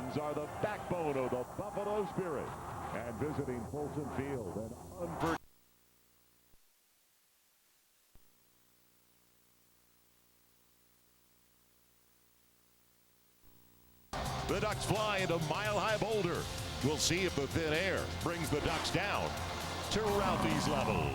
fans are the backbone of the Buffalo Spirit. And visiting Folsom Field, an unforgettable. The Ducks fly into mile-high Boulder. We'll see if the thin air brings the Ducks down to Ralphie's level.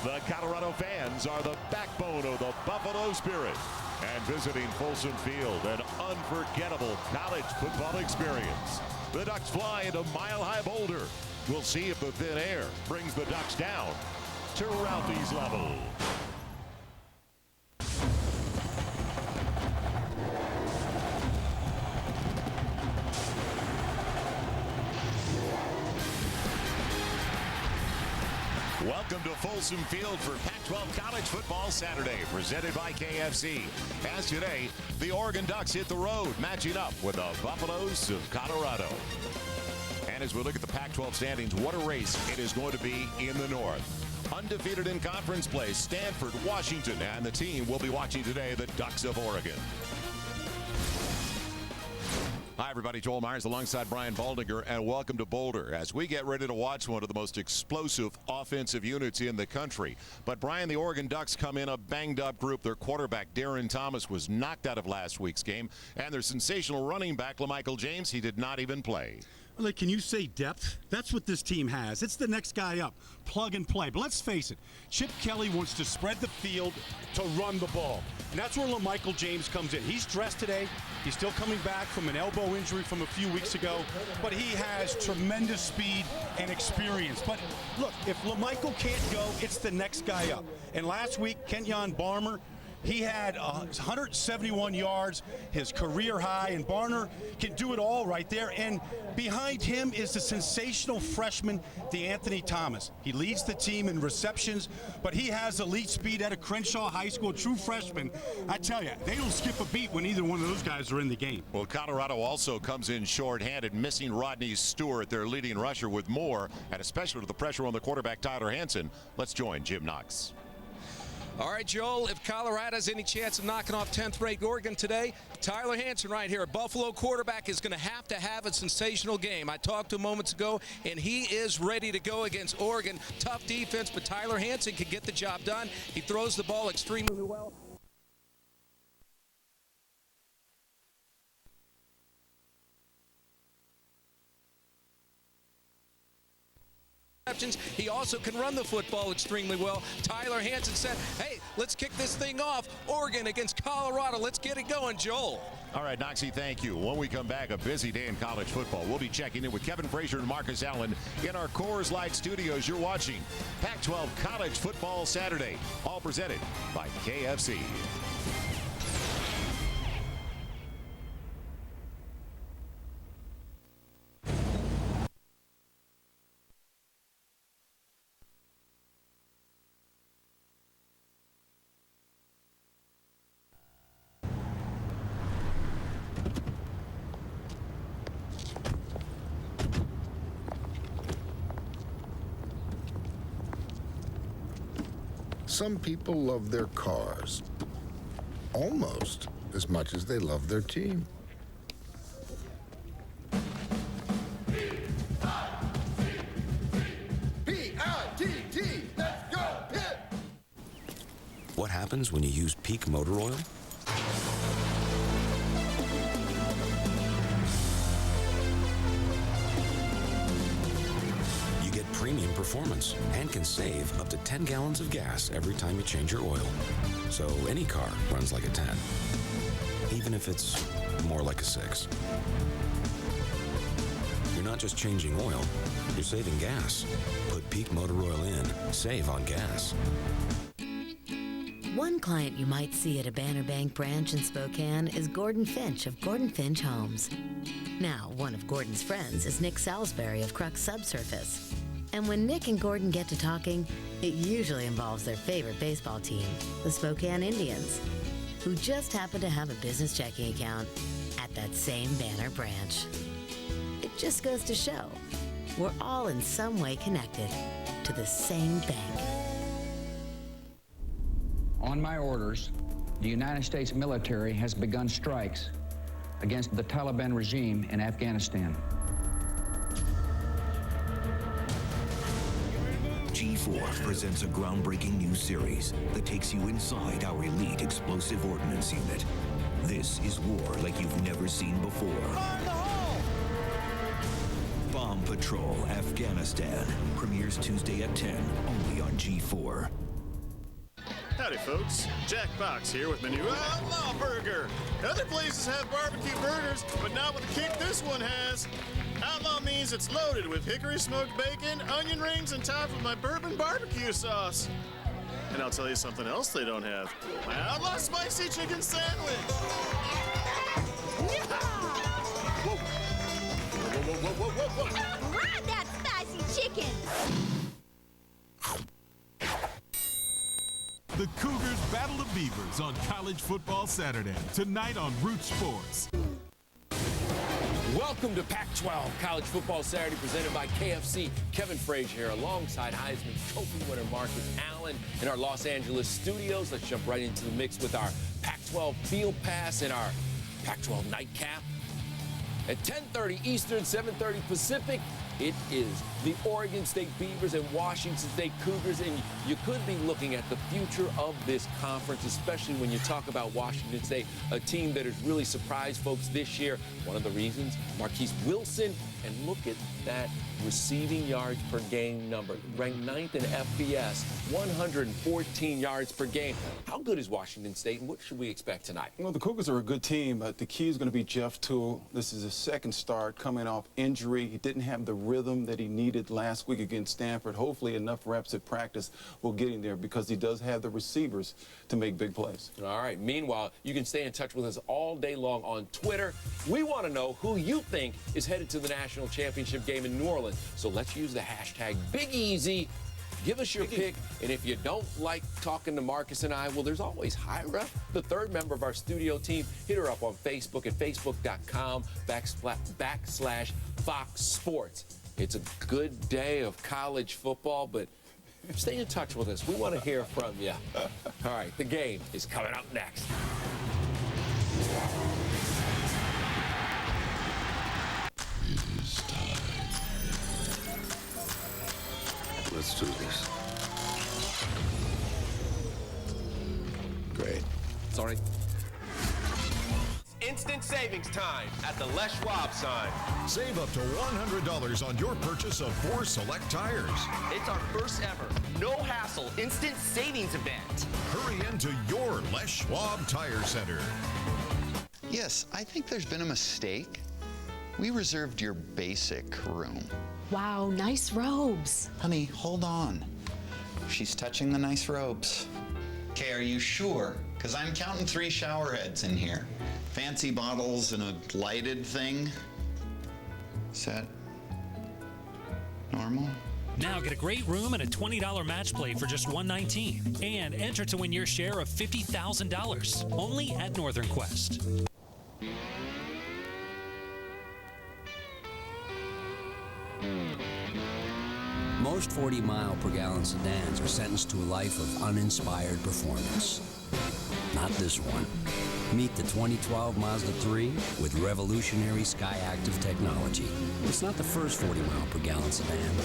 The Colorado fans are the backbone of the Buffalo Spirit. And visiting Folsom Field, an unforgettable college football experience. The Ducks fly into mile-high Boulder. We'll see if the thin air brings the Ducks down to Ralphie's level. Welcome to Folsom Field for Pac-12 College Football Saturday, presented by KFC. As today, the Oregon Ducks hit the road, matching up with the Buffaloes of Colorado. And as we look at the Pac-12 standings, what a race it is going to be in the North. Undefeated in conference play, Stanford, Washington, and the team we'll be watching today, the Ducks of Oregon. Hi, everybody. Joel Myers alongside Brian Baldinger, and welcome to Boulder as we get ready to watch one of the most explosive offensive units in the country. But, Brian, the Oregon Ducks come in a banged-up group. Their quarterback, Darren Thomas, was knocked out of last week's game, and their sensational running back, LaMichael James, he did not even play. Like, can you say depth? That's what this team has. It's the next guy up, plug and play. But let's face it, Chip Kelly wants to spread the field to run the ball. And that's where LaMichael James comes in. He's dressed today. He's still coming back from an elbow injury from a few weeks ago. But he has tremendous speed and experience. But look, if LaMichael can't go, it's the next guy up. And last week, Kenyon Barmer, he had 171 yards, his career high, and Barner can do it all right there. And behind him is the sensational freshman, DeAnthony Thomas. He leads the team in receptions, but he has elite speed out of Crenshaw High School, true freshman. I tell you, they don't skip a beat when either one of those guys are in the game. Well, Colorado also comes in short-handed, missing Rodney Stewart, their leading rusher, with more, and especially with the pressure on the quarterback, Tyler Hansen. Let's join Jim Knox. All right, Joel, if Colorado has any chance of knocking off 10th-ranked Oregon today, Tyler Hansen right here, a Buffalo quarterback, is going to have a sensational game. I talked to him moments ago, and he is ready to go against Oregon. Tough defense, but Tyler Hansen can get the job done. He throws the ball extremely well. He also can run the football extremely well. Tyler Hansen said, hey, let's kick this thing off. Oregon against Colorado. Let's get it going, Joel. All right, Noxie, thank you. When we come back, a busy day in college football. We'll be checking in with Kevin Frazier and Marcus Allen in our Coors Light studios. You're watching Pac-12 College Football Saturday, all presented by KFC. Some people love their cars almost as much as they love their team. P-I-T-T, let's go, Pitt! What happens when you use Peak Motor Oil? Premium performance and can save up to 10 gallons of gas every time you change your oil. So any car runs like a 10, even if it's more like a 6. You're not just changing oil, you're saving gas. Put Peak Motor Oil in, save on gas. One client you might see at a Banner Bank branch in Spokane is Gordon Finch of Gordon Finch Homes. Now, one of Gordon's friends is Nick Salisbury of Crux Subsurface. And when Nick and Gordon get to talking, it usually involves their favorite baseball team, the Spokane Indians. who just happen to have a business checking account at that same Banner branch. It just goes to show we're all in some way connected to the same bank. On my orders, the United States military has begun strikes against the Taliban regime in Afghanistan. G4 presents a groundbreaking new series that takes you inside our elite explosive ordnance unit. This is war like you've never seen before. Fire in the hole! Bomb Patrol Afghanistan premieres Tuesday at 10, only on G4. Howdy, folks. Jack Box here with my new Outlaw Burger. Other places have barbecue burgers, but not with the kick this one has. Outlaw means it's loaded with hickory smoked bacon, onion rings, and topped with my bourbon barbecue sauce. And I'll tell you something else they don't have. My Outlaw Spicy Chicken Sandwich. Whoa. Whoa. Ride that spicy chicken. The Cougars battle the Beavers on College Football Saturday, tonight on Root Sports. Welcome to Pac-12 College Football Saturday, presented by KFC. Kevin Frazier here, alongside Heisman Trophy winner Marcus Allen in our Los Angeles studios. Let's jump right into the mix with our Pac-12 Field Pass and our Pac-12 Nightcap. At 10:30 Eastern, 7:30 Pacific, it is the Oregon State Beavers and Washington State Cougars, and you could be looking at the future of this conference, especially when you talk about Washington State, a team that has really surprised folks this year. One of the reasons, Marquise Wilson, and look at that receiving yards per game number. Ranked 9th in FBS, 114 yards per game. How good is Washington State, and what should we expect tonight? Well, the Cougars are a good team, but the key is going to be Jeff Toole. This is his second start coming off injury. He didn't have the rhythm that he needed last week against Stanford. Hopefully enough reps at practice will get him there, because he does have the receivers to make big plays. All right. Meanwhile, you can stay in touch with us all day long on Twitter. We want to know who you think is headed to the national championship game in New Orleans. So let's use the hashtag BigEasy. Give us your pick, and if you don't like talking to Marcus and I, well, there's always Hyra, the third member of our studio team. Hit her up on Facebook at facebook.com/Fox Sports. It's a good day of college football, but stay in touch with us. We want to hear from you. All right, the game is coming up next. Let's do this. Great. Sorry. Instant savings time at the Les Schwab sign. Save up to $100 on your purchase of 4 select tires. It's our first ever, no hassle, instant savings event. Hurry into your Les Schwab Tire Center. Yes, I think there's been a mistake. We reserved your basic room. Wow, nice robes. Honey, hold on. She's touching the nice robes. Okay, are you sure? Because I'm counting 3 shower heads in here. Fancy bottles and a lighted thing. Is that normal? Now get a great room and a $20 match play for just $119. And enter to win your share of $50,000. Only at Northern Quest. Most 40-mile-per-gallon sedans are sentenced to a life of uninspired performance. Not this one. Meet the 2012 Mazda 3 with revolutionary Skyactiv technology. It's not the first 40-mile-per-gallon sedan.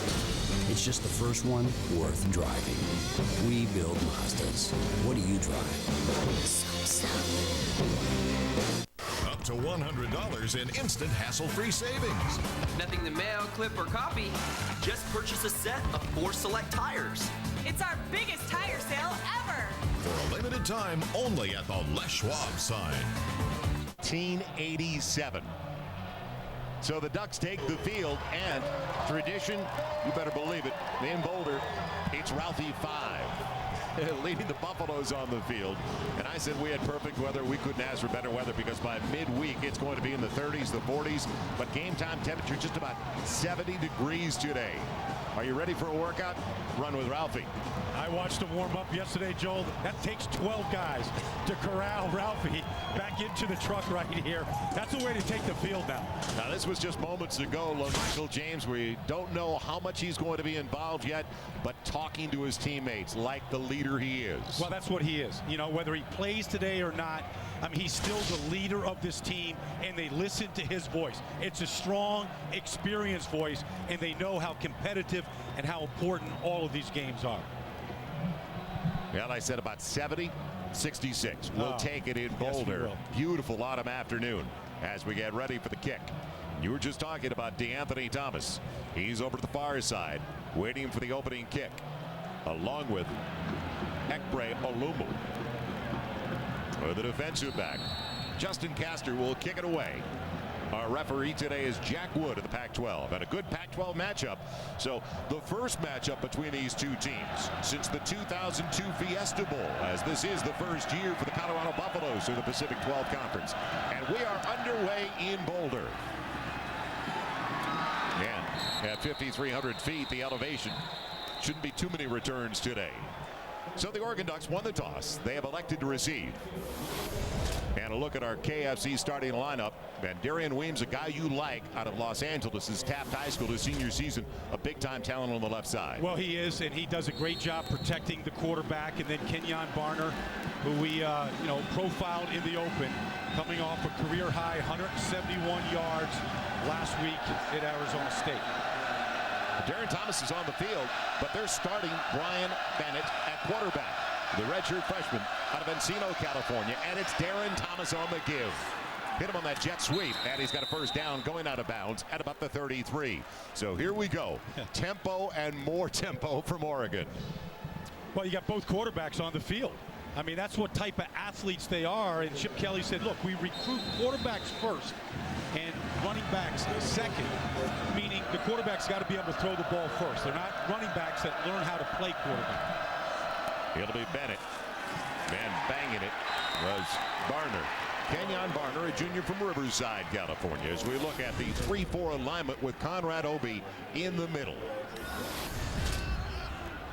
It's just the first one worth driving. We build Mazdas. What do you drive? Up to $100 in instant hassle-free savings. Nothing to mail, clip, or copy. Just purchase a set of 4 select tires. It's our biggest tire sale ever. For a limited time, only at the Les Schwab sign. 1987. So the Ducks take the field, and tradition, you better believe it, in Boulder, it's Ralphie 5. Leading the Buffaloes on the field. And I said we had perfect weather. We couldn't ask for better weather, because by midweek it's going to be in the 30s, the 40s. But game time temperature just about 70 degrees today. Are you ready for a workout? Run with Ralphie. I watched him warm up yesterday, Joel. That takes 12 guys to corral Ralphie back into the truck right here. That's the way to take the field now. Now, this was just moments ago. Michael James, we don't know how much he's going to be involved yet, but talking to his teammates like the leader he is. Well, that's what he is. You know, whether he plays today or not, I mean, he's still the leader of this team, and they listen to his voice. It's a strong, experienced voice, and they know how competitive and how important all of these games are. Well, I said about 70, 66. We'll take it in Boulder. Yes, beautiful autumn afternoon as we get ready for the kick. You were just talking about DeAnthony Thomas. He's over to the far side, waiting for the opening kick, along with Ekbre Olumu. For the defensive back, Justin Castor will kick it away. Our referee today is Jack Wood of the Pac-12, and a good Pac-12 matchup. So the first matchup between these two teams since the 2002 Fiesta Bowl, as this is the first year for the Colorado Buffaloes through the Pacific 12 Conference. And we are underway in Boulder. And at 5,300 feet, the elevation shouldn't be too many returns today. So the Oregon Ducks won the toss. They have elected to receive. And a look at our KFC starting lineup. And Darian Weems, a guy you like out of Los Angeles, is Taft High School his senior season, a big-time talent on the left side. Well, he is, and he does a great job protecting the quarterback. And then Kenyon Barner, who we profiled in the open, coming off a career-high 171 yards last week at Arizona State. Darren Thomas is on the field, but they're starting Brian Bennett at quarterback, the redshirt freshman out of Encino, California, and it's Darren Thomas on the give. Hit him on that jet sweep, and he's got a first down going out of bounds at about the 33. So here we go. Tempo and more tempo from Oregon. Well, you got both quarterbacks on the field. I mean, that's what type of athletes they are. And Chip Kelly said, look, we recruit quarterbacks first and running backs second, meaning the quarterback's got to be able to throw the ball first. They're not running backs that learn how to play quarterback. It'll be Bennett. And banging it was Barner. Kenyon Barner, a junior from Riverside, California, as we look at the 3-4 alignment with Conrad Obie in the middle.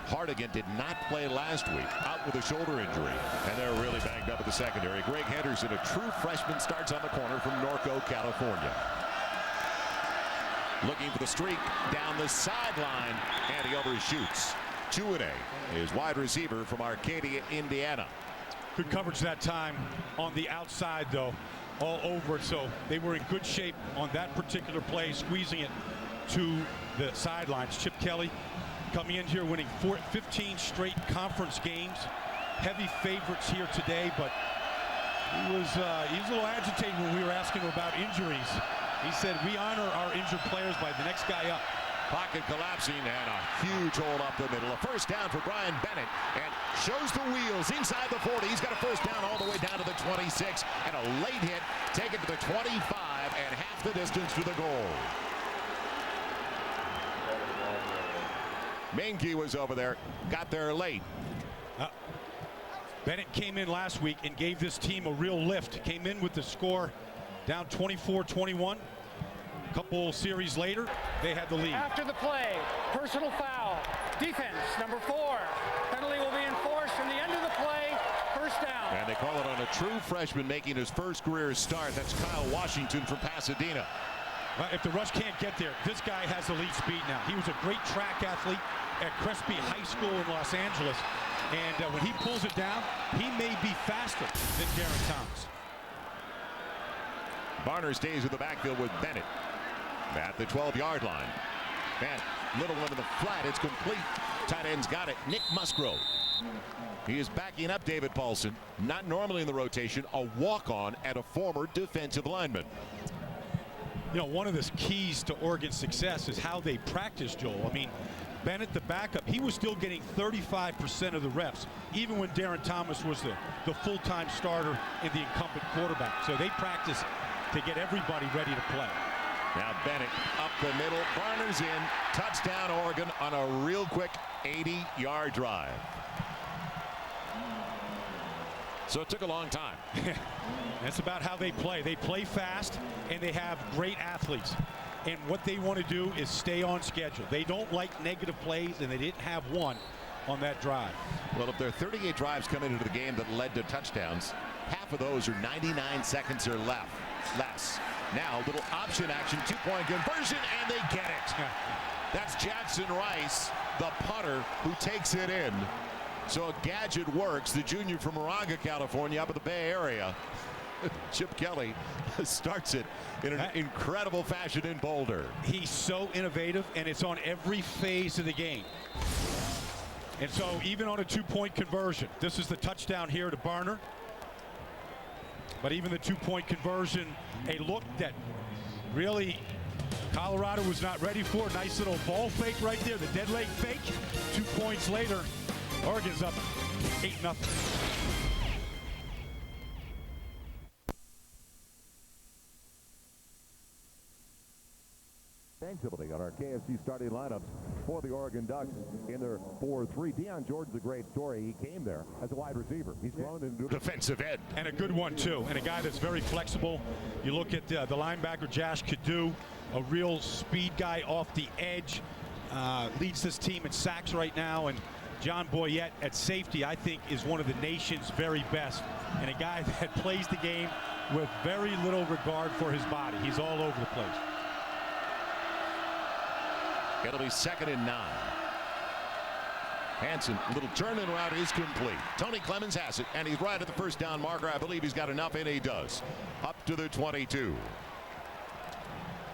Hardigan did not play last week, out with a shoulder injury, and they're really banged up at the secondary. Greg Henderson, a true freshman, starts on the corner from Norco, California. Looking for the streak down the sideline, and he overshoots. Chuade is wide receiver from Arcadia, Indiana. Good coverage that time on the outside, though, all over it. So they were in good shape on that particular play, squeezing it to the sidelines. Chip Kelly coming in here winning 15 straight conference games. Heavy favorites here today, but he was a little agitated when we were asking him about injuries. He said, we honor our injured players by the next guy up. Pocket collapsing and a huge hole up the middle. A first down for Brian Bennett, and shows the wheels inside the 40. He's got a first down all the way down to the 26, and a late hit, take it to the 25 and half the distance to the goal. Menke was over there, got there late. Bennett came in last week and gave this team a real lift. Came in with the score down 24-21. A couple series later, they had the lead. After the play, personal foul. Defense, number 4. Penalty will be enforced from the end of the play. First down. And they call it on a true freshman making his first career start. That's Kyle Washington from Pasadena. If the rush can't get there, this guy has elite speed now. He was a great track athlete at Crespi High School in Los Angeles. And when he pulls it down, he may be faster than Darren Thomas. Barner stays in the backfield with Bennett at the 12-yard line. And little one in the flat. It's complete. Tight end's got it. Nick Musgrove. He is backing up David Paulson. Not normally in the rotation. A walk-on and a former defensive lineman. You know, one of the keys to Oregon's success is how they practice, Joel. I mean, Bennett, the backup, he was still getting 35% of the reps, even when Darren Thomas was the full-time starter and the incumbent quarterback. So they practice to get everybody ready to play. Now Bennett up the middle. Barner's in. Touchdown, Oregon, on a real quick 80-yard drive. So it took a long time. That's about how they play. They play fast, and they have great athletes. And what they want to do is stay on schedule. They don't like negative plays, and they didn't have one on that drive. Well, if there are 38 drives coming into the game that led to touchdowns, half of those are 99 seconds or less. Now, little option action, 2-point conversion, and they get it. That's Jackson Rice, the punter, who takes it in. So a gadget works, the junior from Moraga, California, up in the Bay Area. Chip Kelly starts it in an incredible fashion in Boulder. He's so innovative, and it's on every phase of the game. And so even on a 2-point conversion, this is the touchdown here to Barner. But even the 2-point conversion, a look that really Colorado was not ready for. Nice little ball fake right there, the dead leg fake. 2 points later, Oregon's up 8-0. Tangibility on our KFC starting lineups for the Oregon Ducks in their 4-3. Deion Jordan's a great story. He came there as a wide receiver. He's grown into defensive end. And a good one, too. And a guy that's very flexible. You look at the linebacker, Josh Kadu, a real speed guy off the edge. Leads this team in sacks right now. And John Boyette at safety, I think, is one of the nation's very best. And a guy that plays the game with very little regard for his body. He's all over the place. It'll be 2nd and 9. Hansen, little turn and route is complete. Tony Clemens has it, and he's right at the first down marker. I believe he's got enough, and he does. Up to the 22.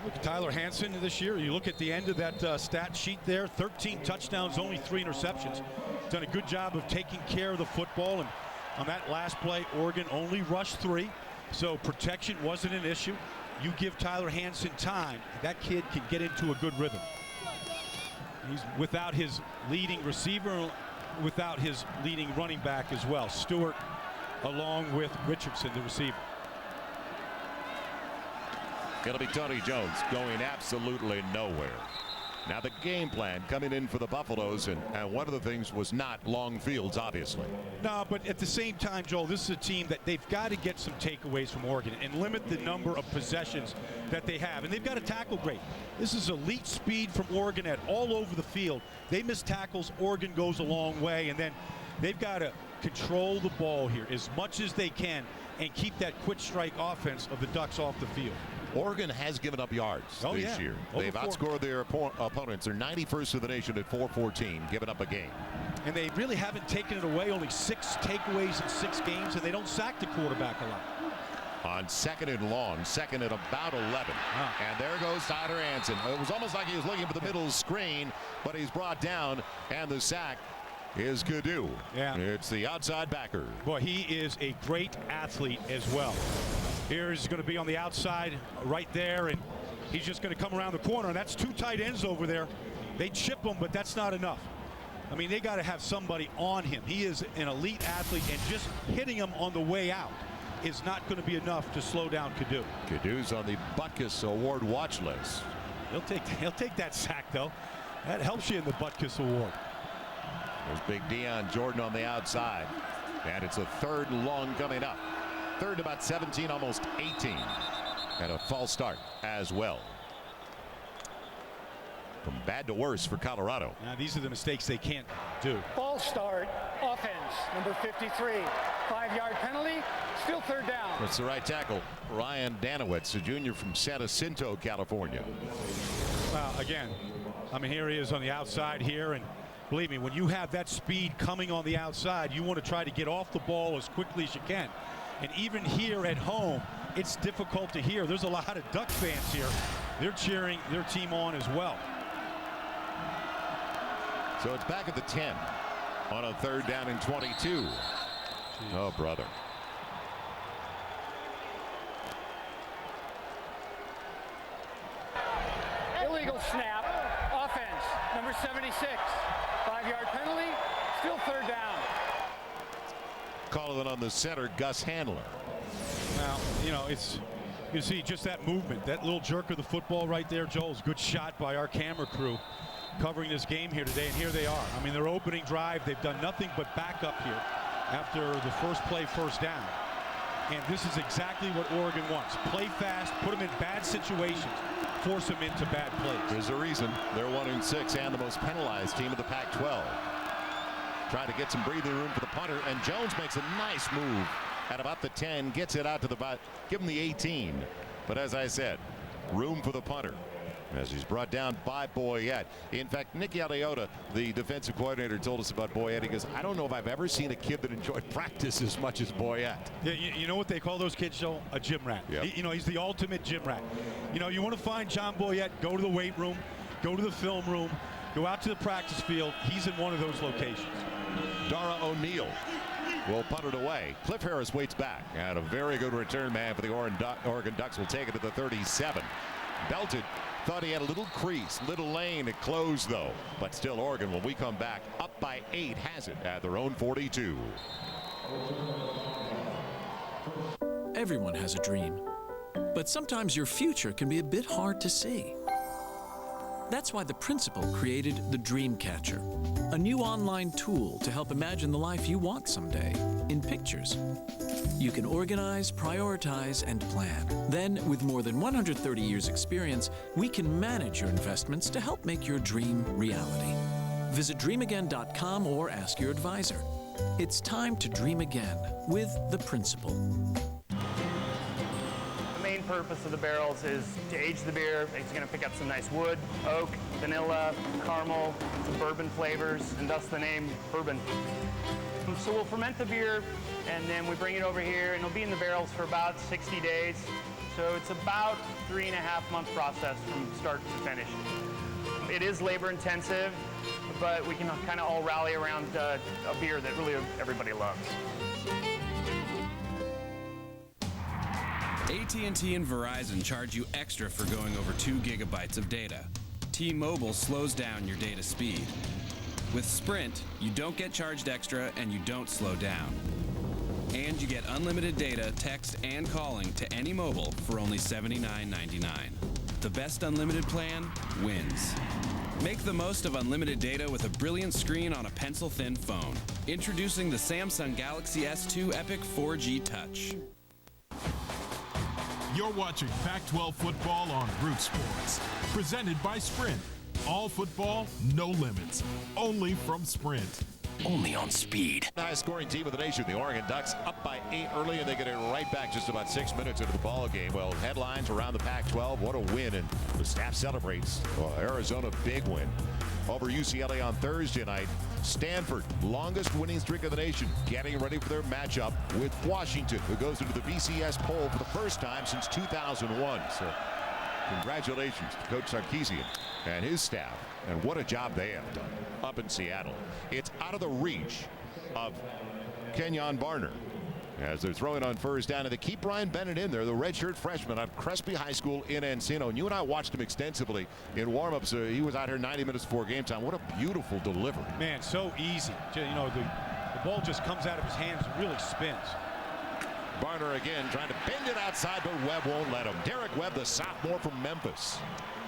Look at Tyler Hansen this year. You look at the end of that stat sheet there, 13 touchdowns, only 3 interceptions. Done a good job of taking care of the football, and on that last play, Oregon only rushed 3, so protection wasn't an issue. You give Tyler Hansen time, that kid can get into a good rhythm. He's without his leading receiver, without his leading running back as well. Stewart along with Richardson, the receiver. It'll be Tony Jones going absolutely nowhere. Now the game plan coming in for the Buffaloes, and one of the things was not long fields, obviously. No, but at the same time, Joel, this is a team that they've got to get some takeaways from Oregon and limit the number of possessions that they have. And they've got to tackle great. This is elite speed from Oregon at all over the field. They miss tackles, Oregon goes a long way, and then they've got to control the ball here as much as they can and keep that quick strike offense of the Ducks off the field. Oregon has given up yards this year. They've outscored their opponents. They're 91st of the nation at 414, giving up a game. And they really haven't taken it away. Only 6 takeaways in 6 games, and they don't sack the quarterback a lot. On 2nd and long, 2nd and about 11. And there goes Tyler Hansen. It was almost like he was looking for the middle screen, but he's brought down, and the sack is Kadu. Yeah. It's the outside backer. Boy, he is a great athlete as well. Here's going to be on the outside right there, and he's just going to come around the corner, and that's 2 tight ends over there. They chip him, but that's not enough. I mean, they got to have somebody on him. He is an elite athlete, and just hitting him on the way out is not going to be enough to slow down Kadu. Kadu's on the Butkus Award watch list. He'll take that sack, though. That helps you in the Butkus Award. There's big Deion Jordan on the outside, and it's a 3rd and long coming up. 3rd about 17, almost 18. And a false start as well. From bad to worse for Colorado. Now these are the mistakes they can't do. False start, offense, number 53. 5-yard penalty, still 3rd down. That's the right tackle, Ryan Danowitz, a junior from San Jacinto, California. Well, again, I mean, here he is on the outside here, and believe me, when you have that speed coming on the outside, you want to try to get off the ball as quickly as you can. And even here at home, it's difficult to hear. There's a lot of Duck fans here. They're cheering their team on as well. So it's back at the 10 on a 3rd down and 22. Oh, brother. Illegal snap, offense, number 76. 5-yard penalty, still 3rd down. Calling it on the center, Gus Handler. Now, you know, you see just that movement, that little jerk of the football right there, Joel's good shot by our camera crew covering this game here today, and here they are. I mean, their opening drive, they've done nothing but back up here after the first play, 1st down. And this is exactly what Oregon wants. Play fast, put them in bad situations, force them into bad plays. There's a reason they're 1-6 and the most penalized team of the Pac-12. Trying to get some breathing room for the punter, and Jones makes a nice move at about the 10, gets it out to the give him the 18. But as I said, room for the punter as he's brought down by Boyette. In fact, Nick Aliotta, the defensive coordinator, told us about Boyette. He goes, I don't know if I've ever seen a kid that enjoyed practice as much as Boyette. Yeah, you know what they call those kids, Joe? A gym rat. Yep. He's the ultimate gym rat. You want to find John Boyette, go to the weight room, go to the film room, go out to the practice field. He's in one of those locations. Dara O'Neal will punt it away. Cliff Harris waits back, and a very good return man for the Oregon Ducks will take it to the 37. Belted. Thought he had a little crease, little lane. It closed, though. But still, Oregon, when we come back, up by 8, has it at their own 42. Everyone has a dream. But sometimes your future can be a bit hard to see. That's why the principal created the Dreamcatcher, a new online tool to help imagine the life you want someday in pictures. You can organize, prioritize, and plan. Then, with more than 130 years' experience, we can manage your investments to help make your dream reality. Visit dreamagain.com or ask your advisor. It's time to dream again with the principal. The main purpose of the barrels is to age the beer. It's going to pick up some nice wood, oak, vanilla, caramel, some bourbon flavors, and thus the name bourbon. So we'll ferment the beer, and then we bring it over here, and it'll be in the barrels for about 60 days. So it's about 3.5-month process from start to finish. It is labor intensive, but we can kind of all rally around a beer that really everybody loves. AT&T and Verizon charge you extra for going over 2 gigabytes of data. T-Mobile slows down your data speed. With Sprint, you don't get charged extra and you don't slow down. And you get unlimited data, text, and calling to any mobile for only $79.99. The best unlimited plan wins. Make the most of unlimited data with a brilliant screen on a pencil-thin phone. Introducing the Samsung Galaxy S2 Epic 4G Touch. You're watching Pac-12 football on Root Sports, presented by Sprint. All football, no limits. Only from Sprint. Only on speed. Highest scoring team of the nation, the Oregon Ducks, up by 8 early, and they get it right back just about 6 minutes into the ball game. Well, headlines around the Pac-12, what a win, and the staff celebrates. Well, Arizona, big win over UCLA on Thursday night. Stanford, longest winning streak of the nation, getting ready for their matchup with Washington, who goes into the BCS poll for the first time since 2001. So congratulations to Coach Sarkisian and his staff, and what a job they have done up in Seattle. It's out of the reach of Kenyon Barner as they're throwing on first down, and they keep Brian Bennett in there, the redshirt freshman out of Crespi High School in Encino. And you and I watched him extensively in warm-ups. He was out here 90 minutes before game time. What a beautiful delivery. Man, so easy. The ball just comes out of his hands and really spins. Barner again trying to bend it outside, but Webb won't let him. Derek Webb, the sophomore from Memphis.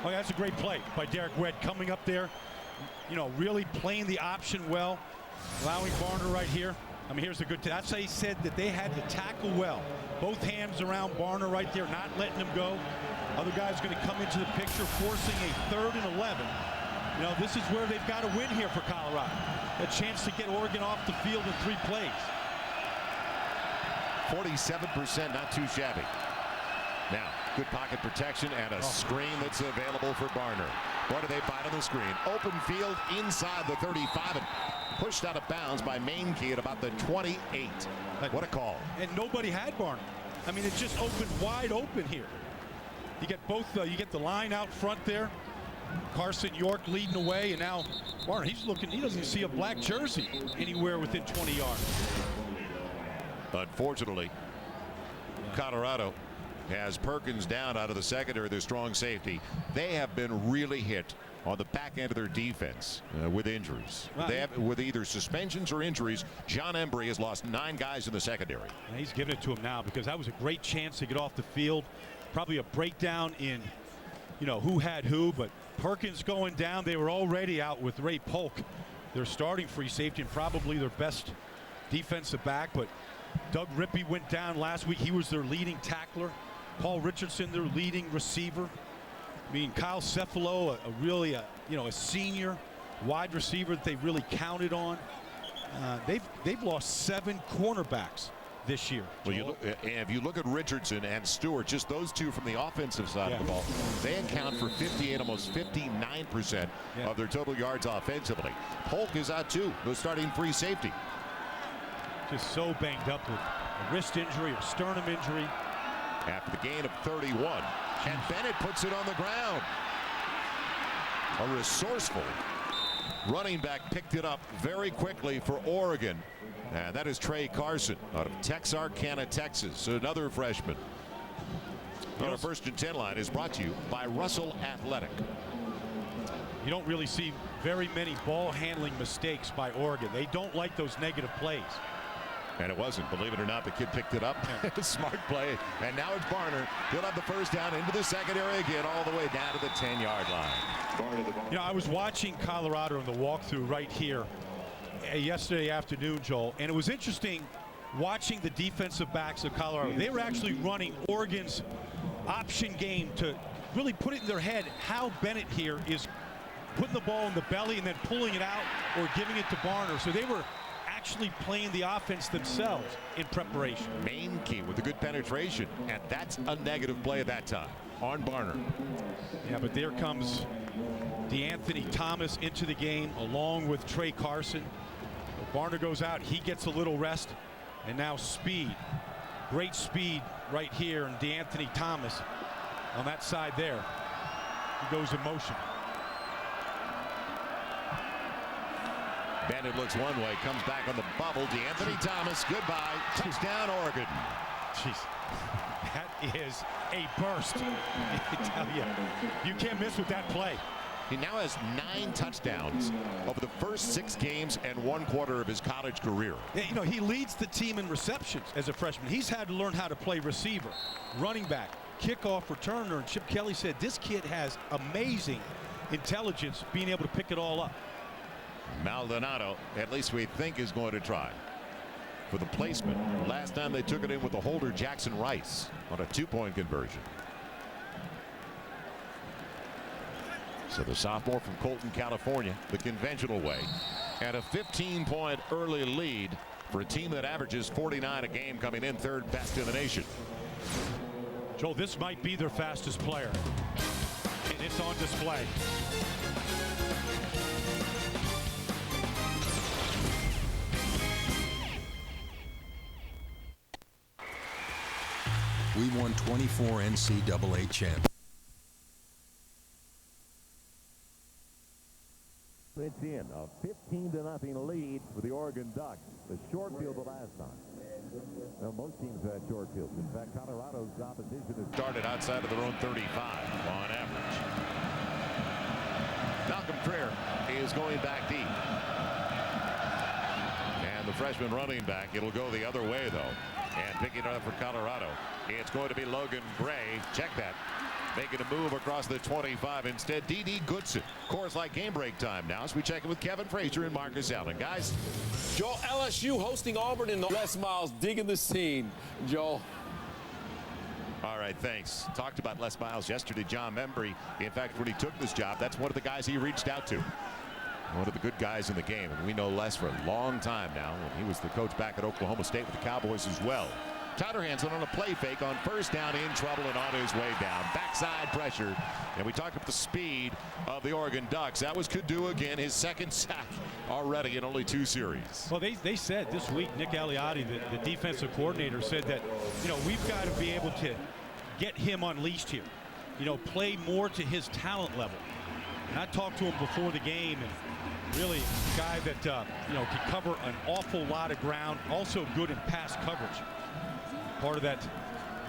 Oh, that's a great play by Derek Webb, coming up there, really playing the option well, allowing Barner right here. I mean, here's the good. That's how he said that they had to tackle well. Both hands around Barner right there, not letting him go. Other guy's going to come into the picture, forcing a 3rd and 11. This is where they've got to win here for Colorado. A chance to get Oregon off the field in 3 plays. 47%, not too shabby. Now, good pocket protection and a screen that's available for Barner. What do they find on the screen? Open field inside the 35 and pushed out of bounds by Mainkey at about the 28. What a call. And nobody had Barner. I mean, it just opened wide open here. You get both, you get the line out front there. Carson York leading away, and now Barner, he doesn't see a black jersey anywhere within 20 yards. Unfortunately, Colorado has Perkins down out of the secondary, their strong safety. They have been really hit on the back end of their defense with injuries. Well, they have, with either suspensions or injuries. John Embry has lost 9 guys in the secondary. He's giving it to him now because that was a great chance to get off the field. Probably a breakdown in, who had who, but Perkins going down. They were already out with Ray Polk, their starting free safety and probably their best defensive back. But Doug Rippey went down last week. He was their leading tackler. Paul Richardson, their leading receiver. I mean, Kyle Cephalo, a really a senior wide receiver that they really counted on. They've lost 7 cornerbacks this year. Well, if you look at Richardson and Stewart, just those two from the offensive side of the ball, they account for 58, almost 59% of their total yards offensively. Polk is out too, the starting free safety. Just so banged up with a wrist injury or sternum injury. After the gain of 31, and Bennett puts it on the ground. A resourceful running back picked it up very quickly for Oregon. And that is Trey Carson out of Texarkana, Texas, another freshman. Our First and 10 line is brought to you by Russell Athletic. You don't really see very many ball handling mistakes by Oregon. They don't like those negative plays. And it wasn't, believe it or not, the kid picked it up. Smart play. And now it's Barner. He'll have the first down into the secondary again, all the way down to the 10-yard line. I was watching Colorado in the walkthrough right here yesterday afternoon, Joel, and it was interesting watching the defensive backs of Colorado. They were actually running Oregon's option game to really put it in their head how Bennett here is putting the ball in the belly and then pulling it out or giving it to Barner. So they were actually playing the offense themselves in preparation. Main key with a good penetration, and that's a negative play at that time on Barner. Yeah, but there comes DeAnthony Thomas into the game along with Trey Carson. Barner goes out, he gets a little rest, and now speed, great speed right here, and DeAnthony Thomas on that side there. He goes in motion. Bennett looks one way, comes back on the bubble. DeAnthony Thomas, goodbye. Touchdown, Oregon. Jeez, that is a burst. I tell you, you can't miss with that play. He now has 9 touchdowns over the first 6 games and 1 quarter of his college career. Yeah, he leads the team in receptions as a freshman. He's had to learn how to play receiver, running back, kickoff returner, and Chip Kelly said this kid has amazing intelligence being able to pick it all up. Maldonado, at least we think, is going to try for the placement. Last time they took it in with the holder Jackson Rice on a 2-point conversion. So the sophomore from Colton, California, the conventional way, and a 15-point early lead for a team that averages 49 a game, coming in 3rd best in the nation. Joel, this might be their fastest player, and it's on display. We won 24 NCAA championships. It's in a 15-0 lead for the Oregon Ducks. The short field the last time. Well, most teams had short fields. In fact, Colorado's opposition has started outside of their own 35 on average. Malcolm Trier is going back deep. And the freshman running back, it'll go the other way, though. And picking it up for Colorado, it's going to be Logan Gray. Check that. Making a move across the 25 instead. D.D. Goodson. Coors Light game break time now as we check in with Kevin Frazier and Marcus Allen. Guys. Joel, LSU hosting Auburn in the Les Miles, digging the scene. Joel. All right, thanks. Talked about Les Miles yesterday. John Membry, in fact, when he took this job, that's one of the guys he reached out to. One of the good guys in the game. And we know Les for a long time now. When he was the coach back at Oklahoma State with the Cowboys as well. Tyler Hanson on a play fake on first down, in trouble and on his way down. Backside pressure. And we talked about the speed of the Oregon Ducks. That was Kudu again, his 2nd sack already in only 2 series. Well, they said this week, Nick Aliotti, the defensive coordinator, said that, we've got to be able to get him unleashed here. Play more to his talent level. And I talked to him before the game, and really a guy that, can cover an awful lot of ground, also good in pass coverage. Part of that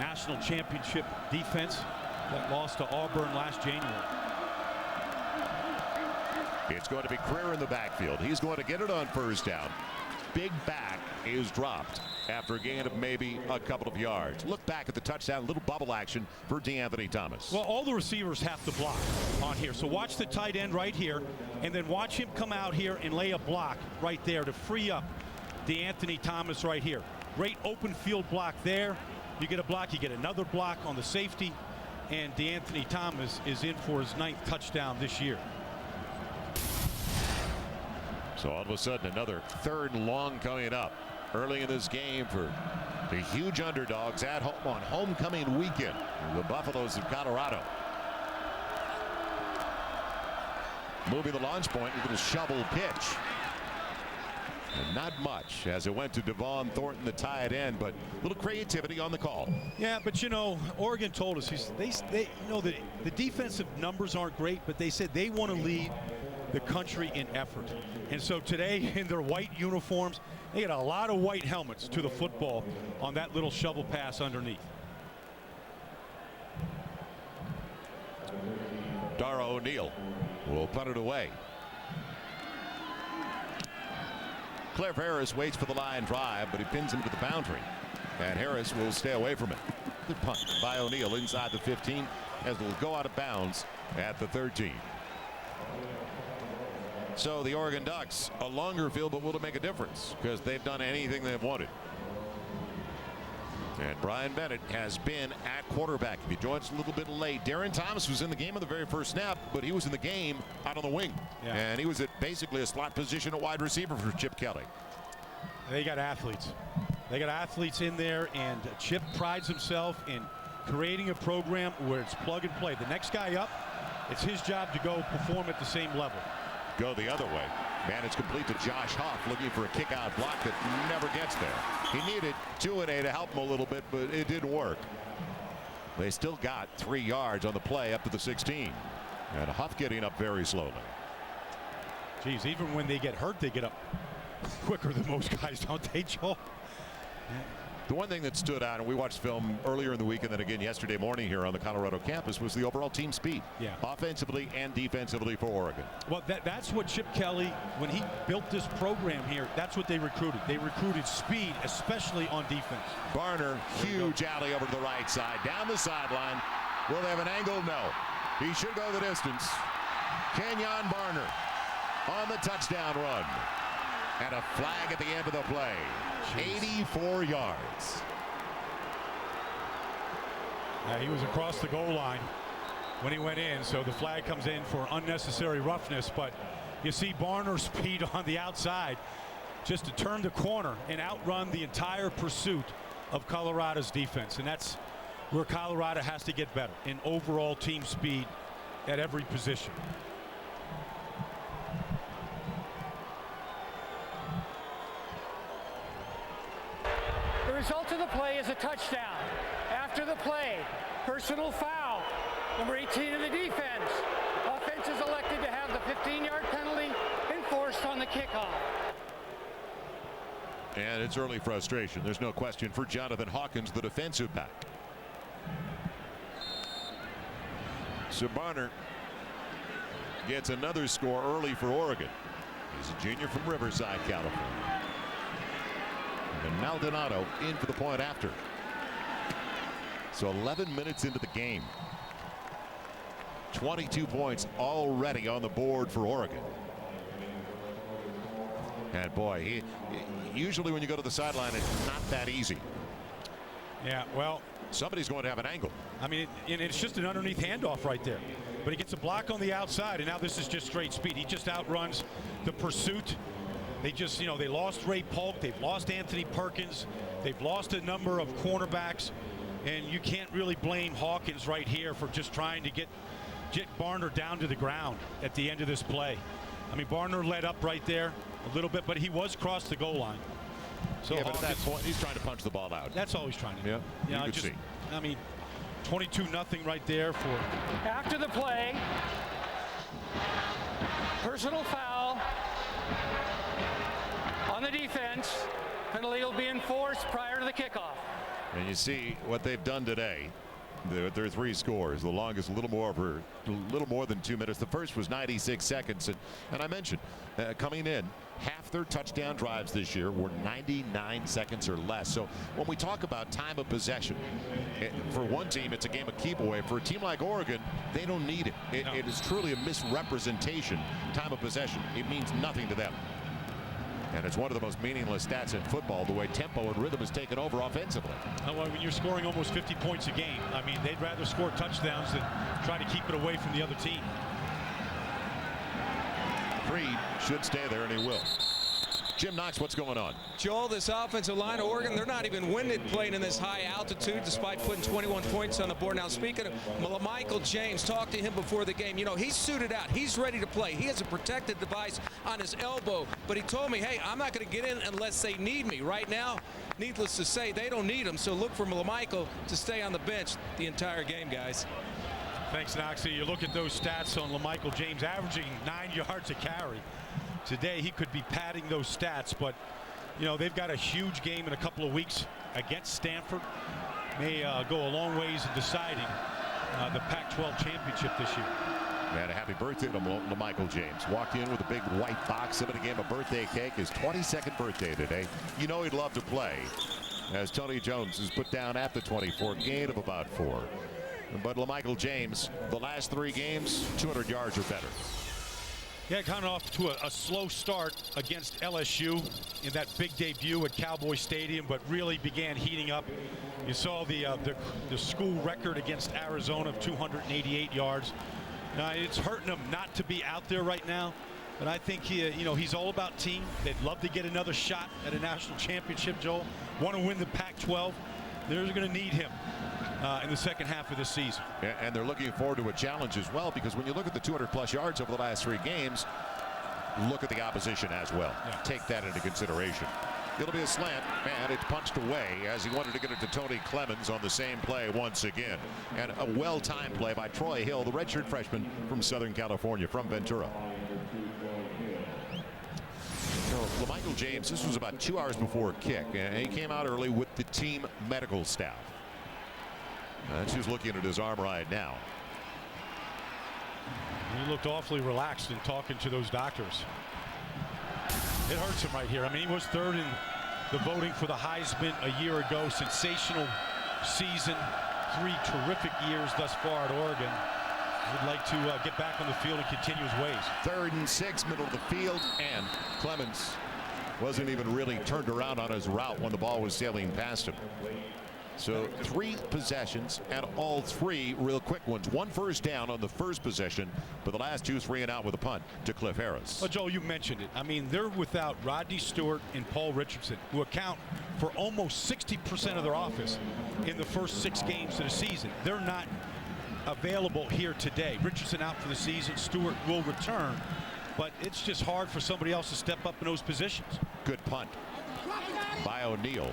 national championship defense that lost to Auburn last January. It's going to be Creer in the backfield. He's going to get it on first down. Big back is dropped after a gain of maybe a couple of yards. Look back at the touchdown, little bubble action for DeAnthony Thomas. Well, all the receivers have to block on here. So watch the tight end right here, and then watch him come out here and lay a block right there to free up DeAnthony Thomas right here. Great open field block there. You get a block, you get another block on the safety. and DeAnthony Thomas is in for his 9th touchdown this year. So all of a sudden, another 3rd and long coming up early in this game for the huge underdogs at home on homecoming weekend, the Buffaloes of Colorado. Moving the launch point, a little shovel pitch. And not much as it went to Devon Thornton, the tight end, but a little creativity on the call. Yeah, but you know, Oregon told us they you know, the defensive numbers aren't great, but they said they want to lead the country in effort. And so today, in their white uniforms, they got a lot of white helmets to the football on that little shovel pass underneath. Dara O'Neal will punt it away. Cliff Harris waits for the line drive, but he pins him to the boundary. And Harris will stay away from it. Good punt by O'Neal inside the 15 as it will go out of bounds at the 13. So the Oregon Ducks, a longer field, but will it make a difference because they've done anything they've wanted. And Brian Bennett has been at quarterback. He joins a little bit late. Darren Thomas was in the game on the very first snap, but he was in the game out on the wing. Yeah. And he was at basically a slot position at wide receiver for Chip Kelly. They got athletes. They got athletes in there, and Chip prides himself in creating a program where it's plug and play. The next guy up, it's his job to go perform at the same level. Go the other way. Man, it's complete to Josh Huff looking for a kick out block that never gets there. He needed 2-A to help him a little bit, but it didn't work. They still got 3 yards on the play up to the 16. And Huff getting up very slowly. Geez, even when they get hurt, they get up quicker than most guys, don't they, Joel? The one thing that stood out, and we watched film earlier in the week and then again yesterday morning here on the Colorado campus, was the overall team speed. Yeah. Offensively and defensively for Oregon. Well, that's what Chip Kelly, when he built this program here, that's what they recruited. They recruited speed, especially on defense. Barner, huge alley over to the right side, down the sideline. Will they have an angle? No. He should go the distance. Kenyon Barner on the touchdown run. And a flag at the end of the play. Jeez. 84 yards. He was across the goal line when he went in, so the flag comes in for unnecessary roughness. But you see Barner's speed on the outside just to turn the corner and outrun the entire pursuit of Colorado's defense. And that's where Colorado has to get better in overall team speed at every position. The result of the play is a touchdown. After the play, personal foul. Number 18 of the defense. Offense is elected to have the 15-yard penalty enforced on the kickoff. And it's early frustration. There's no question for Jonathan Hawkins, the defensive back. So Barner gets another score early for Oregon. He's a junior from Riverside, California. And Maldonado in for the point after. So 11 minutes into the game. 22 points already on the board for Oregon. And boy, usually when you go to the sideline, it's not that easy. Yeah, well, somebody's going to have an angle. I mean, it's just an underneath handoff right there. But he gets a block on the outside, and now this is just straight speed. He just outruns the pursuit. They just, they lost Ray Polk. They've lost Anthony Perkins. They've lost a number of cornerbacks. And you can't really blame Hawkins right here for just trying to get Barner down to the ground at the end of this play. I mean, Barner led up right there a little bit, but he was across the goal line. So yeah, but at that point, he's trying to punch the ball out. That's all he's trying to do. Yeah, you could see. I mean, 22-0 right there for. After the play, personal foul on the defense. Penalty will be enforced prior to the kickoff. And you see what they've done today. Their 3 scores, the longest a little more than 2 minutes. The first was 96 seconds, and I mentioned coming in, half their touchdown drives this year were 99 seconds or less. So when we talk about time of possession, for one team it's a game of keep away. For a team like Oregon, they don't need it. It is truly a misrepresentation. Time of possession, it means nothing to them. And it's one of the most meaningless stats in football, the way tempo and rhythm is taken over offensively. When you're scoring almost 50 points a game, I mean, they'd rather score touchdowns than try to keep it away from the other team. Creed should stay there, and he will. Jim Knox, what's going on? Joel, this offensive line of Oregon, they're not even winded playing in this high altitude despite putting 21 points on the board. Now, speaking of Michael James, talked to him before the game. You know, he's suited out. He's ready to play. He has a protected device on his elbow. But he told me, hey, I'm not going to get in unless they need me. Right now, needless to say, they don't need him. So look for Michael to stay on the bench the entire game, guys. Thanks, Noxie. You look at those stats on LaMichael James, averaging 9 yards a carry. Today he could be padding those stats, but you know they've got a huge game in a couple of weeks against Stanford. May go a long ways in deciding the Pac-12 championship this year. And a happy birthday to LaMichael James. Walked in with a big white box. Somebody gave him a birthday cake. His 22nd birthday today. You know he'd love to play, as Tony Jones is put down at the 24, gain of about 4. But LaMichael James, the last 3 games, 200 yards or better. Yeah, kind of off to a slow start against LSU in that big debut at Cowboy Stadium, but really began heating up. You saw the school record against Arizona of 288 yards. Now, it's hurting him not to be out there right now, but I think he's all about team. They'd love to get another shot at a national championship, Joel. Want to win the Pac-12. They're going to need him in the second half of this season. And they're looking forward to a challenge as well, because when you look at the 200-plus yards over the last 3 games, look at the opposition as well. Yeah. Take that into consideration. It'll be a slant, and it's punched away as he wanted to get it to Tony Clemens on the same play once again. And a well-timed play by Troy Hill, the redshirt freshman from Southern California, from Ventura. LaMichael James, this was about 2 hours before kick, and he came out early with the team medical staff. She's looking at his arm right now. He looked awfully relaxed in talking to those doctors. It hurts him right here. I mean, he was 3rd in the voting for the Heisman a year ago. Sensational season. 3 terrific years thus far at Oregon. Would like to get back on the field and continue his ways. 3rd and 6, middle of the field, and Clemens wasn't even really turned around on his route when the ball was sailing past him. So 3 possessions, and all 3 real quick ones. 1 first down on the first possession, but the last 2 3 and out with a punt to Cliff Harris. Well, Joel, you mentioned it. I mean, they're without Rodney Stewart and Paul Richardson, who account for almost 60% of their offense in the first 6 games of the season. They're not available here today. Richardson out for the season. Stewart will return, but it's just hard for somebody else to step up in those positions. Good punt by O'Neal.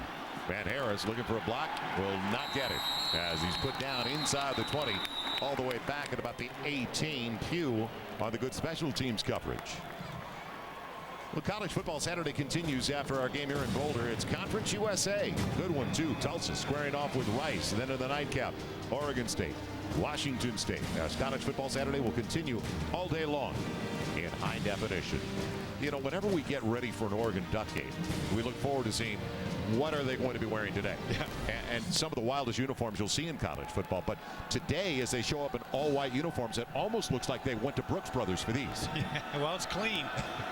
Van Harris looking for a block, will not get it as he's put down inside the 20, all the way back at about the 18. Pugh on the good special teams coverage. Well, college football Saturday continues after our game here in Boulder. It's Conference USA. Good one, too. Tulsa squaring off with Rice. And then in the nightcap, Oregon State, Washington State. As college football Saturday will continue all day long in high definition. You know, whenever we get ready for an Oregon Duck game, we look forward to seeing what are they going to be wearing today. And some of the wildest uniforms you'll see in college football. But today, as they show up in all-white uniforms, it almost looks like they went to Brooks Brothers for these. Yeah, well, it's clean.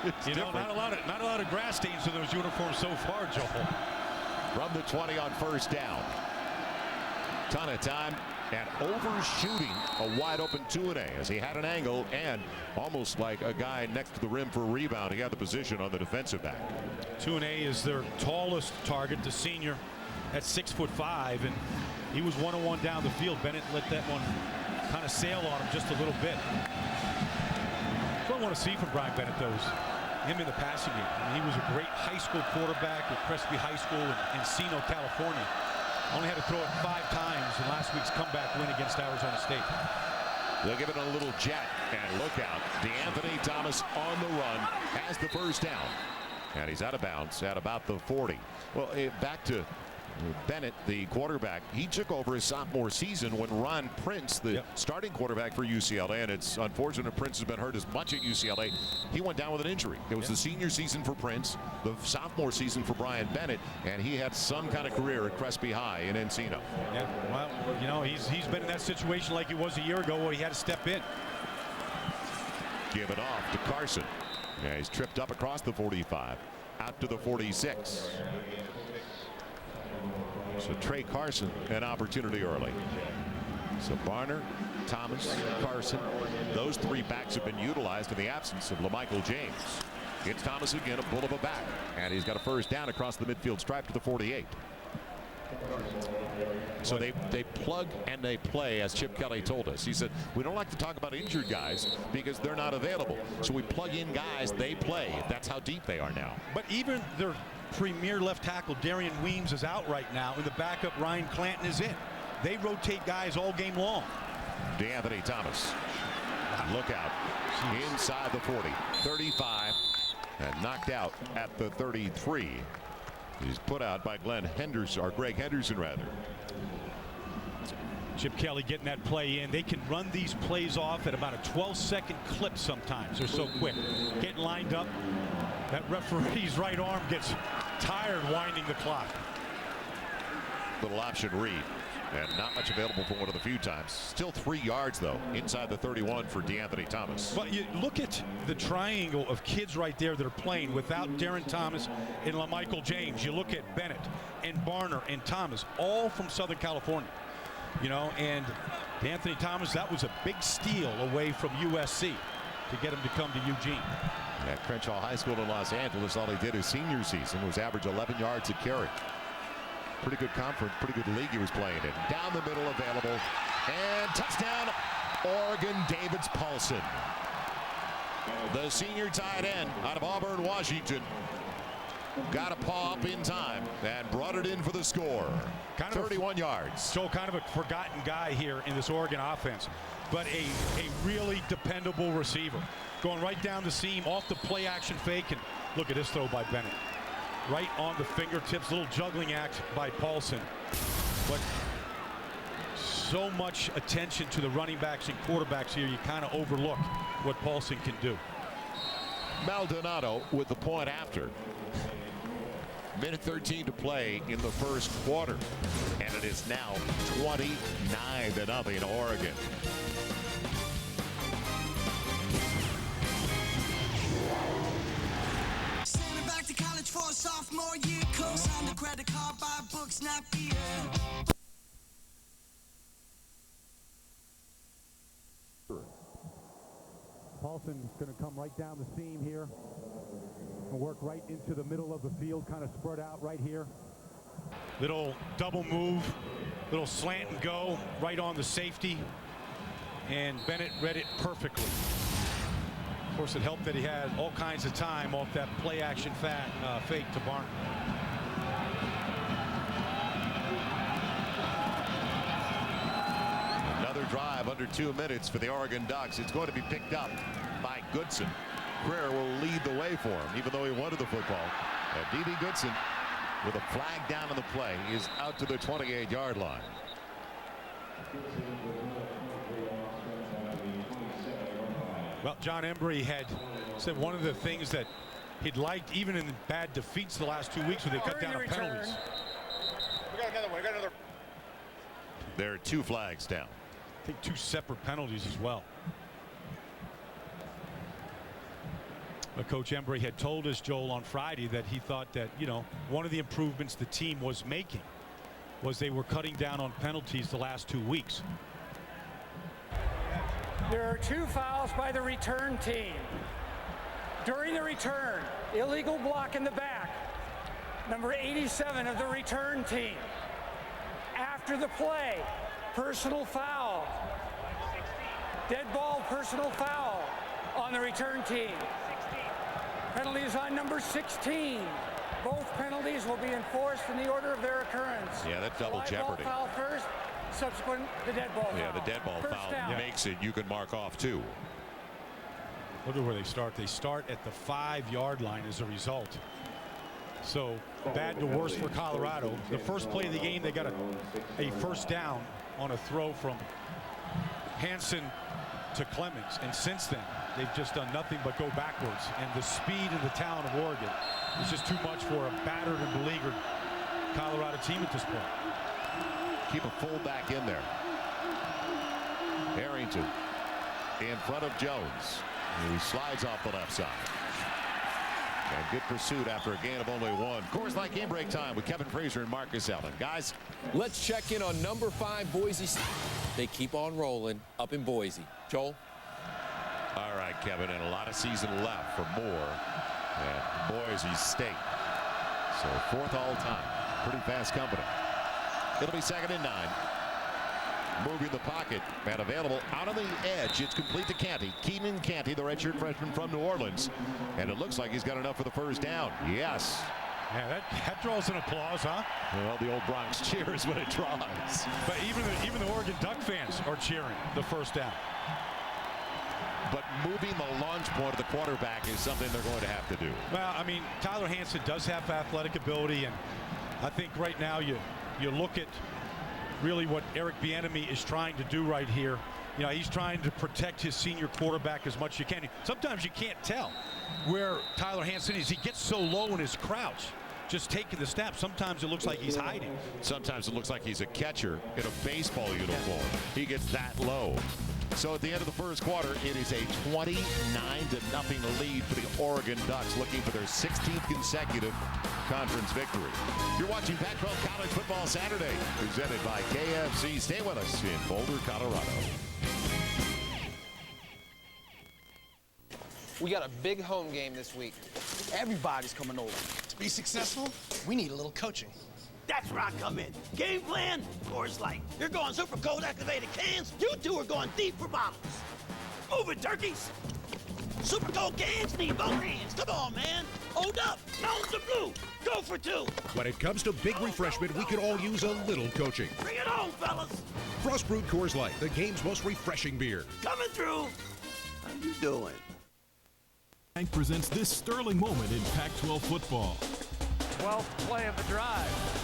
It's not a lot of grass stains in those uniforms so far, Joel. From the 20 on first down. Ton of time. And overshooting a wide open Tuanay as he had an angle and almost like a guy next to the rim for a rebound. He had the position on the defensive back. Tuanay is their tallest target, the senior at 6'5", and he was one-on-one down the field. Bennett let that one kind of sail on him just a little bit. That's what I want to see from Brian Bennett, him in the passing game. I mean, he was a great high school quarterback at Crespi High School in Encino, California. Only had to throw it 5 times in last week's comeback win against Arizona State. They'll give it a little jet, and look out. DeAnthony Thomas on the run, has the first down. And he's out of bounds at about the 40. Well, back to Bennett, the quarterback. He took over his sophomore season when Ron Prince, the starting quarterback for UCLA, and it's unfortunate Prince has been hurt as much at UCLA. He went down with an injury. It was the senior season for Prince, the sophomore season for Brian Bennett, and he had some kind of career at Crespi High in Encino. Yeah, well, you know, he's been in that situation like he was a year ago where he had to step in. Give it off to Carson. Yeah, he's tripped up across the 45. out to the 46. So Trey Carson, an opportunity early. So Barner, Thomas, Carson, those three backs have been utilized in the absence of LaMichael James. It's Thomas again, a bull of a back, and he's got a first down across the midfield stripe to the 48. So they plug and they play, as Chip Kelly told us. He said, we don't like to talk about injured guys because they're not available. So we plug in guys, they play. That's how deep they are now. But even their premier left tackle, Darian Weems, is out right now, and the backup, Ryan Clanton, is in. They rotate guys all game long. DeAnthony Thomas. Look out. Inside the 40. 35. And knocked out at the 33. He's put out by Greg Henderson rather. Chip Kelly getting that play in. They can run these plays off at about a 12-second clip sometimes. They're so quick. Getting lined up. That referee's right arm gets tired winding the clock. Little option read. And not much available for one of the few times. Still 3 yards, though, inside the 31 for DeAnthony Thomas. But you look at the triangle of kids right there that are playing without Darren Thomas and LaMichael James. You look at Bennett and Barner and Thomas, all from Southern California. You know, and DeAnthony Thomas, that was a big steal away from USC to get him to come to Eugene. At Crenshaw High School in Los Angeles, all he did his senior season was average 11 yards a carry. Pretty good conference, pretty good league he was playing in. Down the middle available. And touchdown, Oregon, Davids Paulson. The senior tight end out of Auburn, Washington. Got a paw up in time and brought it in for the score. 31 yards. So kind of a forgotten guy here in this Oregon offense, but a really dependable receiver. Going right down the seam, off the play action fake, and look at this throw by Bennett. Right on the fingertips, little juggling act by Paulson. But so much attention to the running backs and quarterbacks here, you kind of overlook what Paulson can do. Maldonado with the point after. Minute 13 to play in the first quarter. And it is now 29-0 Oregon. For a sophomore year, co-signed a credit card, buy books, not beer. Paulson's going to come right down the seam here and work right into the middle of the field, kind of spread out right here. Little double move, little slant and go right on the safety, and Bennett read it perfectly. Of course, it helped that he had all kinds of time off that play action fake to Barner. Another drive under 2 minutes for the Oregon Ducks. It's going to be picked up by Goodson. Greer will lead the way for him, even though he wanted the football. And D.B. Goodson, with a flag down on the play, is out to the 28-yard line. Well, John Embry had said one of the things that he'd liked, even in bad defeats the last 2 weeks, when they cut down on penalties. We got another one. We got another. There are 2 flags down. I think 2 separate penalties as well. But Coach Embry had told us, Joel, on Friday that he thought that, you know, one of the improvements the team was making was they were cutting down on penalties the last 2 weeks. There are 2 fouls by the return team. During the return, illegal block in the back, number 87 of the return team. After the play, personal foul. Dead ball, personal foul on the return team. Penalties on number 16. Both penalties will be enforced in the order of their occurrence. Yeah, that's double Live jeopardy. Ball foul first, subsequent the dead ball foul. Yeah, the dead ball First foul down. makes it. You can mark off 2. Look at where they start. They start at the 5-yard line as a result. So bad to worse for Colorado. The first play of the game, they got a first down on a throw from Hansen to Clemens. And since then, they've just done nothing but go backwards. And the speed and the talent of Oregon is just too much for a battered and beleaguered Colorado team at this point. Keep a fullback in there. Harrington in front of Jones. He slides off the left side. And good pursuit after a gain of only one. Coors Light game break time with Kevin Frazier and Marcus Allen. Guys, let's check in on number 5 Boise. They keep on rolling up in Boise. Joel? All right, Kevin, and a lot of season left for more at Boise State. So 4th all time. Pretty fast company. It'll be 2nd and 9. Moving the pocket and available out on the edge. It's complete to Canty. Keenan Canty, the redshirt freshman from New Orleans. And it looks like he's got enough for the first down. Yes. Yeah, that draws an applause, huh? Well, the old Bronx cheers when it draws. But even the Oregon Duck fans are cheering the first down. But moving the launch point of the quarterback is something they're going to have to do. Well, I mean, Tyler Hansen does have athletic ability, and I think right now you look at really what Eric Bieniemy is trying to do right here. You know, he's trying to protect his senior quarterback as much as you can. Sometimes you can't tell where Tyler Hansen is. He gets so low in his crouch, just taking the snap. Sometimes it looks like he's hiding. Sometimes it looks like he's a catcher in a baseball uniform. He gets that low. So at the end of the first quarter, it is a 29-0 lead for the Oregon Ducks, looking for their 16th consecutive conference victory. You're watching Pac-12 College Football Saturday, presented by KFC. Stay with us in Boulder, Colorado. We got a big home game this week. Everybody's coming over. To be successful, we need a little coaching. That's where I come in. Game plan, Coors Light. You're going super cold activated cans. You two are going deep for bottles. Move it, turkeys. Super cold cans need both hands. Come on, man. Hold up. Nose to blue. Go for 2. When it comes to big refreshment, we could all use a little coaching. Bring it on, fellas. Frost Brewed Coors Light, the game's most refreshing beer. Coming through. How you doing? Bank presents this sterling moment in Pac-12 football. 12th play of the drive.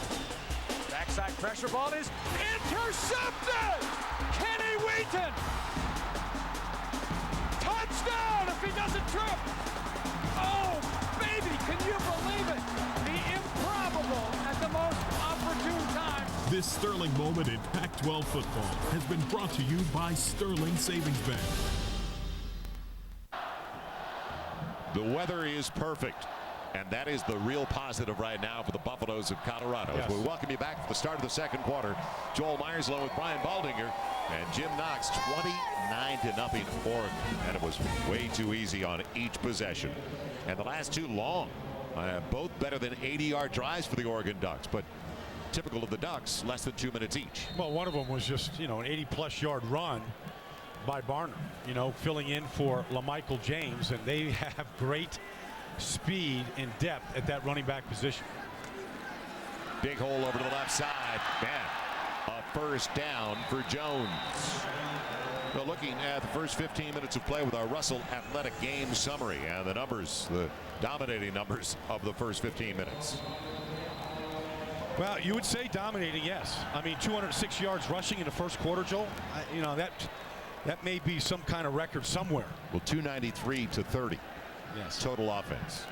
Backside pressure ball is intercepted! Kenny Wheaton! Touchdown if he doesn't trip! Oh, baby, can you believe it? The improbable at the most opportune time. This sterling moment in Pac-12 football has been brought to you by Sterling Savings Bank. The weather is perfect. And that is the real positive right now for the Buffaloes of Colorado. Yes. We welcome you back for the start of the second quarter. Joel Myers along with Brian Baldinger and Jim Knox, 29-0 Oregon. And it was way too easy on each possession. And the last 2 long, both better than 80-yard drives for the Oregon Ducks. But typical of the Ducks, less than 2 minutes each. Well, one of them was just, an 80-plus yard run by Barner, filling in for LaMichael James. And they have great speed and depth at that running back position. Big hole over to the left side. Man, a first down for Jones. Well, looking at the first 15 minutes of play with our Russell Athletic game summary and the numbers, the dominating numbers of the first 15 minutes. Well, you would say dominating, yes. I mean, 206 yards rushing in the first quarter, Joel. That may be some kind of record somewhere. Well, 293 to 30. Yes. Total offense.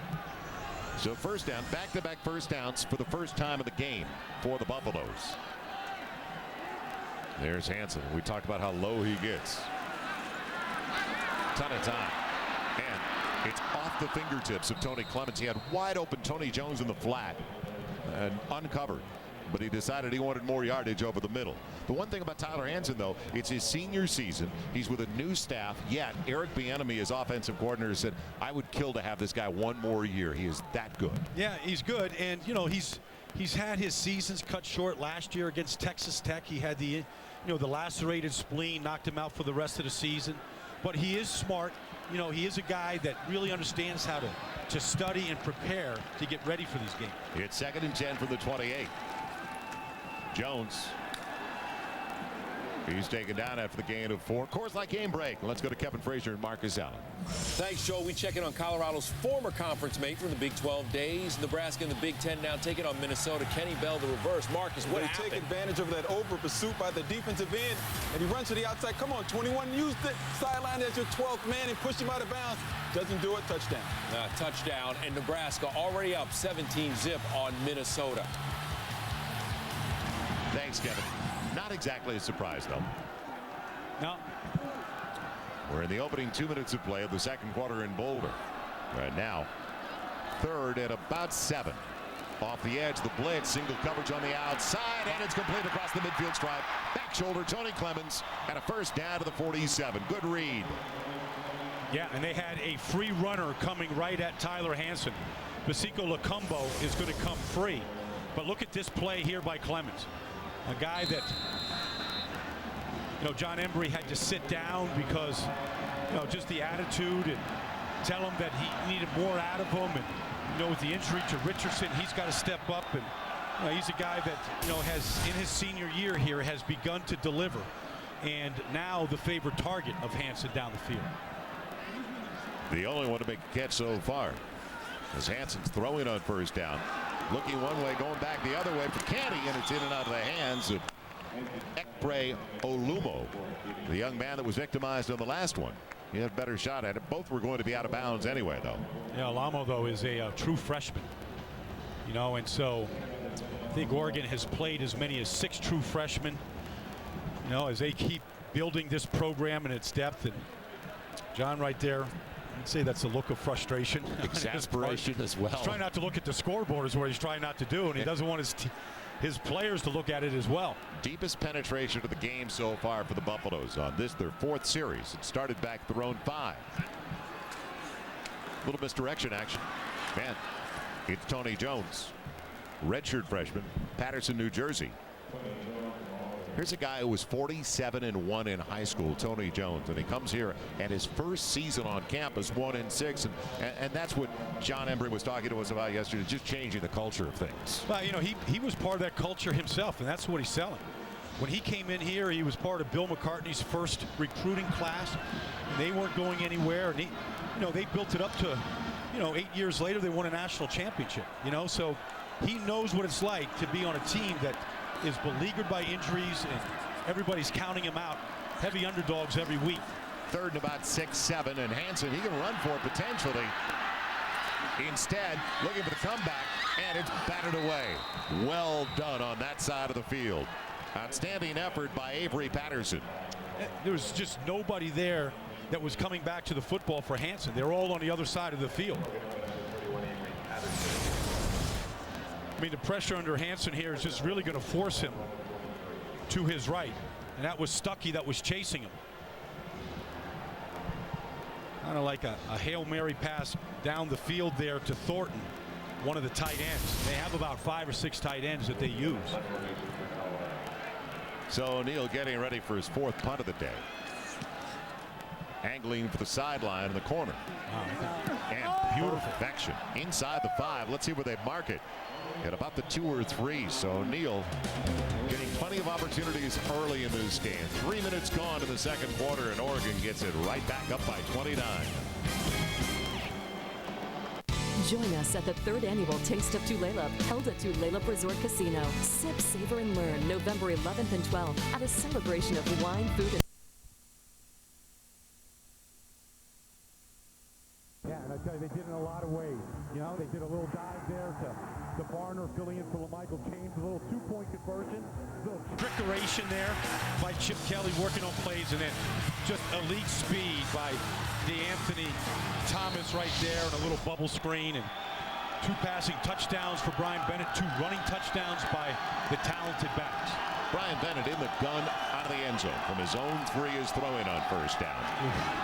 So first down, back-to-back first downs for the first time of the game for the Buffaloes. There's Hansen. We talked about how low he gets. Ton of time. And it's off the fingertips of Tony Clements. He had wide open Tony Jones in the flat and uncovered. But he decided he wanted more yardage over the middle. The one thing about Tyler Hansen, though, it's his senior season. He's with a new staff. Yet Eric Bieniemy, his offensive coordinator, said, "I would kill to have this guy one more year. He is that good." Yeah, he's good, and he's had his seasons cut short last year against Texas Tech. He had the lacerated spleen, knocked him out for the rest of the season. But he is smart. He is a guy that really understands how to study and prepare to get ready for these games. It's 2nd and 10 from the 28. Jones. He's taken down after the gain of 4. Coors Light game break. Let's go to Kevin Frazier and Marcus Allen. Thanks, Joe. We check in on Colorado's former conference mate from the Big 12 days. Nebraska in the Big 10 now taking on Minnesota. Kenny Bell the reverse. Marcus, what happened? They take advantage of that over pursuit by the defensive end, and he runs to the outside. Come on, 21. Use the sideline as your 12th man and push him out of bounds. Doesn't do it. Touchdown. Touchdown, and Nebraska already up 17-0 on Minnesota. Thanks, Kevin. Not exactly a surprise, though. No. We're in the opening 2 minutes of play of the second quarter in Boulder. Right now, 3rd and about 7. Off the edge, the blitz, single coverage on the outside, and it's complete across the midfield stripe. Back shoulder, Tony Clemens, and a first down to the 47. Good read. Yeah, and they had a free runner coming right at Tyler Hansen. Basico Lacumbo is going to come free. But look at this play here by Clemens. A guy that, John Embry had to sit down because, just the attitude, and tell him that he needed more out of him. And, with the injury to Richardson, he's got to step up. And, he's a guy that, has, in his senior year here, has begun to deliver. And now the favorite target of Hansen down the field. The only one to make a catch so far, as Hansen's throwing on first down. Looking one way, going back the other way for Canty, and it's in and out of the hands of Ekpre Olumo, the young man that was victimized on the last one. He had a better shot at it. Both were going to be out of bounds anyway, though. Yeah, Olumo, though, is a true freshman. And so I think Oregon has played as many as 6 true freshmen, as they keep building this program and its depth. And John right there, I'd say that's a look of frustration. Exasperation as well. He's trying not to look at the scoreboard is what he's trying not to do, and he doesn't want his players to look at it as well. Deepest penetration of the game so far for the Buffaloes on this, their 4th series. It started back at their own 5. Little misdirection action. Man, it's Tony Jones, redshirt freshman, Patterson, New Jersey. Here's a guy who was 47-1 in high school, Tony Jones, and he comes here and his first season on campus 1-6, and that's what John Embry was talking to us about yesterday, just changing the culture of things. Well, he was part of that culture himself, and that's what he's selling. When he came in here, he was part of Bill McCartney's first recruiting class, and they weren't going anywhere, and they built it up to, 8 years later they won a national championship. So he knows what it's like to be on a team that is beleaguered by injuries, and everybody's counting him out. Heavy underdogs every week. 3rd and about 6-7, and Hansen, he can run for it potentially. Instead, looking for the comeback, and it's batted away. Well done on that side of the field. Outstanding effort by Avery Patterson. There was just nobody there that was coming back to the football for Hansen. They're all on the other side of the field. I mean, the pressure under Hansen here is just really going to force him to his right. And that was Stuckey that was chasing him. Kind of like a Hail Mary pass down the field there to Thornton, one of the tight ends. They have about 5 or 6 tight ends that they use. So O'Neal getting ready for his 4th punt of the day. Angling for the sideline in the corner. Wow. And beautiful perfection inside the 5. Let's see where they mark it. At about the 2 or 3. So O'Neal getting plenty of opportunities early in this game. 3 minutes gone in the 2nd quarter, and Oregon gets it right back up by 29. Join us at the 3rd annual Taste of Tulalip, held at Tulalip Resort Casino. Sip, savor, and learn November 11th and 12th at a celebration of wine, food, and yeah, and I tell you, they did it in a lot of ways. They did a little dive there to Barner, filling in for LaMichael James, a little 2-point conversion. Little trickeration there by Chip Kelly working on plays, and then just elite speed by DeAnthony Thomas right there, and a little bubble screen, and 2 passing touchdowns for Brian Bennett, 2 running touchdowns by the talented backs. Brian Bennett in the gun out of the end zone from his own 3 is throwing on first down.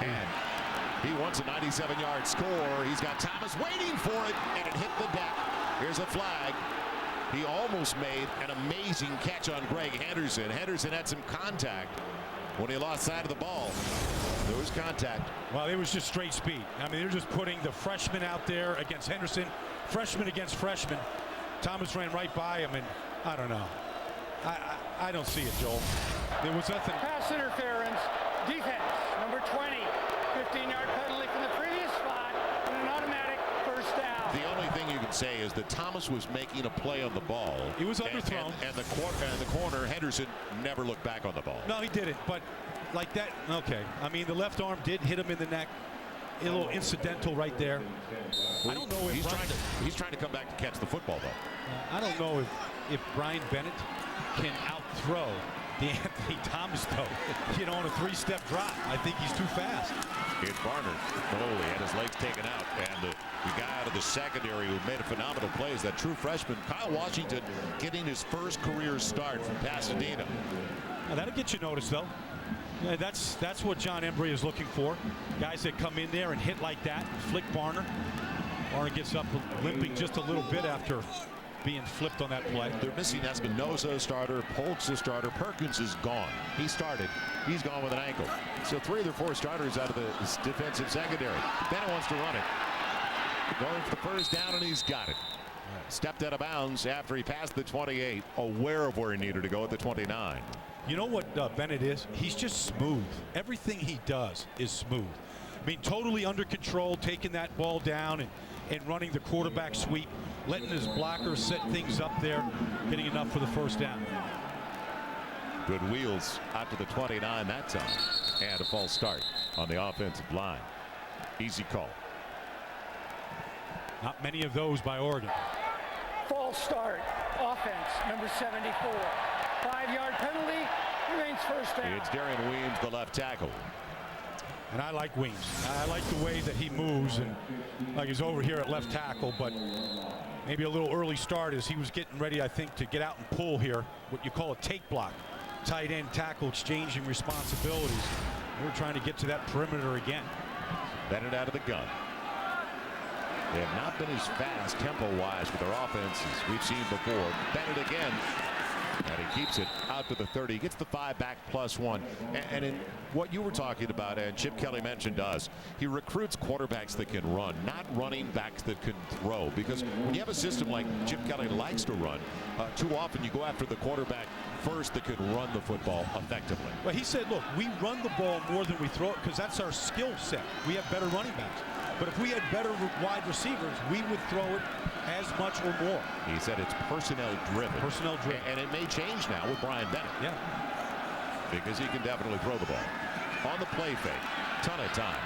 And he wants a 97-yard score. He's got Thomas waiting for it, and it hit the deck. Here's a flag. He almost made an amazing catch on Greg Henderson. Henderson had some contact when he lost sight of the ball. There was contact. Well, it was just straight speed. I mean, they're just putting the freshman out there against Henderson, freshman against freshman. Thomas ran right by him, and I don't know. I don't see it, Joel. There was nothing. Pass interference, defense, number 20. 15-yard penalty from the previous spot, and an automatic first down. The only thing you can say is that Thomas was making a play on the ball. He was underthrown. And the corner, Henderson, never looked back on the ball. No, he didn't. But like that, okay. I mean, the left arm did hit him in the neck. A little incidental right there. I don't know if he's trying to come back to catch the football, though. I don't know if Brian Bennett can out-throw D'Anthony Thomas, though, on a 3-step drop. I think he's too fast. It's Barner. Oh, he had his legs taken out. And the guy out of the secondary who made a phenomenal play is that true freshman, Kyle Washington, getting his first career start from Pasadena. Now, that'll get you noticed, though. Yeah, that's what John Embry is looking for. Guys that come in there and hit like that, flick Barner. Barner gets up limping just a little bit after being flipped on that play. They're missing Espinoza, starter. Polk's a starter. Perkins is gone. He started. He's gone with an ankle. So 3 of their 4 starters out of the defensive secondary. Bennett wants to run it. Going for the first down, and he's got it. Stepped out of bounds after he passed the 28, aware of where he needed to go at the 29. You know what Bennett is? He's just smooth. Everything he does is smooth. I mean, totally under control, taking that ball down and running the quarterback sweep, letting his blockers set things up there, getting enough for the first down. Good wheels out to the 29 that time. And a false start on the offensive line. Easy call. Not many of those by Oregon. False start. Offense, number 74. 5-yard penalty. Remains first down. It's Darian Weems, the left tackle. And I like Weems. I like the way that he moves, and like he's over here at left tackle, but maybe a little early start as he was getting ready, I think, to get out and pull here, what you call a take block. Tight end tackle exchanging responsibilities. We're trying to get to that perimeter again. Bennett out of the gun. They have not been as fast tempo-wise with their offenses we've seen before. Bennett again. And he keeps it out to the 30. He gets the 5 back +1. And in what you were talking about, and Chip Kelly mentioned us, he recruits quarterbacks that can run, not running backs that can throw. Because when you have a system like Chip Kelly likes to run, too often you go after the quarterback first that can run the football effectively. Well, he said, look, we run the ball more than we throw it because that's our skill set. We have better running backs. But if we had better wide receivers, we would throw it as much or more. He said it's personnel driven. Personnel driven. And it may change now with Brian Bennett. Yeah. Because he can definitely throw the ball. On the play fake. Ton of time.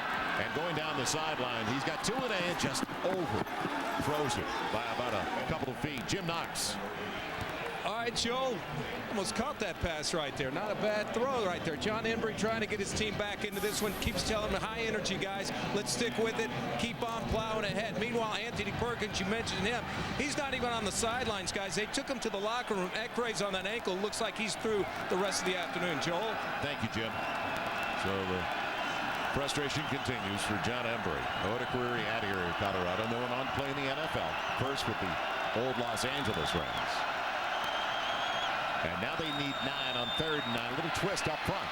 And going down the sideline, he's got 2 and just over. Throws it by about a couple of feet. Jim Knox. All right, Joe. Almost caught that pass right there. Not a bad throw right there. John Embry trying to get his team back into this one. Keeps telling them high energy, guys. Let's stick with it. Keep on plowing ahead. Meanwhile, Anthony Perkins, you mentioned him. He's not even on the sidelines, guys. They took him to the locker room. X-rays on that ankle. Looks like he's through the rest of the afternoon. Joel? Thank you, Jim. So the frustration continues for John Embry. What a career he had here in Colorado. And they went on to play in the NFL. First with the old Los Angeles Rams. And now they need 9 on 3rd and 9. A little twist up front.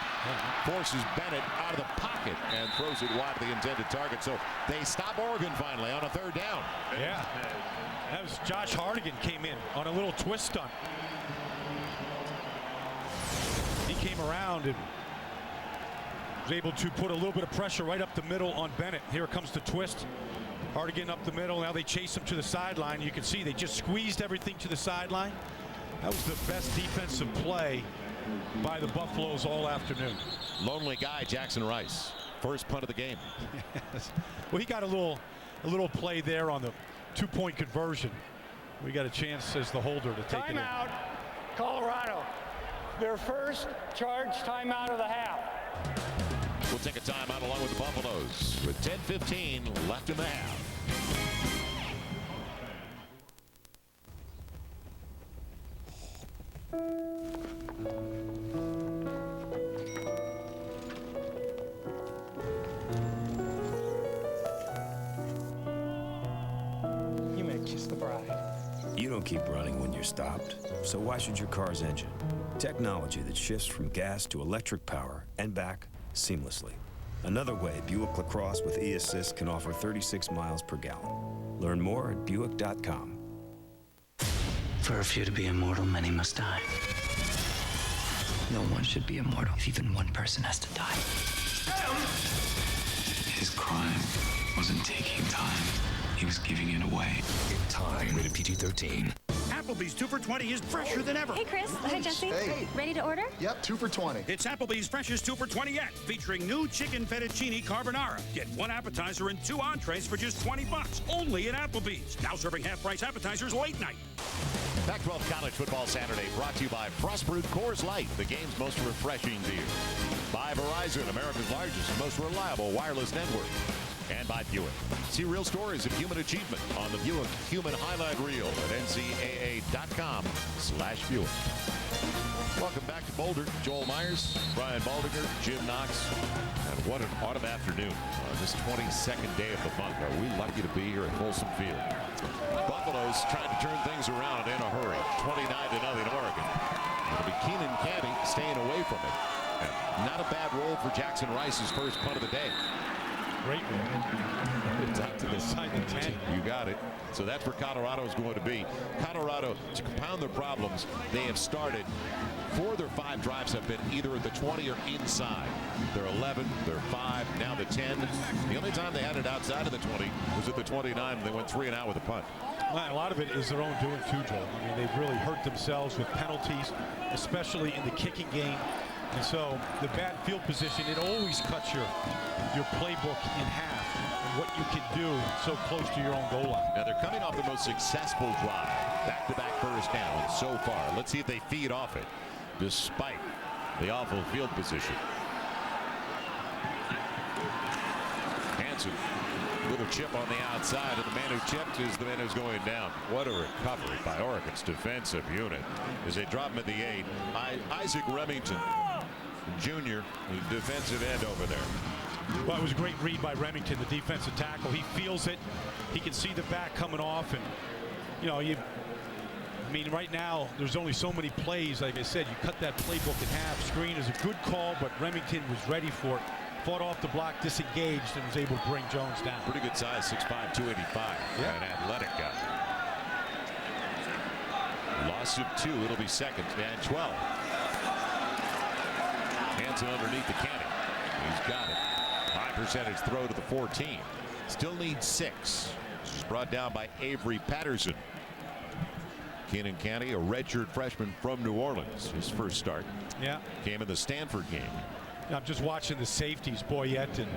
Forces Bennett out of the pocket and throws it wide to the intended target. So they stop Oregon finally on a 3rd down. Yeah. That was Josh Hardigan came in on a little twist stunt. He came around and was able to put a little bit of pressure right up the middle on Bennett. Here comes the twist. Hardigan up the middle. Now they chase him to the sideline. You can see they just squeezed everything to the sideline. That was the best defensive play by the Buffaloes all afternoon. Lonely guy, Jackson Rice. First punt of the game. Yes. Well, he got a little play there on the 2-point conversion. We got a chance as the holder to take it in. Timeout, Colorado. Their first charge timeout of the half. We'll take a timeout along with the Buffaloes with 10:15 left in the half. You may kiss the bride. You don't keep running when you're stopped, so why should your car's engine? Technology that shifts from gas to electric power and back seamlessly. Another way Buick LaCrosse with e-Assist can offer 36 miles per gallon. Learn more at Buick.com. For a few to be immortal, many must die. No one should be immortal if even one person has to die. His crime wasn't taking time. He was giving it away. Time. Rated PG-13. Applebee's 2 for $20 is fresher than ever. Hey, Chris. Hi, Jesse. Hey. Ready to order? Yep, 2 for $20. It's Applebee's freshest 2 for $20 yet, featuring new chicken fettuccine carbonara. Get 1 appetizer and 2 entrees for just $20. Only at Applebee's. Now serving half-price appetizers late night. Pac-12 College Football Saturday brought to you by Frostbrewed Coors Light, the game's most refreshing beer. By Verizon, America's largest and most reliable wireless network. And by Buick. See real stories of human achievement on the Buick Human Highlight Reel at ncaa.com/Buick. Welcome back to Boulder. Joel Myers, Brian Baldinger, Jim Knox. And what an autumn afternoon on this 22nd day of the month. Are we lucky to be here at Folsom Field? Buffaloes trying to turn things around in a hurry. 29-0 Oregon. It'll be Keenan Canty staying away from it. And not a bad roll for Jackson Rice's first punt of the day. Great roll. It's out to the side of the 10. You got it. So that's where Colorado is going to be. Colorado, to compound their problems, they have started 4 of their 5 drives have been either at the 20 or inside. They're 11, they're 5, now the 10. The only time they had it outside of the 20 was at the 29, and they went 3 and out with a punt. Well, a lot of it is their own doing too, Joel. I mean, they've really hurt themselves with penalties, especially in the kicking game. And so the bad field position, it always cuts your playbook in half and what you can do so close to your own goal line. Now they're coming off the most successful drive. Back-to-back first down so far. Let's see if they feed off it despite the awful field position. Hansen with a chip on the outside, and the man who chipped is the man who's going down. What a recovery by Oregon's defensive unit as they drop him at the 8. Isaac Remington Jr., the defensive end over there. Well, it was a great read by Remington, the defensive tackle. He feels it. He can see the back coming off, and I mean, right now there's only so many plays. Like I said, you cut that playbook in half. Screen is a good call, but Remington was ready for it. Fought off the block, disengaged, and was able to bring Jones down. Pretty good size, 6'5", 285. Yeah. An athletic guy. Loss of 2. It'll be second and 12. Hansen underneath the Canty. He's got it. High percentage throw to the 14. Still needs 6. This is brought down by Avery Patterson. Keenan Canty, a redshirt freshman from New Orleans. His first start. Yeah. Came in the Stanford game. I'm just watching the safeties, Boyette and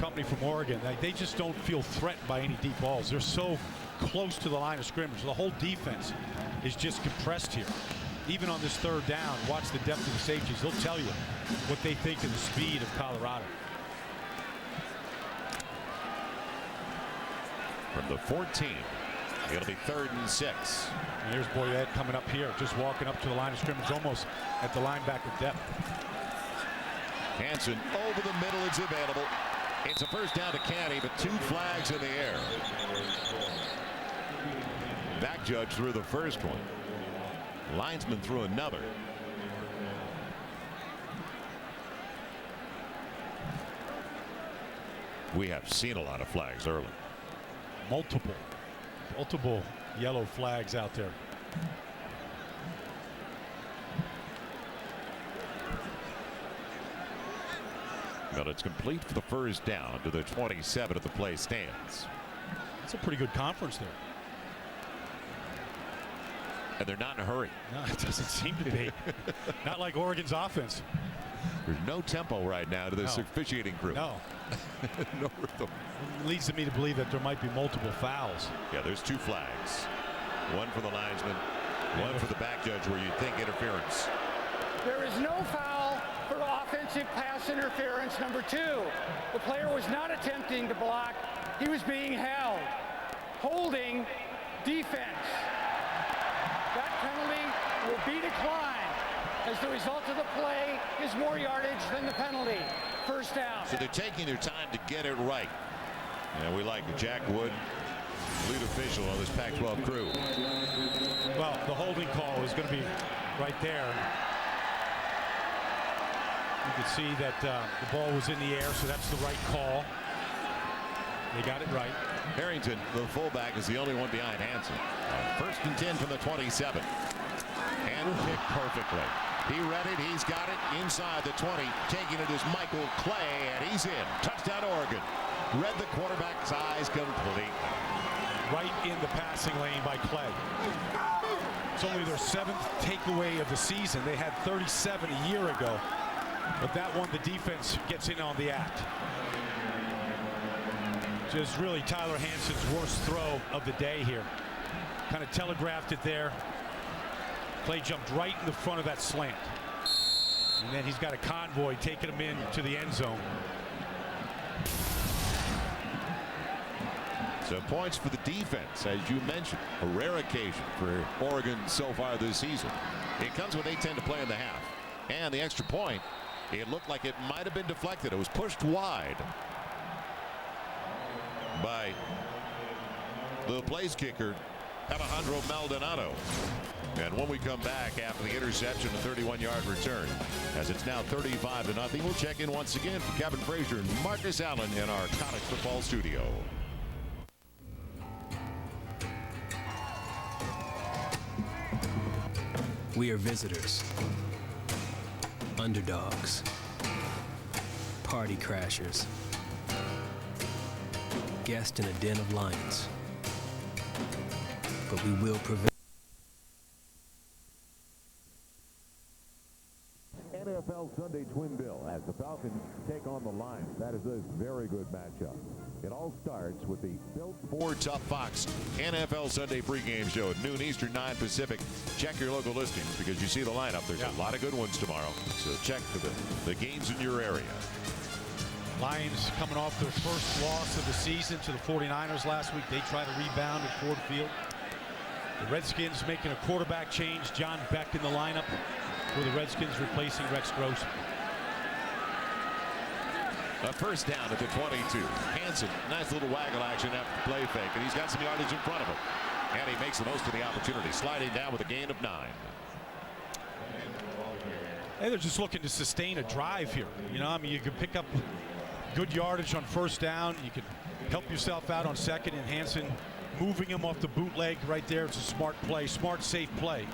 company from Oregon. They just don't feel threatened by any deep balls. They're so close to the line of scrimmage. The whole defense is just compressed here. Even on this third down, watch the depth of the safeties. They'll tell you what they think of the speed of Colorado. From the 14, it'll be 3rd and 6. And here's Boyette coming up here, just walking up to the line of scrimmage, almost at the linebacker depth. Hansen over the middle, it's available. It's a first down to Canty, but 2 flags in the air. Back judge threw the first one. Linesman threw another. We have seen a lot of flags early. Multiple yellow flags out there. But it's complete for the first down to the 27 of the play stands. It's a pretty good conference there. And they're not in a hurry. No, it doesn't seem to be. Not like Oregon's offense. There's no tempo right now to this officiating crew. No. No rhythm. It leads me to believe that there might be multiple fouls. Yeah, there's 2 flags. One for the linesman, one for the back judge where you think interference. There is no foul for offensive pass interference number 2. The player was not attempting to block. He was being held. Holding defense. That penalty will be declined as the result of the play is more yardage than the penalty. First down. So they're taking their time to get it right. And we like Jack Wood, lead official on this Pac-12 crew. Well, the holding call is going to be right there. You can see that the ball was in the air, so that's the right call. They got it right. Harrington, the fullback, is the only one behind Hansen. 1st and 10 from the 27. And kicked perfectly. He read it. He's got it inside the 20. Taking it is Michael Clay, and he's in. Touchdown, Oregon. Read the quarterback's eyes completely. Right in the passing lane by Clay. It's only their 7th takeaway of the season. They had 37 a year ago. But that one, the defense gets in on the act. Just really Tyler Hansen's worst throw of the day here. Kind of telegraphed it there. Clay jumped right in the front of that slant. And then he's got a convoy taking him in to the end zone. So points for the defense, as you mentioned, a rare occasion for Oregon so far this season. It comes with 8:10 to play in the half. And the extra point, it looked like it might have been deflected. It was pushed wide by the place kicker, Alejandro Maldonado. And when we come back after the interception, a 31-yard return, as it's now 35-0, we'll check in once again for Kevin Frazier and Marcus Allen in our college football studio. We are visitors, underdogs, party crashers, guests in a den of lions. But we will prevail. NFL Sunday Twin Bill as the Falcons take on the Lions. That is a very good matchup. It all starts with the Built For Tough Fox NFL Sunday pregame show at noon Eastern, 9 Pacific. Check your local listings because you see the lineup. There's a lot of good ones tomorrow. So check for the games in your area. Lions coming off their first loss of the season to the 49ers last week. They try to rebound at Ford Field. The Redskins making a quarterback change. John Beck in the lineup for the Redskins, replacing Rex Gross. A first down at the 22. Hansen, nice little waggle action after the play fake, and he's got some yardage in front of him. And he makes the most of the opportunity, sliding down with a gain of 9. Hey, they're just looking to sustain a drive here. You know, I mean, you can pick up good yardage on first down. You can help yourself out on second, and Hansen moving him off the bootleg right there. It's a smart play, smart, safe play.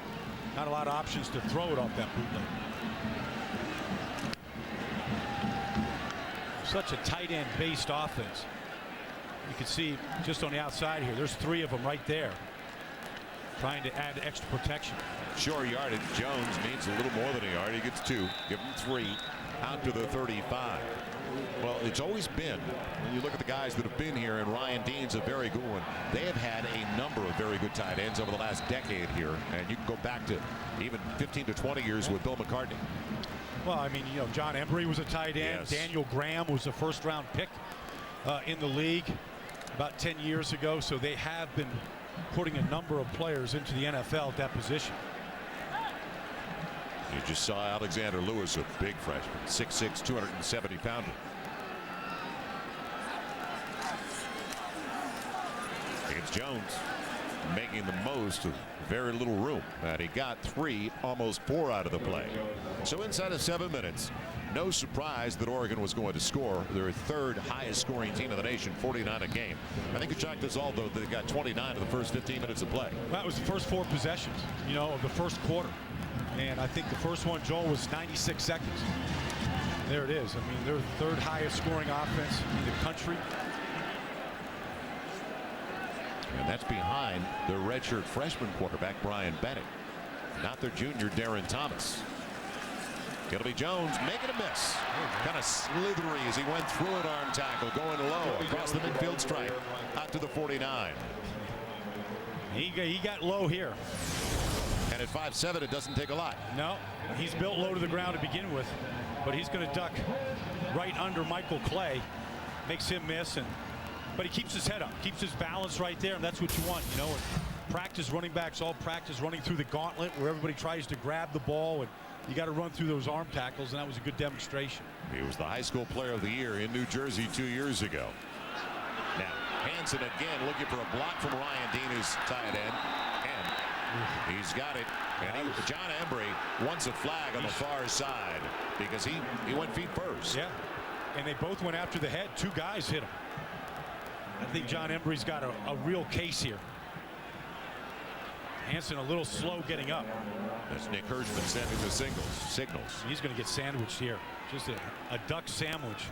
Not a lot of options to throw it off that bootleg. Such a tight end based offense. You can see just on the outside here, there's 3 of them right there trying to add extra protection. Short yardage. Jones needs a little more than a yard. He gets 2. Give him 3 out to the 35. Well, it's always been, when you look at the guys that have been here, and Ryan Dean's a very good one, they have had a number of very good tight ends over the last decade here, and you can go back to even 15 to 20 years with Bill McCartney. Well, I mean, you know, John Embry was a tight end. Yes. Daniel Graham was a first-round pick in the league about 10 years ago, so they have been putting a number of players into the NFL at that position. You just saw Alexander Lewis, a big freshman, 6'6", 270-pounder. It's Jones making the most of very little room, and he got 3, almost 4 out of the play. So inside of 7 minutes, no surprise that Oregon was going to score. They're 3rd highest scoring team in the nation, 49 a game. I think it shocked us all, though, that they got 29 in the first 15 minutes of play. That was the first 4 possessions, you know, of the first quarter. And I think the first one, Joel, was 96 seconds. There it is. I mean, they're the 3rd highest scoring offense in the country. And that's behind their redshirt freshman quarterback, Brian Bennett. Not their junior, Darren Thomas. It'll be Jones making a miss. Kind of slithery as he went through an arm tackle, going low across the midfield stripe out to the 49. He got low here. And at 5'7", it doesn't take a lot. No, he's built low to the ground to begin with, but he's going to duck right under Michael Clay. Makes him miss, but he keeps his head up, keeps his balance right there, and that's what you want. You know, practice running backs all practice running through the gauntlet where everybody tries to grab the ball, and you got to run through those arm tackles, and that was a good demonstration. He was the high school player of the year in New Jersey 2 years ago. Now, Hansen again looking for a block from Ryan Dean, his tight end. And he's got it. And John Embry wants a flag on the far side because he went feet first. Yeah, and they both went after the head. 2 guys hit him. I think John Embry's got a real case here. Hansen a little slow getting up. That's Nick Hirschman sending the signals. He's going to get sandwiched here. Just a duck sandwich.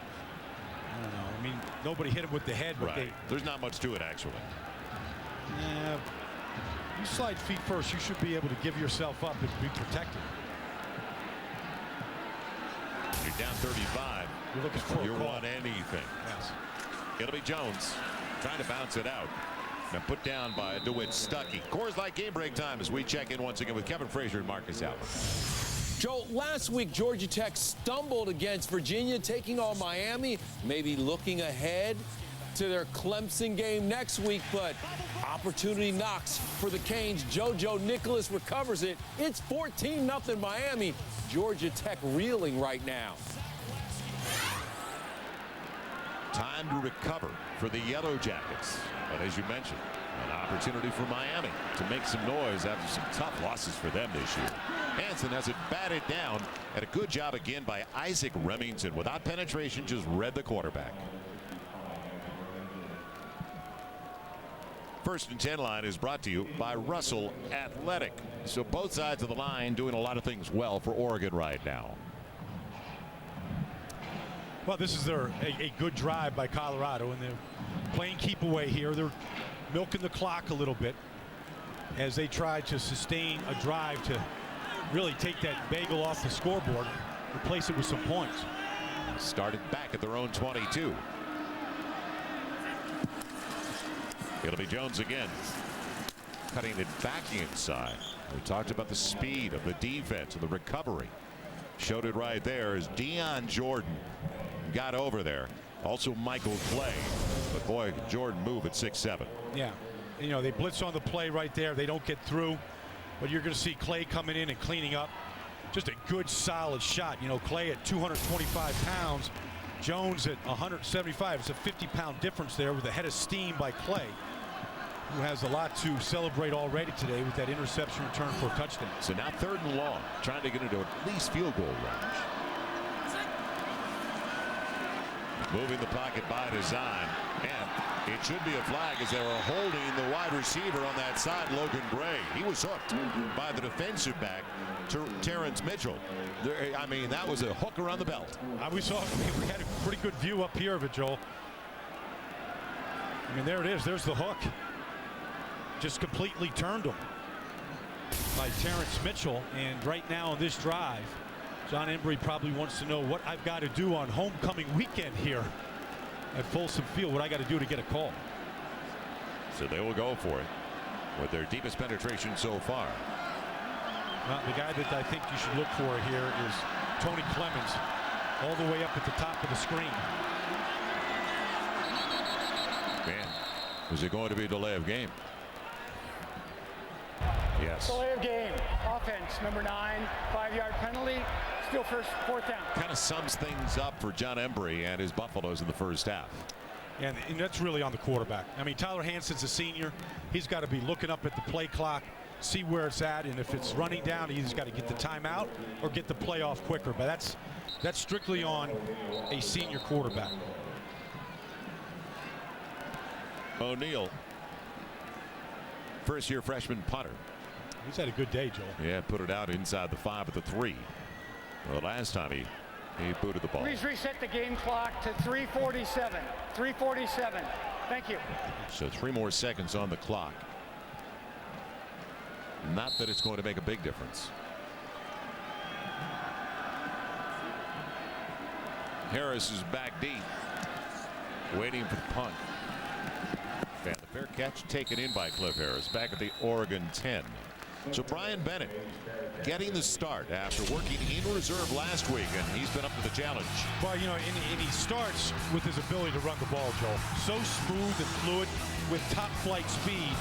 I don't know. I mean, nobody hit him with the head. But right. There's not much to it, actually. Yeah. You slide feet first, you should be able to give yourself up and be protected. You're down 35. You're looking for you a call. want anything. Yes. It'll be Jones trying to bounce it out. Now put down by DeWitt Stuckey. Coors Light game break time as we check in once again with Kevin Frazier and Marcus Allen. Joe, last week Georgia Tech stumbled against Virginia, taking on Miami, maybe looking ahead to their Clemson game next week, but opportunity knocks for the Canes. JoJo Nicholas recovers it. It's 14-0 Miami. Georgia Tech reeling right now. Time to recover for the Yellow Jackets. But as you mentioned, an opportunity for Miami to make some noise after some tough losses for them this year. Hansen has it batted down, and a good job again by Isaac Remington. Without penetration, just read the quarterback. First and 10 line is brought to you by Russell Athletic. So both sides of the line doing a lot of things well for Oregon right now. Well, this is a good drive by Colorado, and they're playing keep away here. They're milking the clock a little bit as they try to sustain a drive to really take that bagel off the scoreboard, replace it with some points. Started back at their own 22. It'll be Jones again, cutting it back inside. We talked about the speed of the defense and the recovery. Showed it right there as Deion Jordan got over there. Also Michael Clay. But boy, Jordan move at 6'7". Yeah, you know, they blitz on the play right there. They don't get through, but you're going to see Clay coming in and cleaning up. Just a good solid shot. You know, Clay at 225 pounds, Jones at 175. It's a 50-pound difference there with a head of steam by Clay, who has a lot to celebrate already today with that interception return for a touchdown. So now 3rd and long, trying to get into at least field goal range. Moving the pocket by design, and it should be a flag as they were holding the wide receiver on that side, Logan Gray. He was hooked by the defensive back, Terrence Mitchell. I mean, that was a hook around the belt. We had a pretty good view up here of it, Joel. I mean, there it is. There's the hook. Just completely turned him by Terrence Mitchell. And right now on this drive, John Embry probably wants to know what I've got to do on homecoming weekend here at Folsom Field, what I got to do to get a call. So they will go for it with their deepest penetration so far. Well, the guy that I think you should look for here is Tony Clemens, all the way up at the top of the screen. Man, is it going to be a delay of game? Yes. Delay of game. Offense, number 9, 5-yard penalty. Still 4th down. Kind of sums things up for John Embry and his Buffaloes in the first half. And that's really on the quarterback. I mean, Tyler Hansen's a senior. He's got to be looking up at the play clock, see where it's at, and if it's running down, he's got to get the timeout or get the play off quicker. But that's strictly on a senior quarterback. O'Neal, first-year freshman punter. He's had a good day, Joel. Yeah, put it out inside the 5 at the 3. Well, last time he booted the ball. Please reset the game clock to 3:47. 3:47. Thank you. So 3 more seconds on the clock. Not that it's going to make a big difference. Harris is back deep, waiting for the punt. And the fair catch taken in by Cliff Harris back at the Oregon 10. So Brian Bennett getting the start after working in reserve last week, and he's been up to the challenge. Well, you know, and he starts with his ability to run the ball, Joel. So smooth and fluid with top flight speed.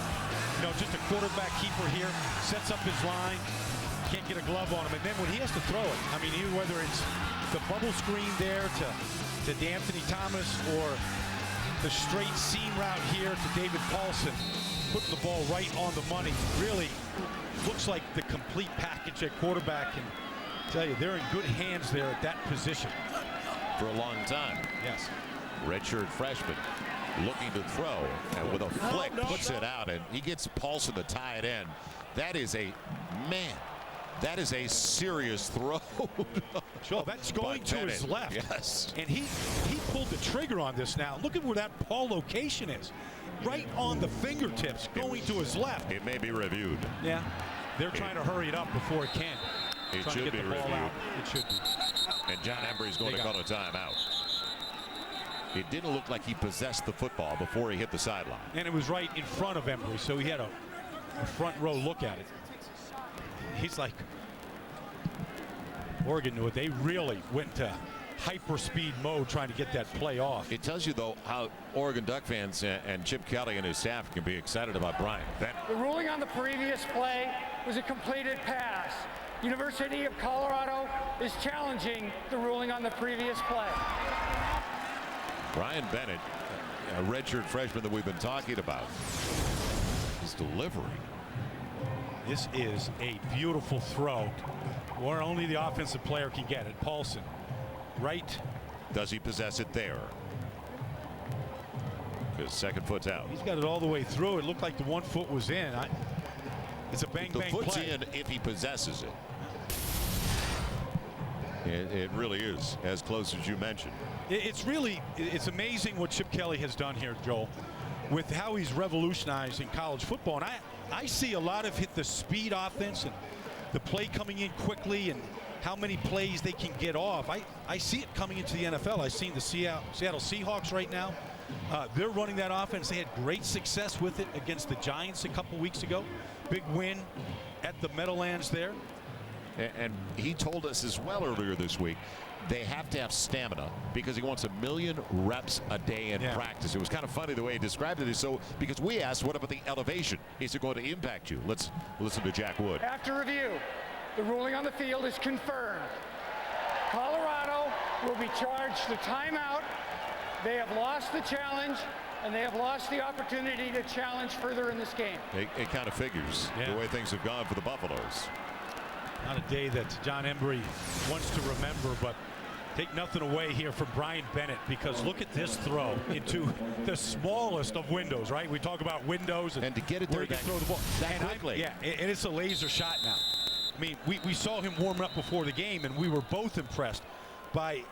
You know, just a quarterback keeper here, sets up his line, can't get a glove on him, and then when he has to throw it, I mean, either whether it's the bubble screen there to D'Anthony Thomas or the straight seam route here to David Paulson, putting the ball right on the money. Really looks like the complete package at quarterback, and I tell you, they're in good hands there at that position. For a long time. Yes. Redshirt freshman looking to throw, and with a flick puts it out, and he gets Paulson to tie it in. That is a, man, that is a serious throw. Sure, that's going to his left. Yes. And he pulled the trigger on this now. Look at where that ball location is. Right on the fingertips, going to his left. It may be reviewed. Yeah. They're trying to hurry it up before it can. It should be reviewed. It should be. And John Embry is going to call a timeout. It didn't look like he possessed the football before he hit the sideline. And it was right in front of Embry, so he had a front row look at it. He's like, Oregon knew it. They really went to hyper-speed mode trying to get that play off. It tells you, though, how Oregon Duck fans and Chip Kelly and his staff can be excited about Brian Bennett. The ruling on the previous play was a completed pass. University of Colorado is challenging the ruling on the previous play. Brian Bennett, a redshirt freshman that we've been talking about, is delivering. This is a beautiful throw where only the offensive player can get it. Paulson, right. Does he possess it there? His second foot's out. He's got it all the way through. It looked like the 1 foot was in. It's a bang, bang foot's play. in if he possesses it. It really is as close as you mentioned. It's amazing what Chip Kelly has done here, Joel, with how he's revolutionizing college football. And I see a lot of the speed offense and the play coming in quickly and how many plays they can get off. I see it coming into the NFL. I've seen the Seattle Seahawks right now. They're running that offense. They had great success with it against the Giants a couple weeks ago. Big win at the Meadowlands there. And he told us as well earlier this week, they have to have stamina because he wants 1 million reps a day in practice. It was kind of funny the way he described it. So because we asked, what about the elevation? Is it going to impact you? Let's listen to Jack Wood. After review, the ruling on the field is confirmed. Colorado will be charged the timeout. They have lost the challenge, and they have lost the opportunity to challenge further in this game. It kind of figures the way things have gone for the Buffaloes. Not a day that John Embry wants to remember, but take nothing away here from Brian Bennett, because look at this throw into the smallest of windows, right? We talk about windows and to get it there, where you can throw the ball that quickly. and it's a laser shot now. I mean, we saw him warm up before the game, and we were both impressed by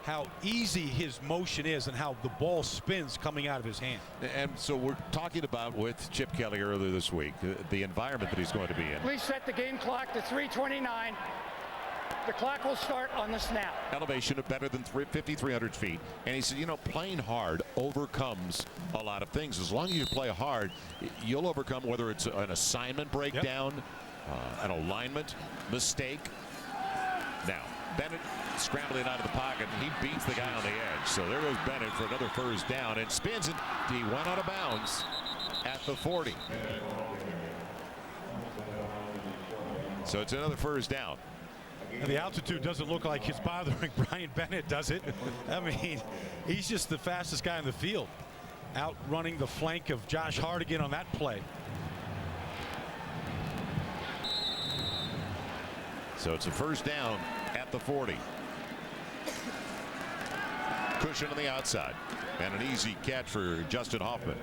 how easy his motion is and how the ball spins coming out of his hand. And so we're talking about with Chip Kelly earlier this week, the environment that he's going to be in. Please set the game clock to 3:29. The clock will start on the snap. Elevation of better than 5,300 feet. And he said, you know, playing hard overcomes a lot of things. As long as you play hard, you'll overcome whether it's an assignment breakdown, an alignment mistake. Now, Bennett scrambling out of the pocket. He beats the guy on the edge. So there goes Bennett for another first down and spins it. He went out of bounds at the 40. So it's another first down. And the altitude doesn't look like it's bothering Brian Bennett, does it? I mean, he's just the fastest guy in the field, outrunning the flank of Josh Hardigan on that play. So it's a first down at the 40. Cushion on the outside and an easy catch for Justin Hoffman.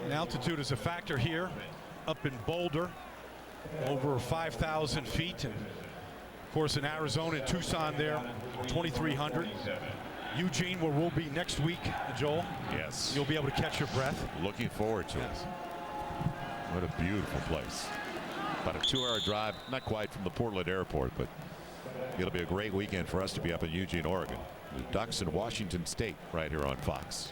And altitude is a factor here up in Boulder, over 5,000 feet, and of course in Arizona, Tucson there, 2,300. Eugene, where we'll be next week, Joel. Yes. You'll be able to catch your breath. Looking forward to it. What a beautiful place. About a 2-hour drive, not quite from the Portland airport, but it'll be a great weekend for us to be up in Eugene, Oregon. The Ducks in Washington State right here on Fox.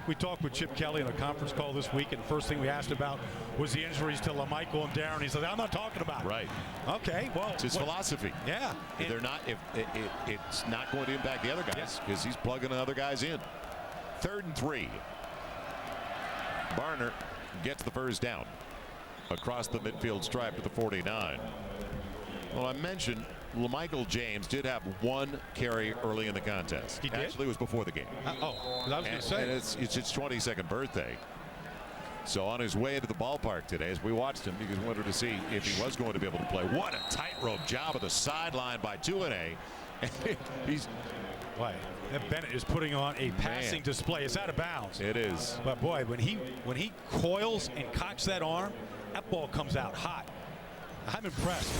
We talked with Chip Kelly in a conference call this week, and the first thing we asked about was the injuries to LaMichael and Darren. He said, I'm not talking about it. Right. Okay, well. It's his philosophy. Yeah. They're not, it's not going to impact the other guys because he's plugging the other guys in. 3rd and 3. Barner gets the first down across the midfield stripe to the 49. Well, I mentioned LaMichael James did have 1 carry early in the contest. He did? Actually, it was before the game. I was going to say. And it's his 22nd birthday. So on his way to the ballpark today, as we watched him, because we wanted to see if he was going to be able to play. What a tightrope job of the sideline by Tuane. He's. Boy, Bennett is putting on a passing display. It's out of bounds. It is. But boy, when he coils and cocks that arm, that ball comes out hot. I'm impressed.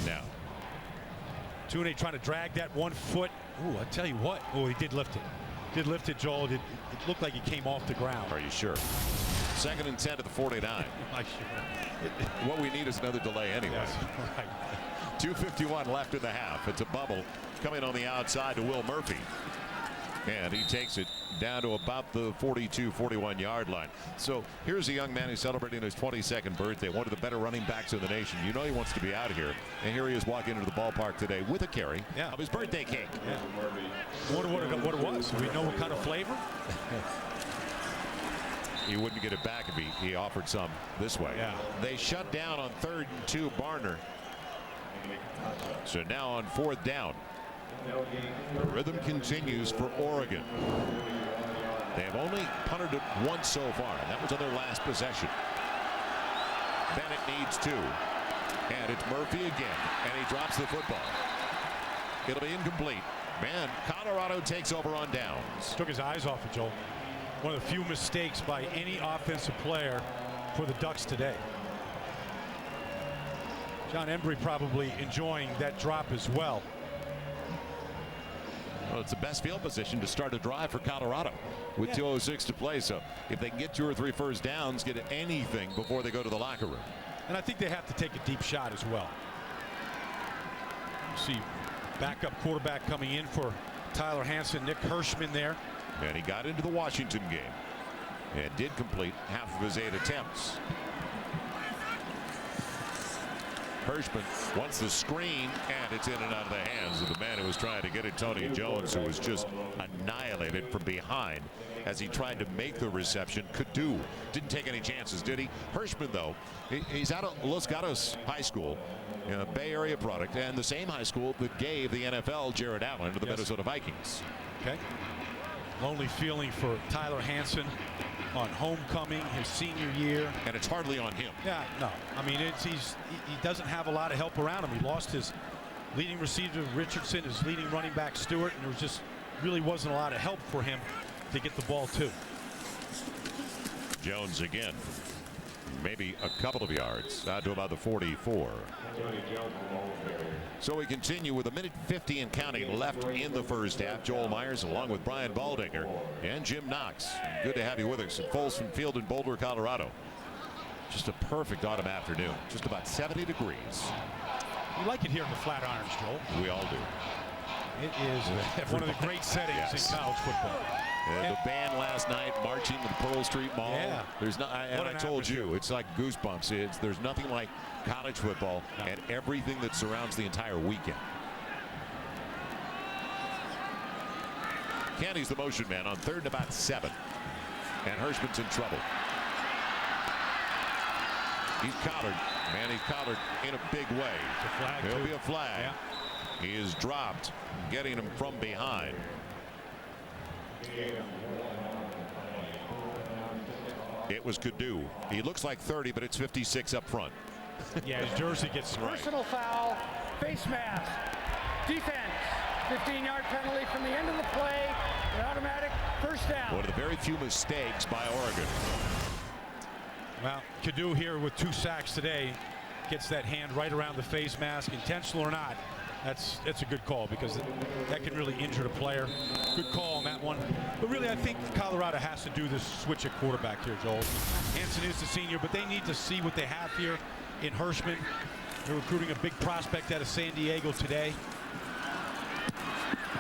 Now. Tuane trying to drag that 1 foot. Ooh, I tell you what. Oh, he did lift it. Did lift it, Joel. It looked like it came off the ground. Are you sure? 2nd and 10 to the 49. Am I sure? What we need is another delay anyway. Yes, right. 2:51 left in the half. It's a bubble coming on the outside to Will Murphy. And he takes it down to about the 42-41 yard line. So here's a young man who's celebrating his 22nd birthday, one of the better running backs in the nation. You know he wants to be out of here. And here he is walking into the ballpark today with a carry of his birthday cake. Yeah. What it was? Do we know what kind of flavor? He wouldn't get it back if he offered some this way. Yeah. They shut down on 3rd and 2 Barner. So now on 4th down. The rhythm continues for Oregon. They have only punted it once so far, and that was on their last possession. Bennett needs 2. And it's Murphy again, and he drops the football. It'll be incomplete. Man, Colorado takes over on downs. Took his eyes off it, Joel. One of the few mistakes by any offensive player for the Ducks today. John Embry probably enjoying that drop as well. Well, it's the best field position to start a drive for Colorado with 2:06 to play. So if they can get 2 or 3 first downs, get anything before they go to the locker room. And I think they have to take a deep shot as well. You see backup quarterback coming in for Tyler Hansen, Nick Hirschman there. And he got into the Washington game and did complete half of his 8 attempts. Hirschman wants the screen, and it's in and out of the hands of the man who was trying to get it, Tony Jones, who was just annihilated from behind as he tried to make the reception. Didn't take any chances, did he? Hirschman, though, he's out of Los Gatos High School, a Bay Area product, and the same high school that gave the NFL Jared Allen to the Minnesota Vikings. Okay. Lonely feeling for Tyler Hansen on homecoming, his senior year. And it's hardly on him. Yeah, no. I mean, he doesn't have a lot of help around him. He lost his leading receiver Richardson, his leading running back Stewart, and there just really wasn't a lot of help for him to get the ball to. Jones again. Maybe a couple of yards out to about the 44. So we continue with 1:50 and counting left in the first half. Joel Myers along with Brian Baldinger and Jim Knox. Good to have you with us at Folsom Field in Boulder, Colorado. Just a perfect autumn afternoon. Just about 70 degrees. You like it here in the Flatirons, Joel. We all do. It is one of the great settings in college football. The band last night marching to the Pearl Street Mall. Yeah. There's not, and I told you, it's like goosebumps. There's nothing like college football and everything that surrounds the entire weekend. Canty's the motion man on 3rd and about 7. And Hirschman's in trouble. He's collared. Man, he's collared in a big way. There'll be a flag. Yeah. He is dropped, getting him from behind. It was Cadu. He looks like 30, but it's 56 up front. Yeah, his jersey gets personal foul, face mask, defense, 15-yard penalty from the end of the play, an automatic first down. One of the very few mistakes by Oregon. Well, Cadu here with 2 sacks today gets that hand right around the face mask, intentional or not. That's a good call because that can really injure the player. Good call on that one. But really, I think Colorado has to do this switch at quarterback here, Joel. Hansen is the senior, but they need to see what they have here in Hirschman. They're recruiting a big prospect out of San Diego today.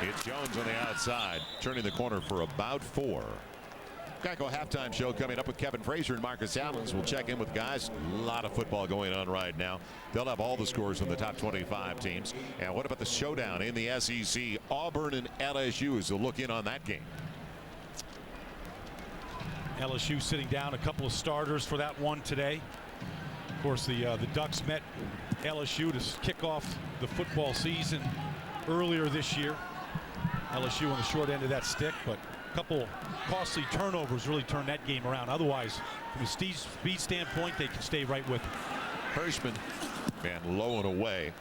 It's Jones on the outside, turning the corner for about 4. Geico halftime show coming up with Kevin Frazier and Marcus Allens. We'll check in with guys. A lot of football going on right now. They'll have all the scores from the top 25 teams. And what about the showdown in the SEC? Auburn and LSU as they'll look in on that game. LSU sitting down a couple of starters for that one today. Of course, the Ducks met LSU to kick off the football season earlier this year. LSU on the short end of that stick, but couple costly turnovers really turned that game around. Otherwise, from a speed standpoint, they can stay right with it. Hirschman, man, low and away.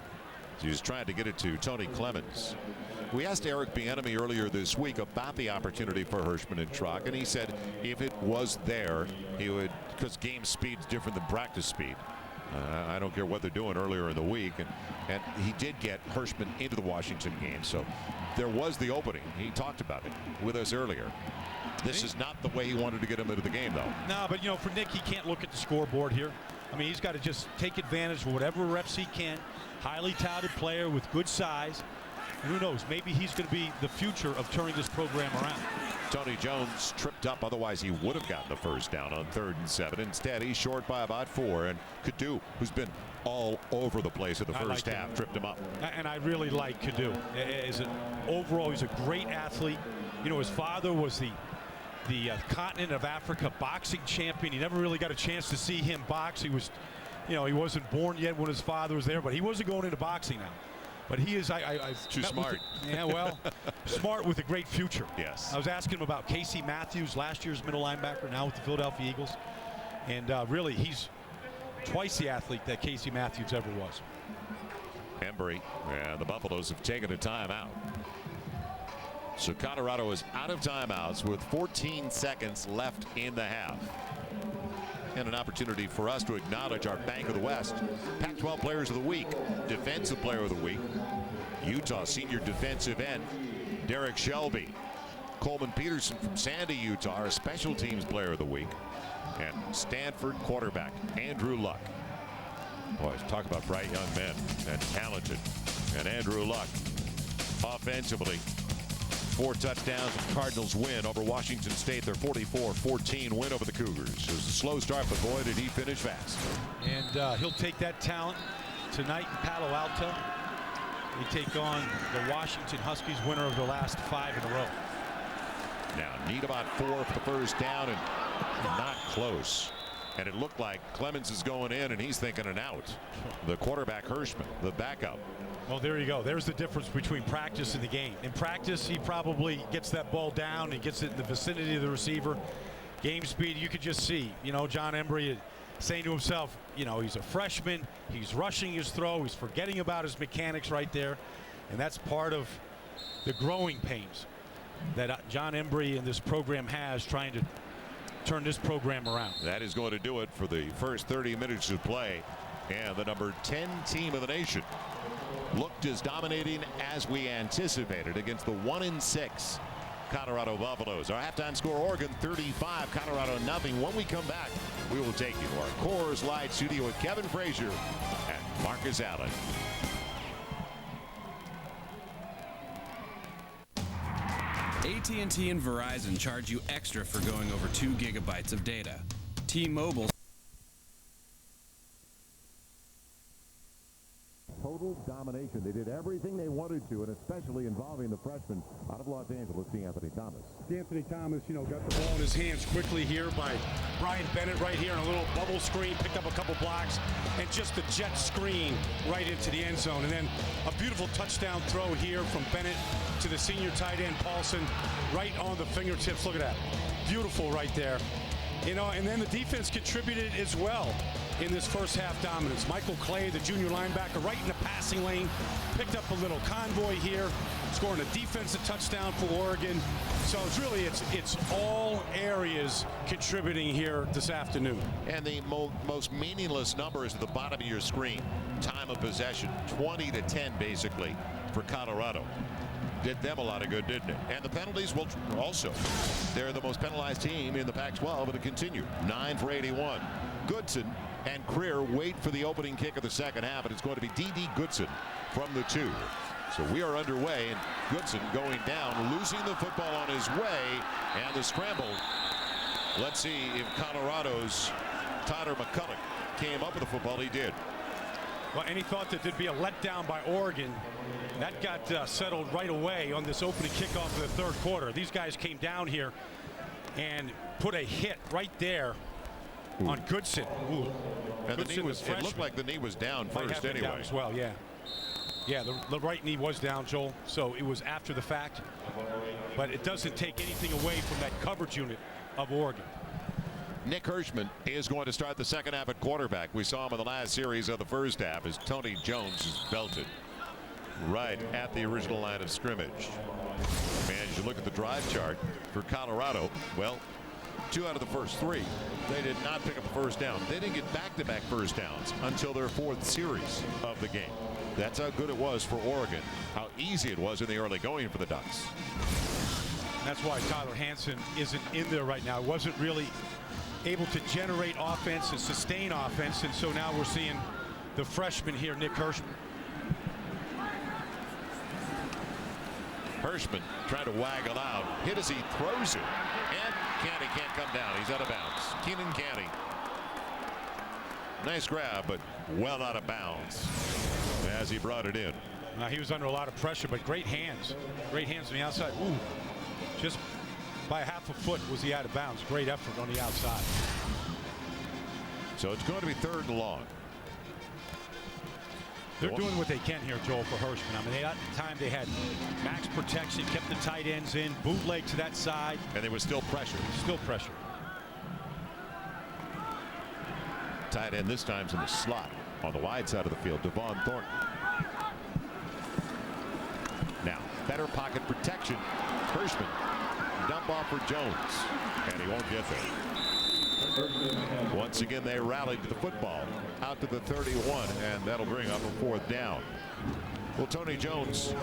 He was trying to get it to Tony Clemens. We asked Eric Bieniemy earlier this week about the opportunity for Hirschman and Trock, and he said if it was there, he would, because game speed's different than practice speed. I don't care what they're doing earlier in the week, and he did get Hirschman into the Washington game, so there was the opening. He talked about it with us earlier. This is not the way he wanted to get him into the game, though. No, but for Nick, he can't look at the scoreboard here. I mean, he's got to just take advantage of whatever reps he can. Highly touted player with good size. And who knows, maybe he's going to be the future of turning this program around. Tony Jones tripped up, otherwise he would have gotten the first down on 3rd and 7. Instead, he's short by about 4, and Kadu, who's been all over the place in the first half, tripped him up. And I really like Kadu. Overall, he's a great athlete. You know, his father was the continent of Africa boxing champion. He never really got a chance to see him box. He was, you know, he wasn't born yet when his father was there, but he wasn't going into boxing now. But he is, too smart. Yeah, well, smart with a great future. Yes. I was asking him about Casey Matthews, last year's middle linebacker, now with the Philadelphia Eagles. And really, he's twice the athlete that Casey Matthews ever was. Embry, and the Buffaloes have taken a timeout. So Colorado is out of timeouts with 14 seconds left in the half. And an opportunity for us to acknowledge our Bank of the West Pac-12 Players of the Week, Defensive Player of the Week, Utah senior defensive end Derek Shelby, Coleman Peterson from Sandy, Utah, our Special Teams Player of the Week, and Stanford quarterback Andrew Luck. Boys, talk about bright young men and talented. And Andrew Luck, offensively, 4 touchdowns. The Cardinals win over Washington State. Their 44-14 win over the Cougars. It was a slow start, but boy, did he finish fast. And he'll take that talent tonight in Palo Alto. They take on the Washington Huskies, winner of the last 5 in a row. Now need about 4 for the first down, and not close. And it looked like Clemens is going in, and he's thinking an out. The quarterback Hirschman, the backup. Well, there you go. There's the difference between practice and the game. In practice, he probably gets that ball down. He gets it in the vicinity of the receiver. Game speed, you could just see, you know, John Embry saying to himself, you know, he's a freshman. He's rushing his throw. He's forgetting about his mechanics right there. And that's part of the growing pains that John Embry and this program has, trying to turn this program around. That is going to do it for the first 30 minutes of play. And the number 10 team of the nation looked as dominating as we anticipated against the 1-6 Colorado Buffaloes. Our halftime score, Oregon 35, Colorado nothing. When we come back, we will take you to our Coors Light studio with Kevin Frazier and Marcus Allen. AT&T and Verizon charge you extra for going over 2 gigabytes of data. T-Mobile. Total domination. They did everything they wanted to, and especially involving the freshman out of Los Angeles, D'Anthony Thomas. D'Anthony Thomas, you know, got the ball in his hands quickly here by Brian Bennett right here on a little bubble screen, picked up a couple blocks, and just the jet screen right into the end zone. And then a beautiful touchdown throw here from Bennett to the senior tight end Paulson, right on the fingertips. Look at that. Beautiful right there. You know, and then the defense contributed as well in this first half dominance. Michael Clay, the junior linebacker, right in the passing lane, picked up a little convoy here, scoring a defensive touchdown for Oregon. So it's really, it's all areas contributing here this afternoon. And the most meaningless number is at the bottom of your screen. Time of possession, 20-10 basically for Colorado. Did them a lot of good, didn't it? And the penalties will also. They're the most penalized team in the Pac-12, and it continued. 9 for 81. Goodson and Creer wait for the opening kick of the second half, and it's going to be D.D. Goodson from the 2. So we are underway, and Goodson going down, losing the football on his way, and the scramble. Let's see if Colorado's Tyler McCulloch came up with the football. He did. Well, and he thought that there'd be a letdown by Oregon. That got settled right away on this opening kickoff of the third quarter. These guys came down here and put a hit right there on Goodson. Ooh. And Goodson, the knee was, it looked like the knee was down first anyway. Down as well, yeah. Yeah, the right knee was down, Joel, so it was after the fact. But it doesn't take anything away from that coverage unit of Oregon. Nick Hirschman is going to start the second half at quarterback. We saw him in the last series of the first half as Tony Jones is belted right at the original line of scrimmage. And as you look at the drive chart for Colorado, well, 2 out of the first 3, they did not pick up a first down. They didn't get back-to-back first downs until their 4th series of the game. That's how good it was for Oregon, how easy it was in the early going for the Ducks. That's why Tyler Hansen isn't in there right now. Wasn't really able to generate offense and sustain offense, and so now we're seeing the freshman here, Nick Hirschman. Hirschman trying to waggle out. Hit as he throws it. And Canty can't come down. He's out of bounds. Keenan Canty. Nice grab, but well out of bounds as he brought it in. He was under a lot of pressure, but great hands. Great hands on the outside. Ooh, just by half a foot was he out of bounds. Great effort on the outside. So it's going to be 3rd and long. They're doing what they can here, Joel, for Hirschman. I mean, at the time they had max protection, kept the tight ends in, bootleg to that side. And there was still pressure. Still pressure. Tight end this time's in the slot on the wide side of the field. Devon Thornton. Now, better pocket protection. Hirschman. Dump off for Jones. And he won't get there. Once again, they rallied to the football. Out to the 31, and that'll bring up a 4th down. Well, Tony Jones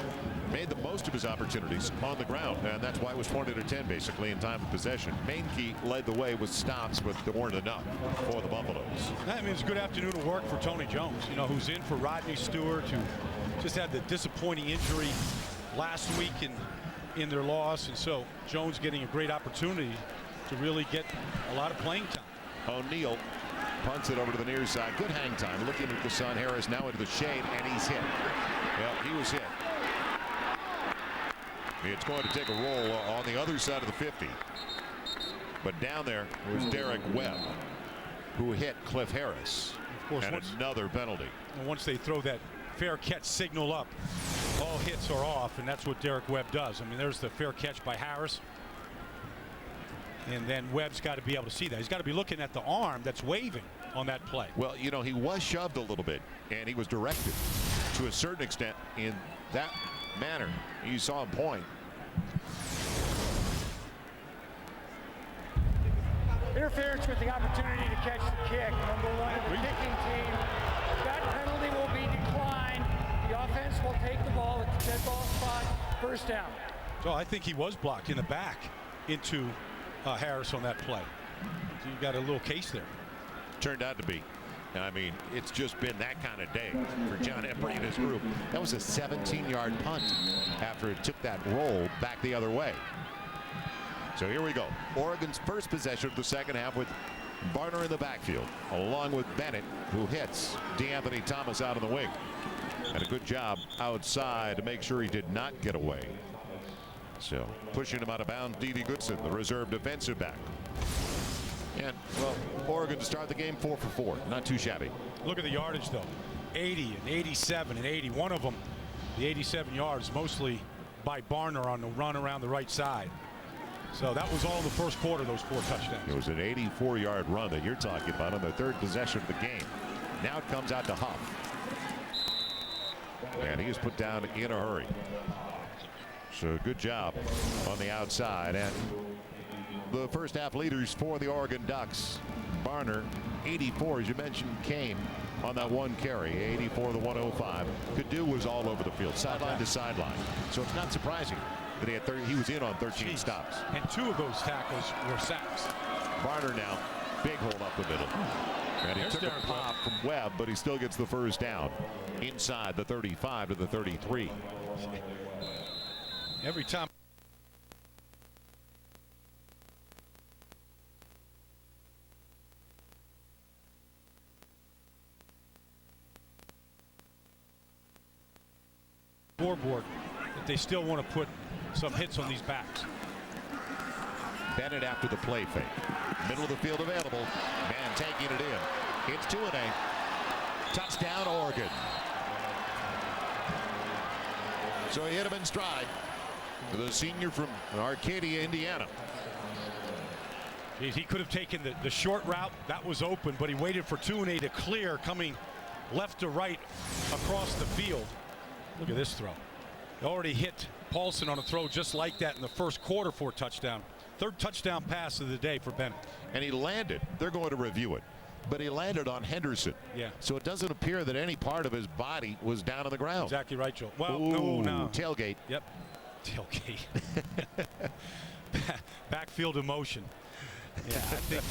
made the most of his opportunities on the ground, and that's why it was 20-10 basically in time of possession. Mainkey led the way with stops, but there weren't enough for the Buffaloes. I mean, it's a good afternoon of work for Tony Jones, you know, who's in for Rodney Stewart, who just had the disappointing injury last week in their loss, and so Jones getting a great opportunity to really get a lot of playing time. O'Neal punts it over to the near side. Good hang time. Looking at Deshaun Harris now into the shade, and he's hit. Well, he was hit. It's going to take a roll on the other side of the 50. But down there was Derek Webb, who hit Cliff Harris. Of course, and another penalty. And once they throw that fair catch signal up, all hits are off, and that's what Derek Webb does. I mean, there's the fair catch by Harris. And then Webb's got to be able to see that. He's got to be looking at the arm that's waving on that play. Well, you know, he was shoved a little bit, and he was directed to a certain extent in that manner. You saw him point. Interference with the opportunity to catch the kick. Number 1 of the kicking team. That penalty will be declined. The offense will take the ball at the dead ball spot. 1st down. So I think he was blocked in the back into Harris on that play. So you got a little case there. Turned out to be. I mean, it's just been that kind of day for John Embry and his group. That was a 17-yard punt after it took that roll back the other way. So here we go. Oregon's first possession of the second half with Barner in the backfield, along with Bennett, who hits DeAnthony Thomas out of the wing. And a good job outside to make sure he did not get away. So pushing him out of bounds, D.D. Goodson, the reserve defensive back. And, well, Oregon to start the game 4 for 4. Not too shabby. Look at the yardage, though. 80 and 87 and 80. One of them, the 87 yards, mostly by Barner on the run around the right side. So that was all in the first quarter, those 4 touchdowns. It was an 84-yard run that you're talking about on the 3rd possession of the game. Now it comes out to Huff. And he is put down in a hurry. So good job on the outside. And the first half leaders for the Oregon Ducks. Barner, 84, as you mentioned, came on that one carry. 84 to 105. Kadu was all over the field, sideline to sideline. So it's not surprising that he was in on 13 stops. And 2 of those tackles were sacks. Barner now, big hole up the middle. And he took a pop from Webb, but he still gets the first down inside the 35 to the 33. Every time. Scoreboard that they still want to put some hits on these backs. Bennett after the play fake. Middle of the field available. Man taking it in. It's 2-8. Touchdown Oregon. So he hit him in stride. The senior from Arcadia, Indiana. He could have taken the short route. That was open, but he waited for 2-8 to clear, coming left to right across the field. Look at this throw. He already hit Paulson on a throw just like that in the first quarter for a touchdown. 3rd touchdown pass of the day for Bennett. And he landed. They're going to review it. But he landed on Henderson. Yeah. So it doesn't appear that any part of his body was down on the ground. Exactly right, Joe. Well, ooh, no. Tailgate. Yep. Tailgate. Backfield emotion. Yeah, I think.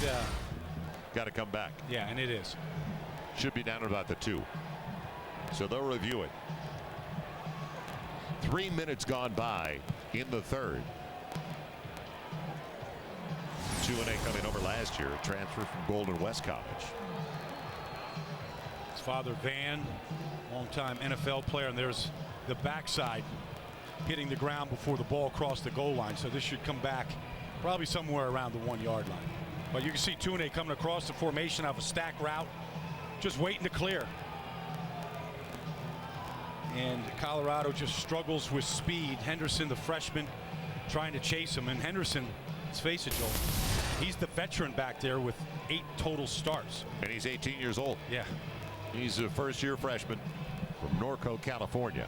Got to come back. Yeah, and it is. Should be down at about the 2. So they'll review it. 3 minutes gone by in the third. 2-8 coming over last year, a transfer from Golden West College. His father, Van, longtime NFL player, and there's the backside hitting the ground before the ball crossed the goal line. So this should come back probably somewhere around the 1 yard line. But you can see 2-8 coming across the formation of a stack route, just waiting to clear. And Colorado just struggles with speed. Henderson, the freshman, trying to chase him. And Henderson, let's face it, Joel, he's the veteran back there with 8 total starts. And he's 18 years old. Yeah. He's a first-year freshman from Norco, California.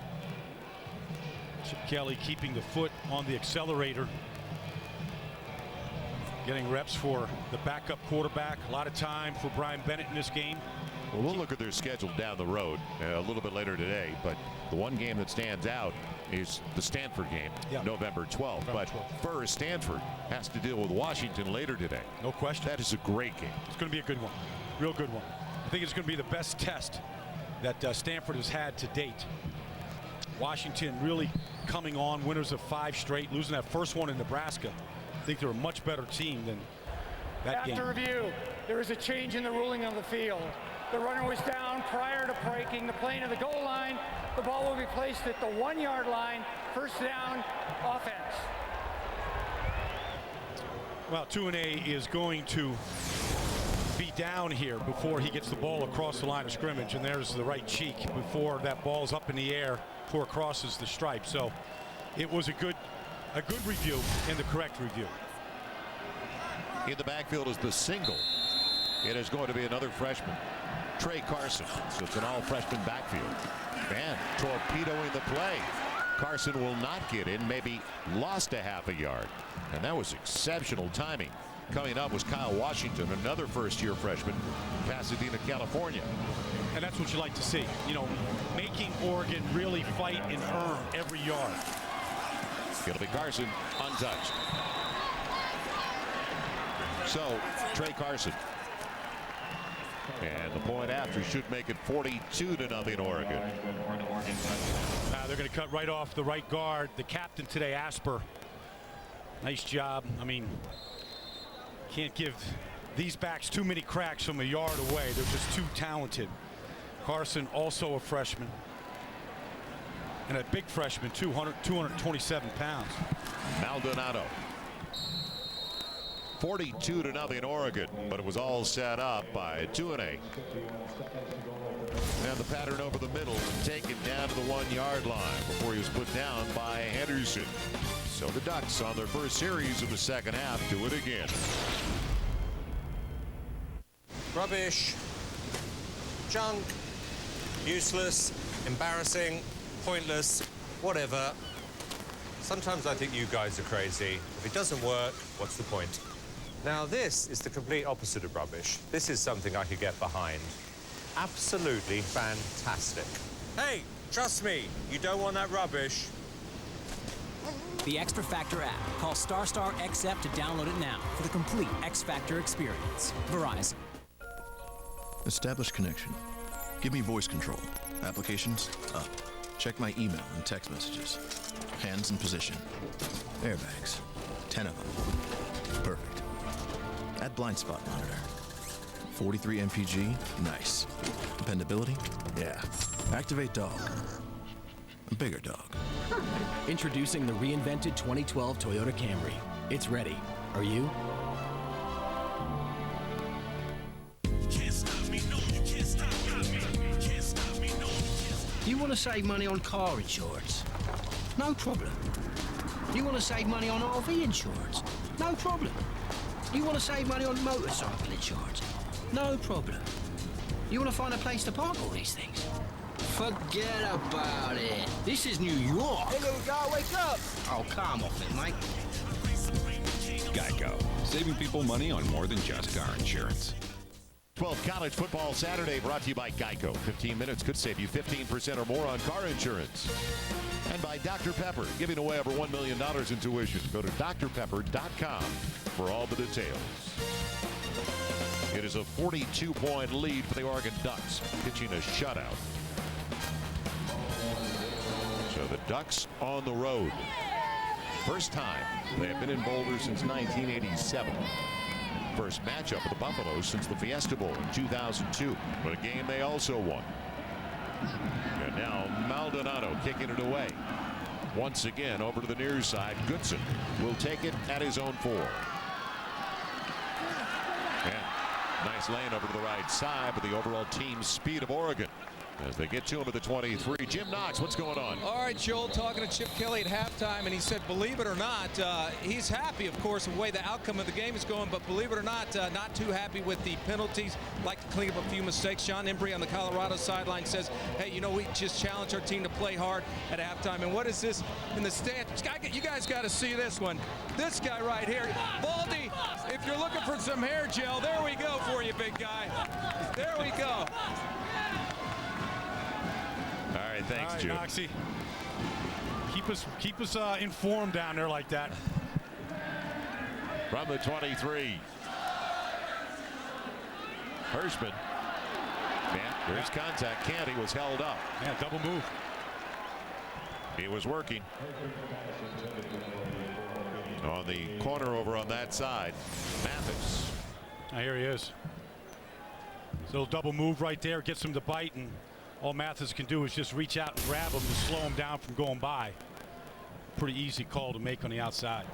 Chip Kelly keeping the foot on the accelerator. Getting reps for the backup quarterback. A lot of time for Brian Bennett in this game. Well, we'll look at their schedule down the road a little bit later today, but the one game that stands out is the Stanford game, November 12th. But first, Stanford has to deal with Washington later today. No question. That is a great game. It's going to be a good one. Real good one. I think it's going to be the best test that Stanford has had to date. Washington really coming on, winners of 5 straight, losing that first one in Nebraska. I think they're a much better team than that game. After review, there is a change in the ruling of the field. The runner was down prior to breaking the plane of the goal line. The ball will be placed at the 1 yard line. First down, offense. Well, 2-A is going to be down here before he gets the ball across the line of scrimmage, and there's the right cheek before that ball's up in the air before it crosses the stripe. So it was a good review and the correct review. In the backfield is the single. It is going to be another freshman, Trey Carson. So it's an all-freshman backfield. And torpedoing the play. Carson will not get in, maybe lost a half a yard. And that was exceptional timing. Coming up was Kyle Washington, another first-year freshman, Pasadena, California. And that's what you like to see. You know, making Oregon really fight and earn every yard. It'll be Carson, untouched. So, Trey Carson. And the point after should make it 42-0 Oregon. They're going to cut right off the right guard. The captain today, Asper. Nice job. I mean, can't give these backs too many cracks from a yard away. They're just too talented. Carson, also a freshman. And a big freshman, 227 pounds. Maldonado. 42-0 Oregon, but it was all set up by 2-A. And the pattern over the middle, taken down to the 1 yard line before he was put down by Henderson. So the Ducks on their first series of the second half do it again. Rubbish, junk, useless, embarrassing, pointless, whatever. Sometimes I think you guys are crazy. If it doesn't work, what's the point? Now this is the complete opposite of rubbish. This is something I could get behind. Absolutely fantastic. Hey, trust me, you don't want that rubbish. The Extra Factor app. Call *XF to download it now for the complete X Factor experience. Verizon. Establish connection. Give me voice control. Applications up. Check my email and text messages. Hands in position. Airbags. 10 of them. Perfect. Add blind spot monitor. 43 MPG. Nice. Dependability? Yeah. Activate dog. A bigger dog. Introducing the reinvented 2012 Toyota Camry. It's ready. Are you? You want to save money on car insurance? No problem. You want to save money on RV insurance? No problem. You want to save money on motorcycle insurance? No problem. You want to find a place to park all these things? Forget about it. This is New York. Hey, little guy, wake up. Oh, calm off it, mate. Geico. Saving people money on more than just car insurance. 12th College Football Saturday brought to you by Geico. 15 minutes could save you 15% or more on car insurance. And by Dr. Pepper, giving away over $1 million in tuition. Go to drpepper.com for all the details. It is a 42-point lead for the Oregon Ducks, pitching a shutout. So the Ducks on the road. First time they have been in Boulder since 1987. First matchup of the Buffaloes since the Fiesta Bowl in 2002. But a game they also won. And now Maldonado kicking it away. Once again over to the near side. Goodson will take it at his own 4. Yeah, nice lane over to the right side, but the overall team speed of Oregon as they get to him at the 23. Jim Knox, what's going on? All right, Joel, talking to Chip Kelly at halftime, and he said, believe it or not, he's happy, of course, with the way the outcome of the game is going, but believe it or not too happy with the penalties. Like to clean up a few mistakes. Sean Embry on the Colorado sideline says, hey, you know, we just challenge our team to play hard at halftime. And what is this in the stands? You guys got to see this one. This guy right here, Baldy, if you're looking for some hair gel, there we go for you, big guy. There we go. All right, thanks, Jim. Noxie. Keep us informed down there like that. From the 23. Hirschman. Yeah, there's contact. Canty was held up. Yeah, double move. He was working. On the corner over on that side, Mathis. Now here he is. So double move right there, gets him to bite, and all Mathis can do is just reach out and grab him to slow him down from going by. Pretty easy call to make on the outside.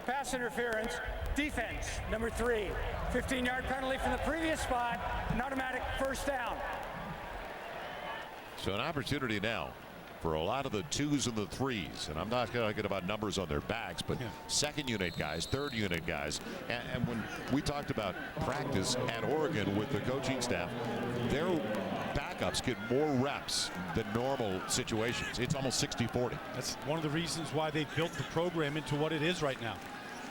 Pass interference, defense, number 3. 15-yard penalty from the previous spot, an automatic first down. So an opportunity now for a lot of the 2s and the 3s, and I'm not talking about numbers on their backs, but second unit guys, third unit guys. And when we talked about practice at Oregon with the coaching staff, their backups get more reps than normal situations. It's almost 60-40. That's one of the reasons why they built the program into what it is right now,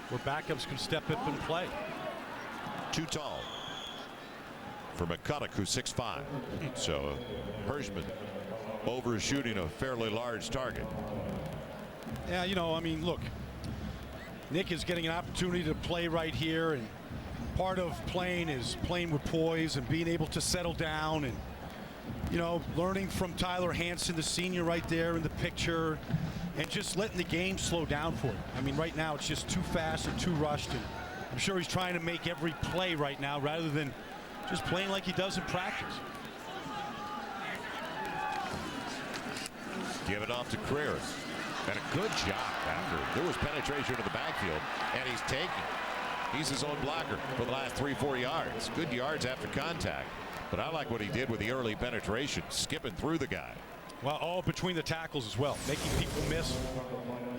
where backups can step up and play. Too tall for McCulloch, who's 6'5". So Hirschman overshooting a fairly large target. Yeah, you know, I mean, look, Nick is getting an opportunity to play right here, and part of playing is playing with poise and being able to settle down, and you know, learning from Tyler Hansen, the senior right there in the picture, and just letting the game slow down for him. I mean, right now it's just too fast and too rushed, and I'm sure he's trying to make every play right now rather than just playing like he does in practice. Give it off to Creer. And a good job after there was penetration to the backfield, and he's taking. He's his own blocker for the last 3-4 yards. Good yards after contact. But I like what he did with the early penetration, skipping through the guy. Well, all between the tackles as well, making people miss.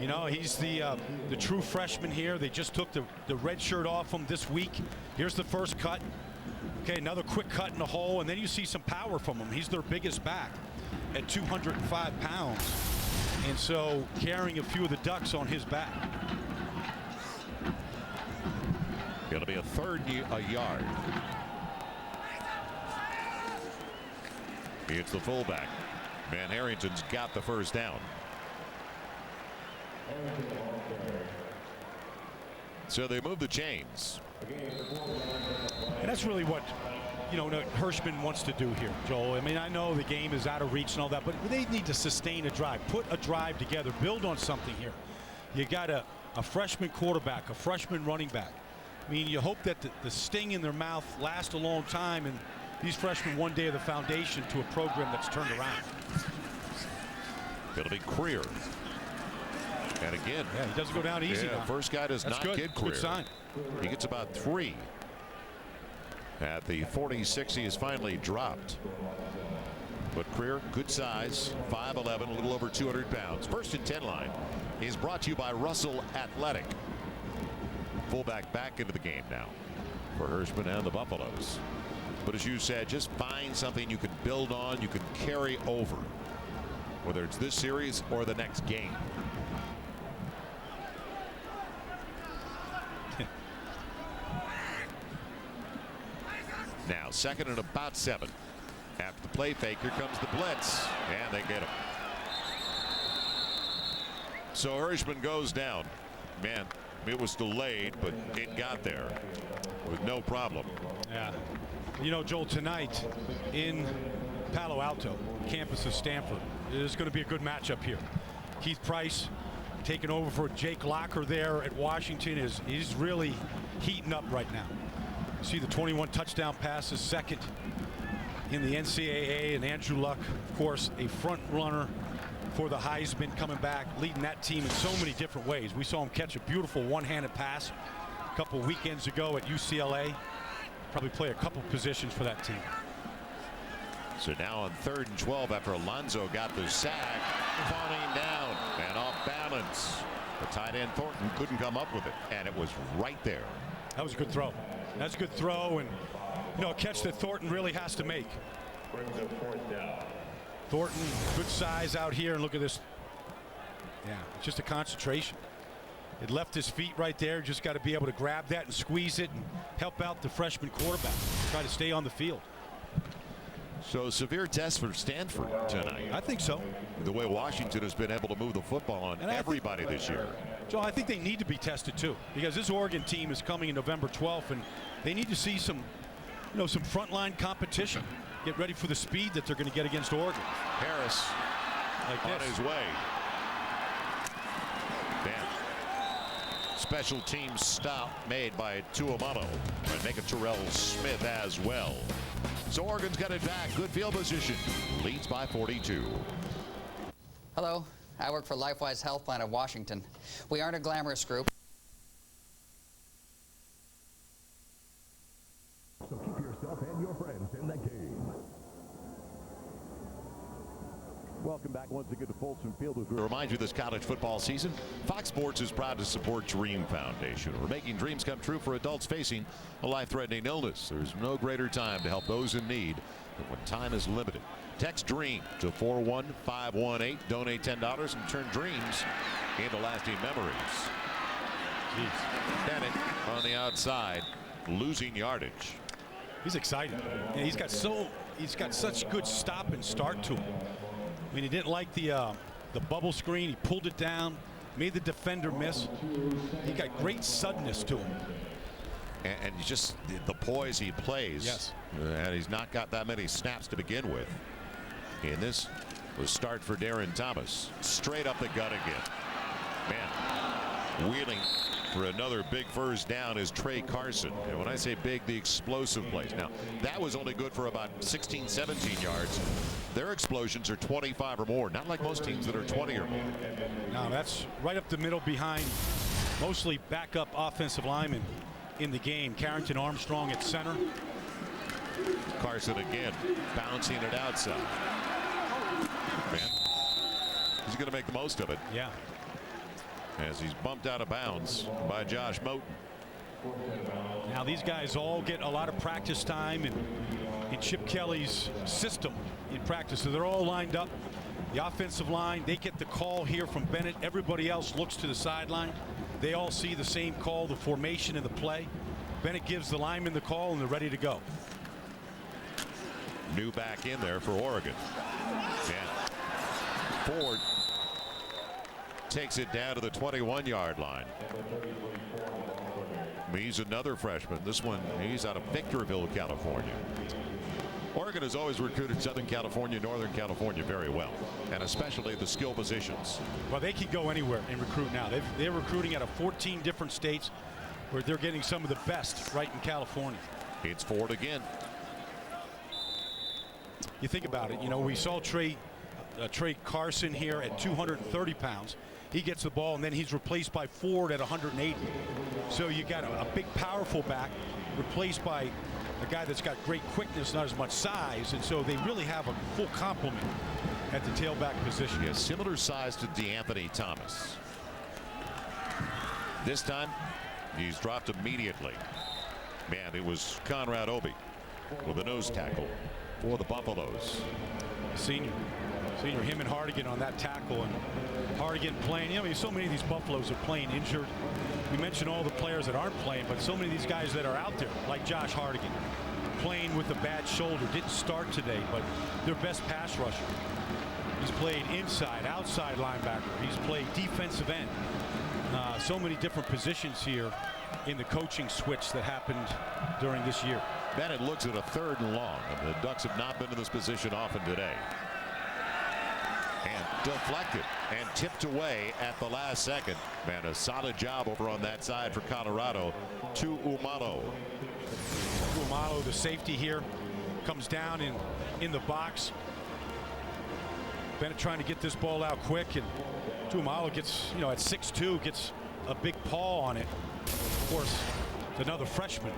You know, he's the true freshman here. They just took the red shirt off him this week. Here's the first cut. Okay, another quick cut in the hole, and then you see some power from him. He's their biggest back at 205 pounds. And so carrying a few of the Ducks on his back. It'll be a third a yard. It's the fullback. Van Harrington's got the first down. So they move the chains. And that's really what, you know, Hirschman wants to do here, Joel. I mean, I know the game is out of reach and all that, but they need to sustain a drive, put a drive together, build on something here. You got a freshman quarterback, a freshman running back. I mean, you hope that the sting in their mouth lasts a long time, and these freshmen one day are the foundation to a program that's turned around. It'll be Creer. And again, yeah, he doesn't go down easy. Yeah, first guy does that's not good. get Creer. Good sign. He gets about 3. At the 46, he is finally dropped. But Creer, good size, 5'11", a little over 200 pounds. First and 10 line is brought to you by Russell Athletic. Fullback back into the game now for Hirschman and the Buffaloes. But as you said, just find something you can build on, you can carry over, whether it's this series or the next game. Now, second and about 7. After the play fake, here comes the blitz, and they get him. So Hirschman goes down. Man, it was delayed, but it got there with no problem. Yeah. You know, Joel, tonight in Palo Alto, campus of Stanford, it is going to be a good matchup here. Keith Price taking over for Jake Locker there at Washington is really heating up right now. See the 21 touchdown passes, second in the NCAA, and Andrew Luck, of course, a front runner for the Heisman, coming back, leading that team in so many different ways. We saw him catch a beautiful one-handed pass a couple weekends ago at UCLA. Probably play a couple positions for that team. So now on 3rd and 12 after Alonso got the sack, falling down and off balance. The tight end Thornton couldn't come up with it, and it was right there. That was a good throw. That's a good throw, and a catch that Thornton really has to make. Thornton, good size out here, and look at this. Yeah, just a concentration. It left his feet right there. Just got to be able to grab that and squeeze it and help out the freshman quarterback. Try to stay on the field. So severe test for Stanford tonight. I think so. The way Washington has been able to move the football on everybody this year. Joe, I think they need to be tested too, because this Oregon team is coming in November 12th, and they need to see some, some frontline competition. Get ready for the speed that they're going to get against Oregon. Harris on his way. Special team stop made by Tuamano and make it Terrell Smith as well. So Oregon's got it back. Good field position. Leads by 42. Hello. I work for LifeWise Health Plan of Washington. We aren't a glamorous group. So keep yourself and your friends in the game. Welcome back once again to Folsom Field. To remind you this college football season, Fox Sports is proud to support Dream Foundation. We're making dreams come true for adults facing a life-threatening illness. There's no greater time to help those in need than when time is limited. Text DREAM to 41518. Donate $10 and turn dreams into lasting memories. Jeez. Bennett on the outside, losing yardage. He's excited. Yeah, he's got such good stop and start to him. I mean, he didn't like the bubble screen. He pulled it down, made the defender miss. He got great suddenness to him. And just the poise he plays. Yes. And he's not got that many snaps to begin with. And this was start for Darren Thomas. Straight up the gut again. Man, wheeling for another big first down is Trey Carson. And when I say big, the explosive plays. Now, that was only good for about 16, 17 yards. Their explosions are 25 or more, not like most teams that are 20 or more. No, that's right up the middle behind mostly backup offensive linemen in the game. Carrington Armstrong at center. Carson again, bouncing it outside. Man, he's going to make the most of it. Yeah. As he's bumped out of bounds by Josh Moten. Now these guys all get a lot of practice time in Chip Kelly's system in practice. So they're all lined up. The offensive line, they get the call here from Bennett. Everybody else looks to the sideline. They all see the same call, the formation and the play. Bennett gives the lineman the call, and they're ready to go. New back in there for Oregon. And Ford takes it down to the 21-yard line. He's another freshman. This one, he's out of Victorville, California. Oregon has always recruited Southern California, Northern California very well, and especially the skill positions. Well, they can go anywhere and recruit now. They're recruiting out of 14 different states where they're getting some of the best right in California. It's Ford again. You think about it, we saw Trey Carson here at 230 pounds. He gets the ball, and then he's replaced by Ford at 180. So you got a big, powerful back replaced by a guy that's got great quickness, not as much size, and so they really have a full complement at the tailback position. Yeah, similar size to DeAnthony Thomas. This time, he's dropped immediately. Man, it was Conrad Obi with a nose tackle for the Buffaloes. Senior, him and Hardigan on that tackle, and Hardigan playing. So many of these Buffaloes are playing injured. We mentioned all the players that aren't playing, but so many of these guys that are out there, like Josh Hardigan, playing with a bad shoulder, didn't start today, but their best pass rusher. He's played inside, outside linebacker. He's played defensive end. So many different positions here in the coaching switch that happened during this year. Bennett looks at a 3rd and long, and the Ducks have not been in this position often today. And deflected and tipped away at the last second. Man, a solid job over on that side for Colorado to Umano. Umano, the safety here, comes down in the box. Bennett trying to get this ball out quick, and Umano gets, at 6'2", gets a big paw on it. Of course, it's another freshman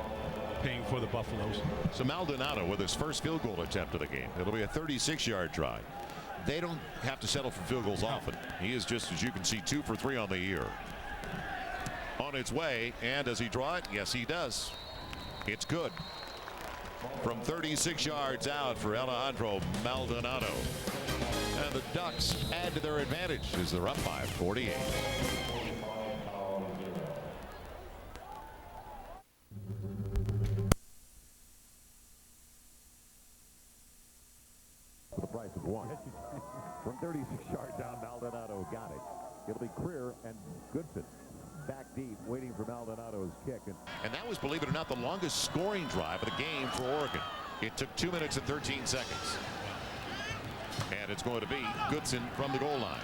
paying for the Buffaloes. So Maldonado with his first field goal attempt of the game. It'll be a 36-yard try. They don't have to settle for field goals often. He is just, as you can see, 2 for 3 on the year. On its way, and does he draw it? Yes, he does. It's good. From 36 yards out for Alejandro Maldonado. And the Ducks add to their advantage as they're up by 48. For the price of one. From 36 yards down, Maldonado got it. It'll be Creer and Goodson back deep, waiting for Maldonado's kick. And that was, believe it or not, the longest scoring drive of the game for Oregon. It took 2 minutes and 13 seconds. And it's going to be Goodson from the goal line.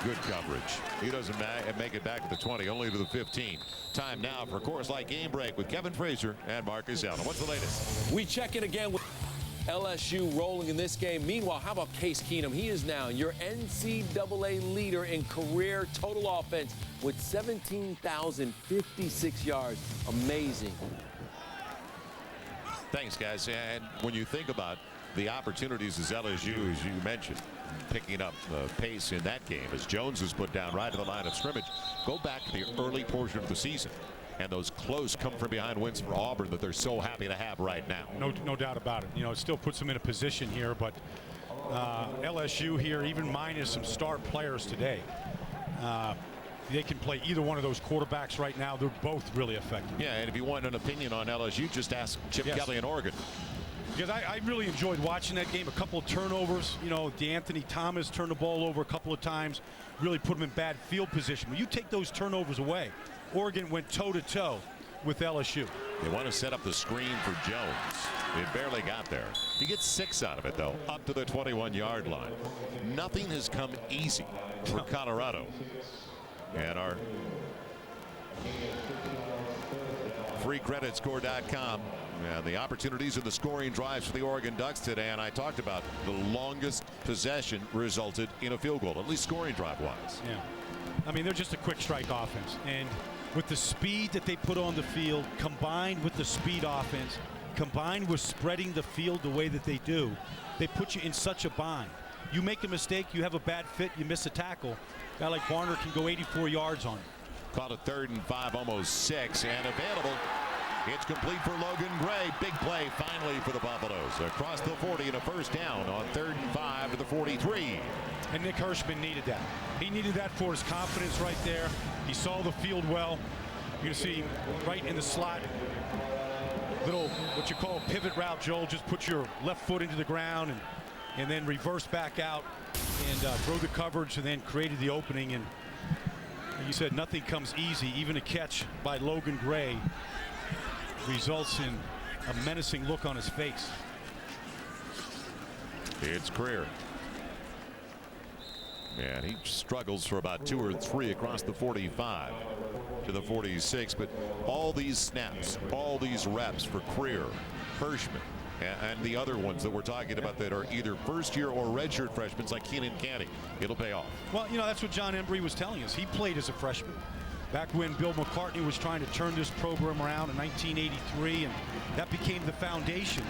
Good coverage. He doesn't make it back to the 20, only to the 15. Time now for Coors Light Game Break with Kevin Frazier and Marcus Allen. What's the latest? We check in again with LSU rolling in this game. Meanwhile, how about Case Keenum? He is now your NCAA leader in career total offense with 17,056 yards. Amazing. Thanks, guys. And when you think about the opportunities as LSU, as you mentioned, picking up the pace in that game as Jones was put down right to the line of scrimmage. Go back to the early portion of the season. And those close come from behind wins for Auburn that they're so happy to have right now. No doubt about it. It still puts them in a position here, but LSU here, even minus some star players today, they can play either one of those quarterbacks right now. They're both really effective. Yeah, and if you want an opinion on LSU, just ask Chip Kelly in Oregon. Because I really enjoyed watching that game. A couple of turnovers. DeAnthony Thomas turned the ball over a couple of times, really put him in bad field position. When you take those turnovers away, Oregon went toe-to-toe with LSU. They want to set up the screen for Jones. It barely got there. He gets 6 out of it, though, up to the 21-yard line. Nothing has come easy for Colorado. And our freecreditscore.com. And the opportunities and the scoring drives for the Oregon Ducks today. And I talked about the longest possession resulted in a field goal, at least scoring drive-wise. Yeah. I mean, they're just a quick strike offense. And with the speed that they put on the field, combined with the speed offense, combined with spreading the field the way that they do, they put you in such a bind. You make a mistake, you have a bad fit, you miss a tackle. A guy like Barner can go 84 yards on it. Caught a 3rd and 5, almost 6, and available. It's complete for Logan Gray. Big play finally for the Buffaloes. Across the 40 and a first down on 3rd and 5 to the 43. And Nick Hirschman needed that. He needed that for his confidence right there. He saw the field well. You can see right in the slot. Little, what you call a pivot route, Joel. Just put your left foot into the ground and then reverse back out and throw the coverage and then created the opening. And you said nothing comes easy. Even a catch by Logan Gray results in a menacing look on his face. It's Creer. And he struggles for about 2 or 3 across the 45 to the 46. But all these snaps, all these reps for Creer, Hirschman, and the other ones that we're talking about that are either first-year or redshirt freshmen like Keenan Canty, it'll pay off. Well, that's what John Embry was telling us. He played as a freshman back when Bill McCartney was trying to turn this program around in 1983, and that became the foundation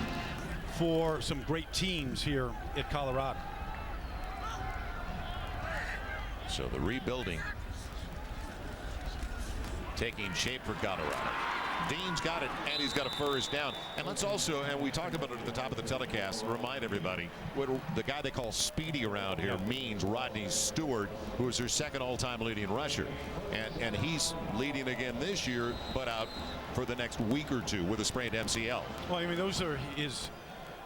for some great teams here at Colorado. So the rebuilding taking shape for Colorado. Dean's got it, and he's got a first down. And let's also, and we talked about it at the top of the telecast, remind everybody what the guy they call Speedy around here means, Rodney Stewart, who is their 2nd all-time leading rusher. And he's leading again this year, but out for the next week or 2 with a sprained MCL. Well, I mean, those are his,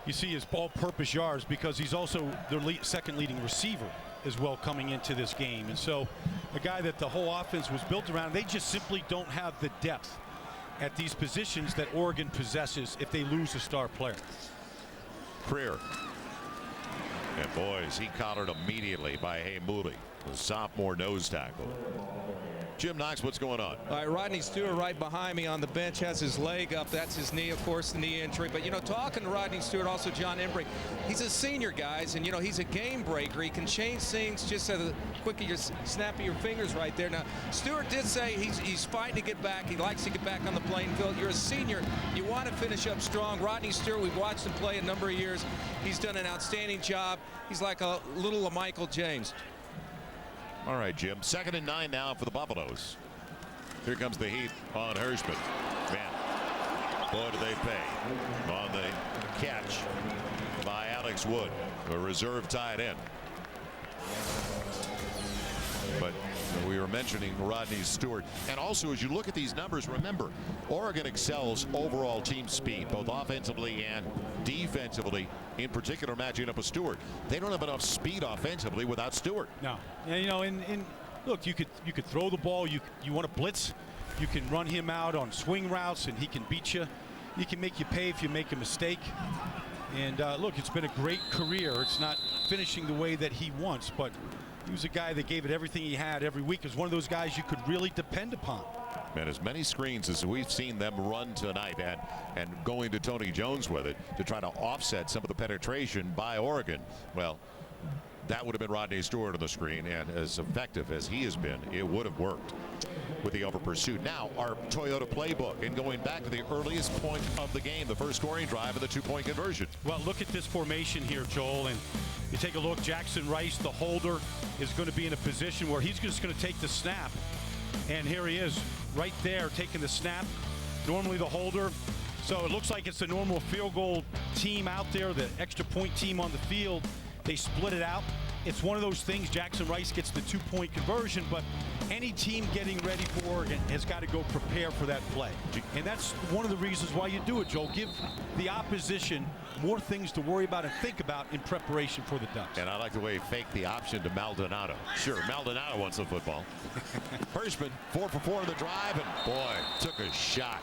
you see his all-purpose yards because he's also their 2nd leading receiver as well coming into this game. And so a guy that the whole offense was built around, they just simply don't have the depth at these positions that Oregon possesses if they lose a star player. Creer And boys, he collared immediately by Hay Moody, the sophomore nose tackle. Jim Knox, what's going on? All right, Rodney Stewart right behind me on the bench has his leg up. That's his knee, of course, the knee injury. But, you know, talking to Rodney Stewart, also John Embry, he's a senior, guys, and, you know, he's a game breaker. He can change things just as quick as you snap of your fingers right there. Now, Stewart did say he's fighting to get back. He likes to get back on the playing field. You're a senior. You want to finish up strong. Rodney Stewart, we've watched him play a number of years. He's done an outstanding job. He's like a little Michael James. All right, Jim. 2nd and 9 now for the Buffaloes. Here comes the heat on Hirschman. Man, boy, do they pay on the catch by Alex Wood, a reserve tight end. But we were mentioning Rodney Stewart. And also, as you look at these numbers, remember, Oregon excels overall team speed, both offensively and defensively, in particular matching up with Stewart. They don't have enough speed offensively without Stewart. No. And, you know, look, you could throw the ball. You want to blitz. You can run him out on swing routes, and he can beat you. He can make you pay if you make a mistake. And, look, it's been a great career. It's not finishing the way that he wants, but he was a guy that gave it everything he had every week. He was one of those guys you could really depend upon. And as many screens as we've seen them run tonight, and going to Tony Jones with it to try to offset some of the penetration by Oregon, well, that would have been Rodney Stewart on the screen, and as effective as he has been, it would have worked with the over pursuit. Now, our Toyota playbook, and going back to the earliest point of the game, the first scoring drive and the 2-point conversion. Well, look at this formation here, Joel, and you take a look. Jackson Rice, the holder, is going to be in a position where he's just going to take the snap, and here he is right there taking the snap. Normally the holder. So it looks like it's the normal field goal team out there, the extra point team on the field. They split it out. It's one of those things. Jackson Rice gets the 2-point conversion, but any team getting ready for Oregon has got to go prepare for that play. And that's one of the reasons why you do it, Joel. Give the opposition more things to worry about and think about in preparation for the Ducks. And I like the way he faked the option to Maldonado. Sure, Maldonado wants the football. Hirschman, 4 for 4 in the drive, and boy, took a shot.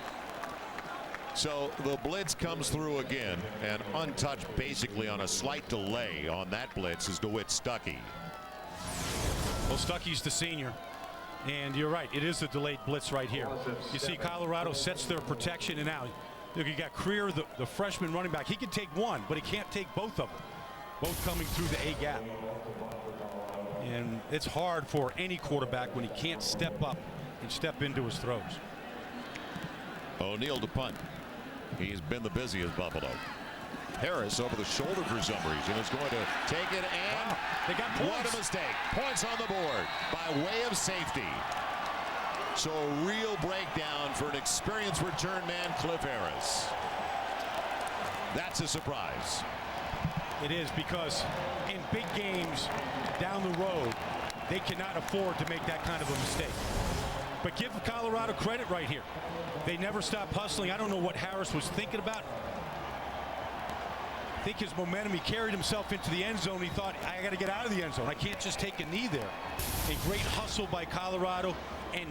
So the blitz comes through again, and untouched basically on a slight delay on that blitz is DeWitt Stuckey. Well, Stuckey's the senior, and you're right. It is a delayed blitz right here. You see Colorado sets their protection, and now look, you got Creer, the freshman running back. He can take one, but he can't take both of them. Both coming through the A gap. And it's hard for any quarterback when he can't step up and step into his throws. O'Neal to punt. He's been the busiest Buffalo. Harris over the shoulder for some reason is going to take it, and wow, they got points. What a mistake. Points on the board by way of safety. So a real breakdown for an experienced return man, Cliff Harris. That's a surprise. It is, because in big games down the road, they cannot afford to make that kind of a mistake. But give Colorado credit right here. They never stop hustling. I don't know what Harris was thinking about. I think his momentum, he carried himself into the end zone. He thought, I got to get out of the end zone. I can't just take a knee there. A great hustle by Colorado, and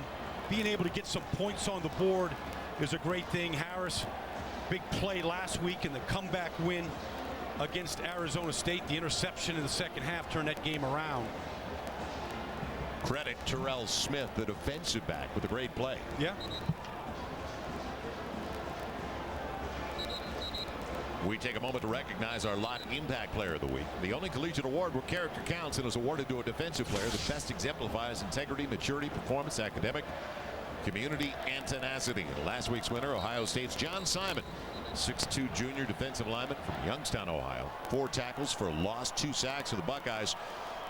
being able to get some points on the board is a great thing. Harris, big play last week in the comeback win against Arizona State. The interception in the second half turned that game around. Credit Terrell Smith, the defensive back, with a great play. Yeah. We take a moment to recognize our Lot Impact Player of the Week. The only collegiate award where character counts and is awarded to a defensive player that best exemplifies integrity, maturity, performance, academic, community, and tenacity. And last week's winner, Ohio State's John Simon, 6'2" junior defensive lineman from Youngstown, Ohio. 4 tackles for a loss, 2 sacks for the Buckeyes.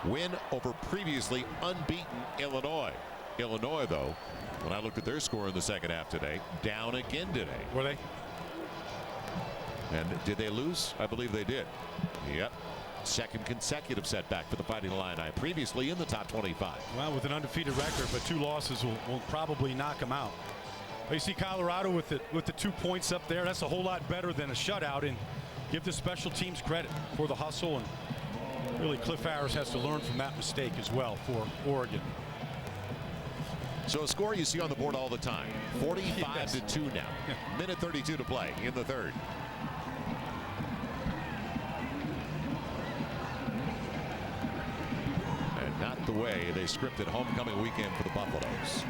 Win over previously unbeaten Illinois. Illinois, though, when I looked at their score in the second half today, down again today. Were they? And did they lose? I believe they did. Yep. Second consecutive setback for the Fighting Illini, previously in the top 25. Well, with an undefeated record, but 2 losses will probably knock them out. But you see Colorado with the 2 points up there. That's a whole lot better than a shutout. And give the special teams credit for the hustle. And really, Cliff Harris has to learn from that mistake as well for Oregon. So a score you see on the board all the time. 45-2 now. Minute 32 to play in the third. the way they scripted homecoming weekend for the Buffaloes.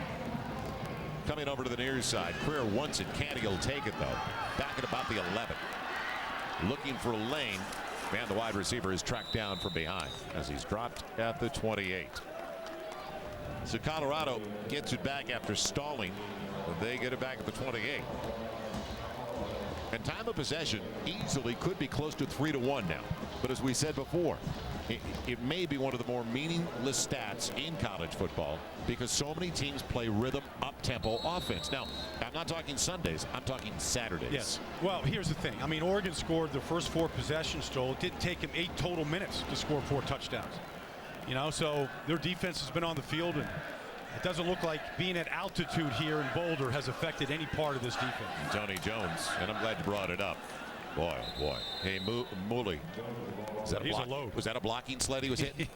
Coming over to the near side, Greer wants it. Canty will take it though. Back at about the 11. Looking for a lane. And the wide receiver is tracked down from behind as he's dropped at the 28. So Colorado gets it back after stalling. They get it back at the 28. And time of possession easily could be close to 3-1 now. But as we said before, it may be one of the more meaningless stats in college football because so many teams play rhythm up-tempo offense. Now, I'm not talking Sundays. I'm talking Saturdays. Yes. Well, here's the thing. I mean, Oregon scored the first 4 possessions, Joel. It didn't take him 8 total minutes to score 4 touchdowns. You know, so their defense has been on the field, and it doesn't look like being at altitude here in Boulder has affected any part of this defense. Tony Jones, and I'm glad you brought it up. Boy, oh boy. Hey, Mooley. Was that a blocking sled he was hitting?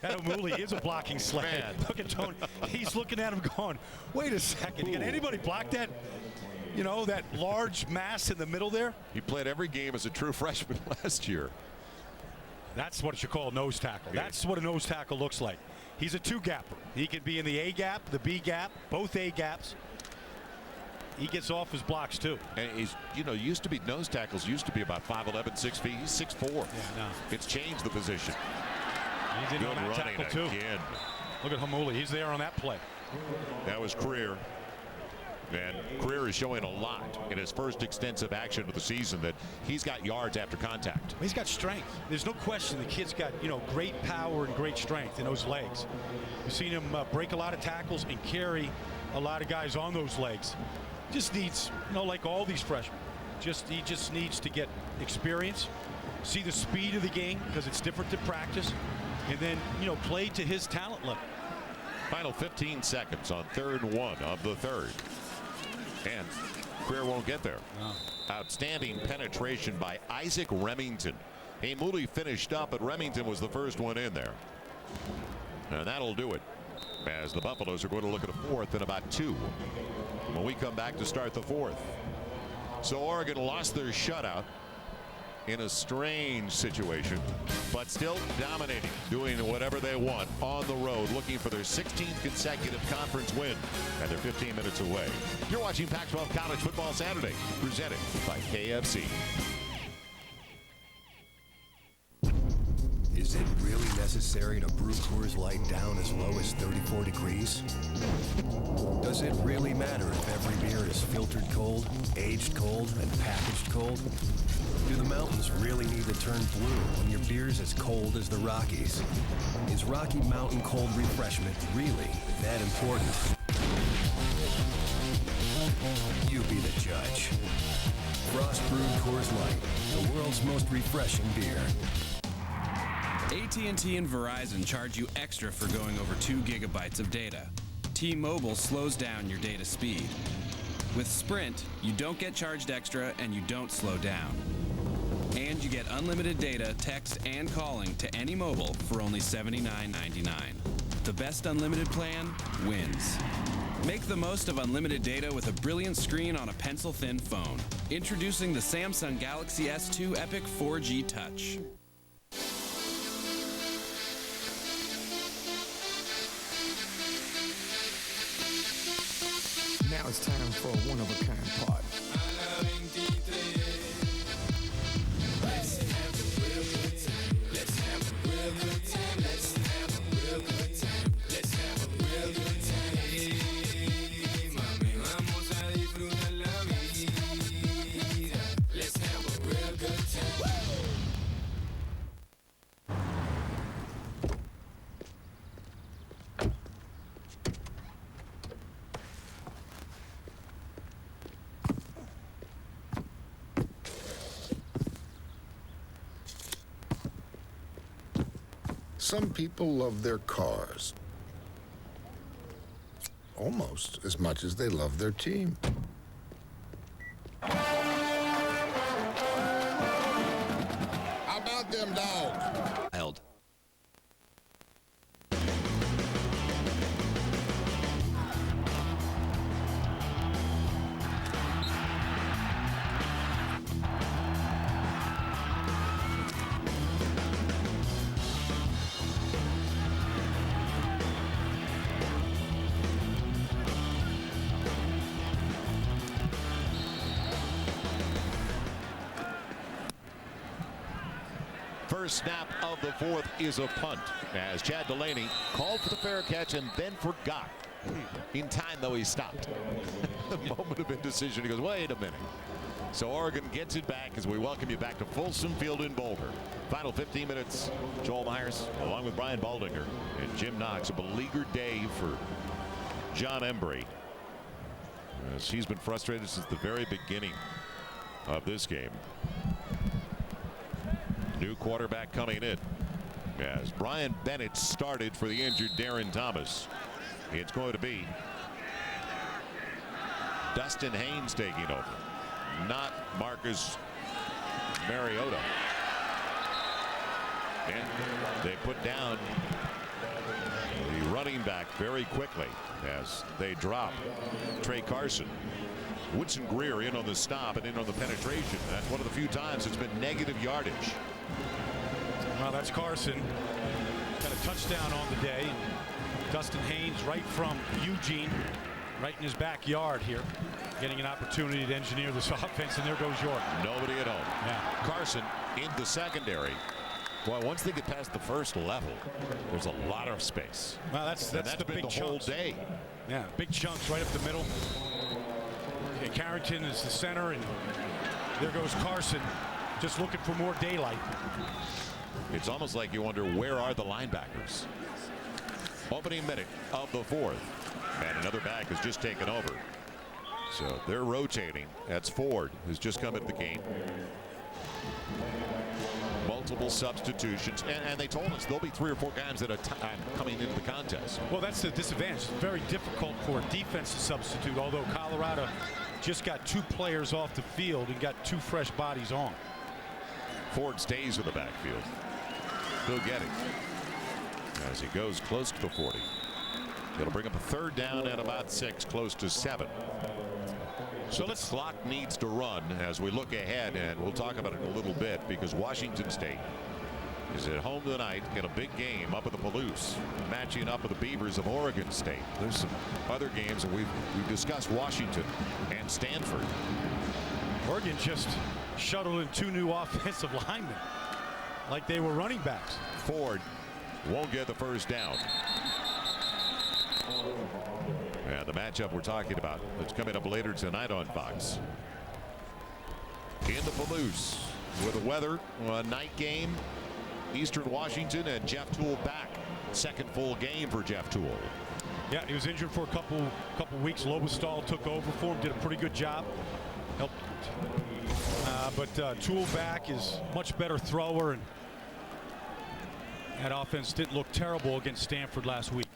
That Mooley is a blocking sled. Man. Look at Tony. He's looking at him going, wait a second. Can anybody block that? You know, that large mass in the middle there? He played every game as a true freshman last year. That's what you call a nose tackle. That's what a nose tackle looks like. He's a 2-gapper. He can be in the A gap, the B gap, both A gaps. He gets off his blocks too. And he's, you know, used to be nose tackles used to be about 5'11", 6 feet. He's 6'4". Yeah, no. It's changed the position. He's in on that tackle too. Again. Look at Hamuli. He's there on that play. That was Greer. And Greer is showing a lot in his first extensive action of the season that he's got yards after contact. He's got strength. There's no question the kid's got, you know, great power and great strength in those legs. You've seen him break a lot of tackles and carry a lot of guys on those legs. Just needs, you know, like all these freshmen, he just needs to get experience, see the speed of the game because it's different to practice, and then, you know, play to his talent level. Final 15 seconds on 3rd and 1 of the 3rd. And Greer won't get there. No. Outstanding penetration by Isaac Remington. Mooley finished up, but Remington was the first one in there. And that'll do it, as the Buffaloes are going to look at a 4th and about 2 when we come back to start the 4th. So Oregon lost their shutout in a strange situation, but still dominating, doing whatever they want on the road, looking for their 16th consecutive conference win, and they're 15 minutes away. You're watching Pac-12 College Football Saturday, presented by KFC. Is it really necessary to brew Coors Light down as low as 34 degrees? Does it really matter if every beer is filtered cold, aged cold, and packaged cold? Do the mountains really need to turn blue when your beer's as cold as the Rockies? Is Rocky Mountain Cold Refreshment really that important? You be the judge. Frost brewed Coors Light, the world's most refreshing beer. AT&T and Verizon charge you extra for going over 2 gigabytes of data. T-Mobile slows down your data speed. With Sprint, you don't get charged extra and you don't slow down. And you get unlimited data, text, and calling to any mobile for only $79.99. The best unlimited plan wins. Make the most of unlimited data with a brilliant screen on a pencil-thin phone. Introducing the Samsung Galaxy S2 Epic 4G Touch. Now it's time for a one-of-a-kind part. Let's have a real good time. Let's have a real good time. Let's have a real good time. Let's have a real good time. Mami, vamos a disfrutar la vida. Let's have a real good time. Some people love their cars almost as much as they love their team. How about them dogs? Held. first snap of the fourth is a punt, as Chad Delaney called for the fair catch and then forgot. In time, though, he stopped. The moment of indecision, he goes, wait a minute. So Oregon gets it back as we welcome you back to Folsom Field in Boulder. Final 15 minutes. Joel Myers, along with Brian Baldinger and Jim Knox. A beleaguered day for John Embry, as he's been frustrated since the very beginning of this game. New quarterback coming in, as Brian Bennett started for the injured Darren Thomas. It's going to be Dustin Haynes taking over, not Marcus Mariota. And they put down the running back very quickly as they drop Trey Carson. Woodson Greer in on the stop and in on the penetration. That's one of the few times it's been negative yardage. Well, that's Carson. Got a touchdown on the day. Dustin Haynes right from Eugene, right in his backyard here, getting an opportunity to engineer this offense, and there goes York. Nobody at home. Yeah. Carson in the secondary. Well, once they get past the first level, there's a lot of space. Well, that's been the big the whole chunks. day. Yeah, big chunks right up the middle. Okay, Carrington is the center, and there goes Carson, just looking for more daylight. It's almost like you wonder, where are the linebackers? Opening minute of the fourth, and another back has just taken over. So they're rotating. That's Ford, who's just come into the game. Multiple substitutions, and they told us there'll be 3 or 4 guys at a time coming into the contest. Well, that's the disadvantage. It's very difficult for a defense to substitute, although Colorado just got 2 players off the field and got 2 fresh bodies on. Ford stays in the backfield. He'll get it as he goes close to the 40. It'll bring up a third down at about 6, close to 7. So the clock needs to run as we look ahead, and we'll talk about it in a little bit, because Washington State is at home tonight in a big game up at the Palouse, matching up with the Beavers of Oregon State. There's some other games, and we've discussed Washington and Stanford. Oregon just shuttled in 2 new offensive linemen like they were running backs. Ford won't get the first down. And the matchup we're talking about, it's coming up later tonight on Fox. In the Palouse with the weather, a night game, Eastern Washington, and Jeff Toole back. Second full game for Jeff Toole. Yeah, he was injured for a couple weeks. Lobestall took over for him, did a pretty good job. Helped. But Toole back is much better thrower, and that offense didn't look terrible against Stanford last week.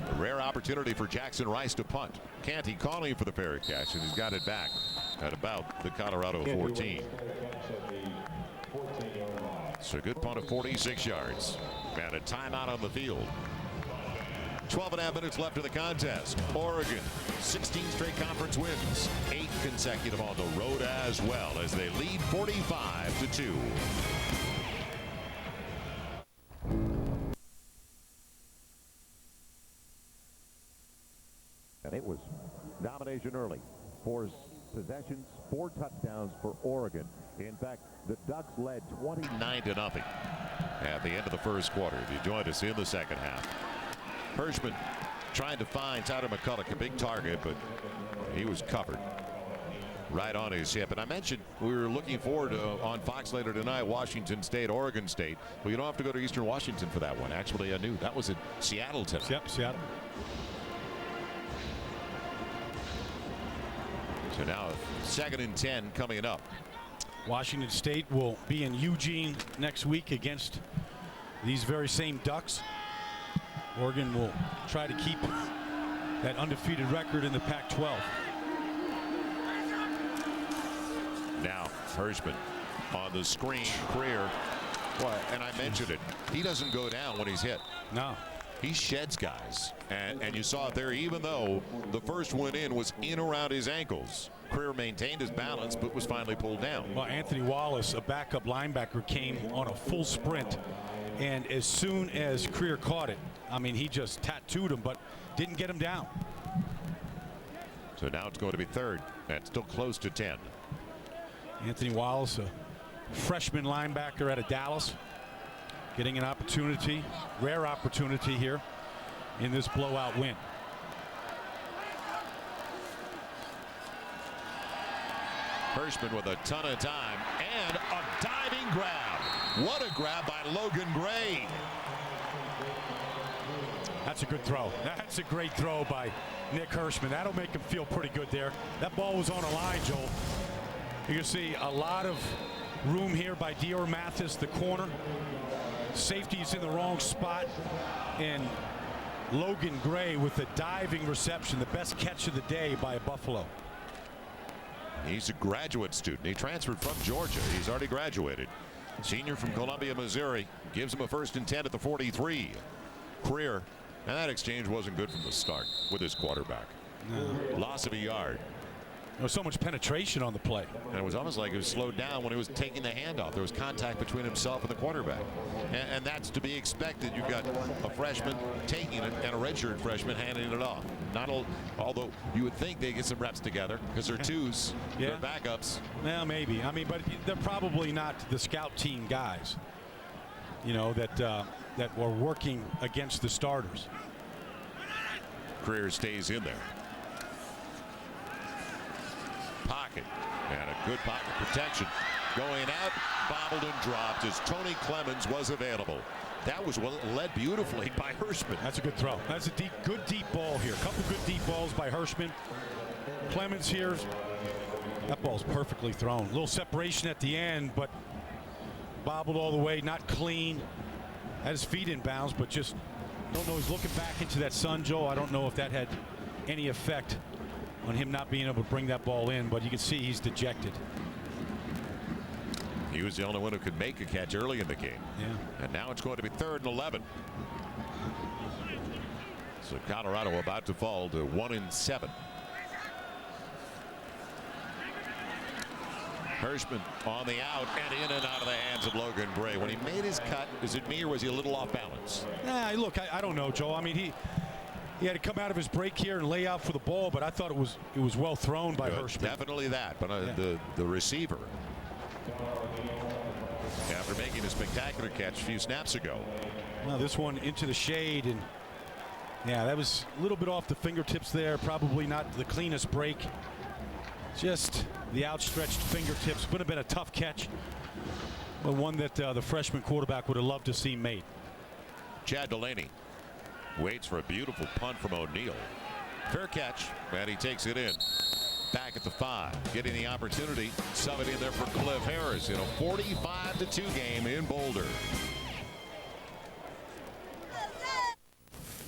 A rare opportunity for Jackson Rice to punt. Canty calling for the fair catch, and he's got it back at about the Colorado 14. It's a good punt of 46 yards. And a timeout on the field. 12.5 minutes left in the contest. Oregon, 16 straight conference wins, 8 consecutive on the road as well, as they lead 45-2. And it was domination early. 4 possessions, 4 touchdowns for Oregon. In fact, the Ducks led 29-0 at the end of the first quarter. If you joined us in the second half, Hirschman trying to find Tyler McCulloch, a big target, but he was covered right on his hip. And I mentioned we were looking forward to, on Fox later tonight, Washington State, Oregon State. Well, you don't have to go to Eastern Washington for that one. Actually, I knew that was in Seattle tonight. Yep, Seattle. So now 2nd and 10 coming up. Washington State will be in Eugene next week against these very same Ducks. Oregon will try to keep that undefeated record in the Pac-12. Now Hirschman on the screen. Career. Well, and I mentioned it. He doesn't go down when he's hit. No. He sheds guys. And you saw it there, even though the first one in was in around his ankles. Career maintained his balance, but was finally pulled down. Well, Anthony Wallace, a backup linebacker, came on a full sprint. And as soon as Career caught it, I mean, he just tattooed him, but didn't get him down. So now it's going to be 3rd. And still close to 10. Anthony Wallace, a freshman linebacker out of Dallas, getting an opportunity, rare opportunity here in this blowout win. Hirschman with a ton of time and a diving grab. What a grab by Logan Gray. That's a good throw. That's a great throw by Nick Hirschman. That'll make him feel pretty good there. That ball was on a line, Joel. You can see a lot of room here by Dior Mathis, the corner. Safety's in the wrong spot. And Logan Gray with the diving reception, the best catch of the day by Buffalo. He's a graduate student. He transferred from Georgia. He's already graduated. Senior from Columbia, Missouri. Gives him a 1st and 10 at the 43. Career. And that exchange wasn't good from the start with his quarterback. No. Loss of a yard. There was so much penetration on the play. And it was almost like it was slowed down when he was taking the handoff. There was contact between himself and the quarterback. And that's to be expected. You've got a freshman taking it and a redshirt freshman handing it off. Although you would think they get some reps together because they're twos, they're backups. Well, maybe. I mean, but they're probably not the scout team guys, you know, that were working against the starters. Career stays in there. Pocket and a good pocket protection going out, bobbled and dropped as Tony Clemens was available. That was led beautifully by Hirschman. That's a good throw. That's a good deep ball here. A couple good deep balls by Hirschman. Clemens here. That ball's perfectly thrown. A little separation at the end, but bobbled all the way, not clean. Had his feet in bounds, but just don't know. He's looking back into that sun, Joe. I don't know if that had any effect on him not being able to bring that ball in, but you can see he's dejected. He was the only one who could make a catch early in the game. Yeah. And now it's going to be 3rd and 11. So Colorado about to fall to 1 and 7. Hirschman on the out and in and out of the hands of Logan Gray. When he made his cut, is it me or was he a little off balance? Nah, look, I don't know, Joe. I mean, he had to come out of his break here and lay out for the ball, but I thought it was well thrown by Hirschman. Definitely that, but the receiver, after making a spectacular catch a few snaps ago. Well, this one into the shade, and yeah, that was a little bit off the fingertips there. Probably not the cleanest break. Just the outstretched fingertips. Would have been a tough catch, but one that the freshman quarterback would have loved to see made. Chad Delaney waits for a beautiful punt from O'Neal. Fair catch, and he takes it in. Back at the 5, getting the opportunity. Somebody in there for Cliff Harris in a 45-2 game in Boulder.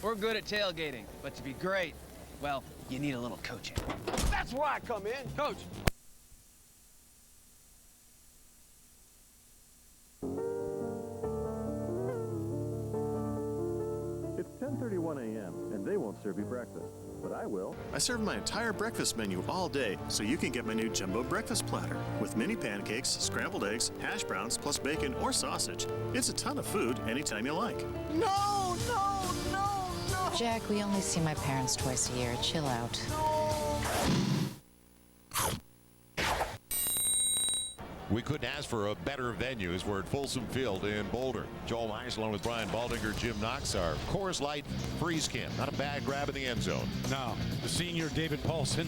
We're good at tailgating, but to be great, well, you need a little coaching. That's why I come in. Coach. It's 10:31 a.m. and they won't serve you breakfast, but I will. I serve my entire breakfast menu all day, so you can get my new jumbo breakfast platter with mini pancakes, scrambled eggs, hash browns, plus bacon or sausage. It's a ton of food anytime you like. No, no, no, no. Jack, we only see my parents twice a year. Chill out. We couldn't ask for a better venue as we're at Folsom Field in Boulder. Joel Meis along with Brian Baldinger, Jim Knox, our Coors Light freeze can. Not a bad grab in the end zone. No, the senior David Paulson.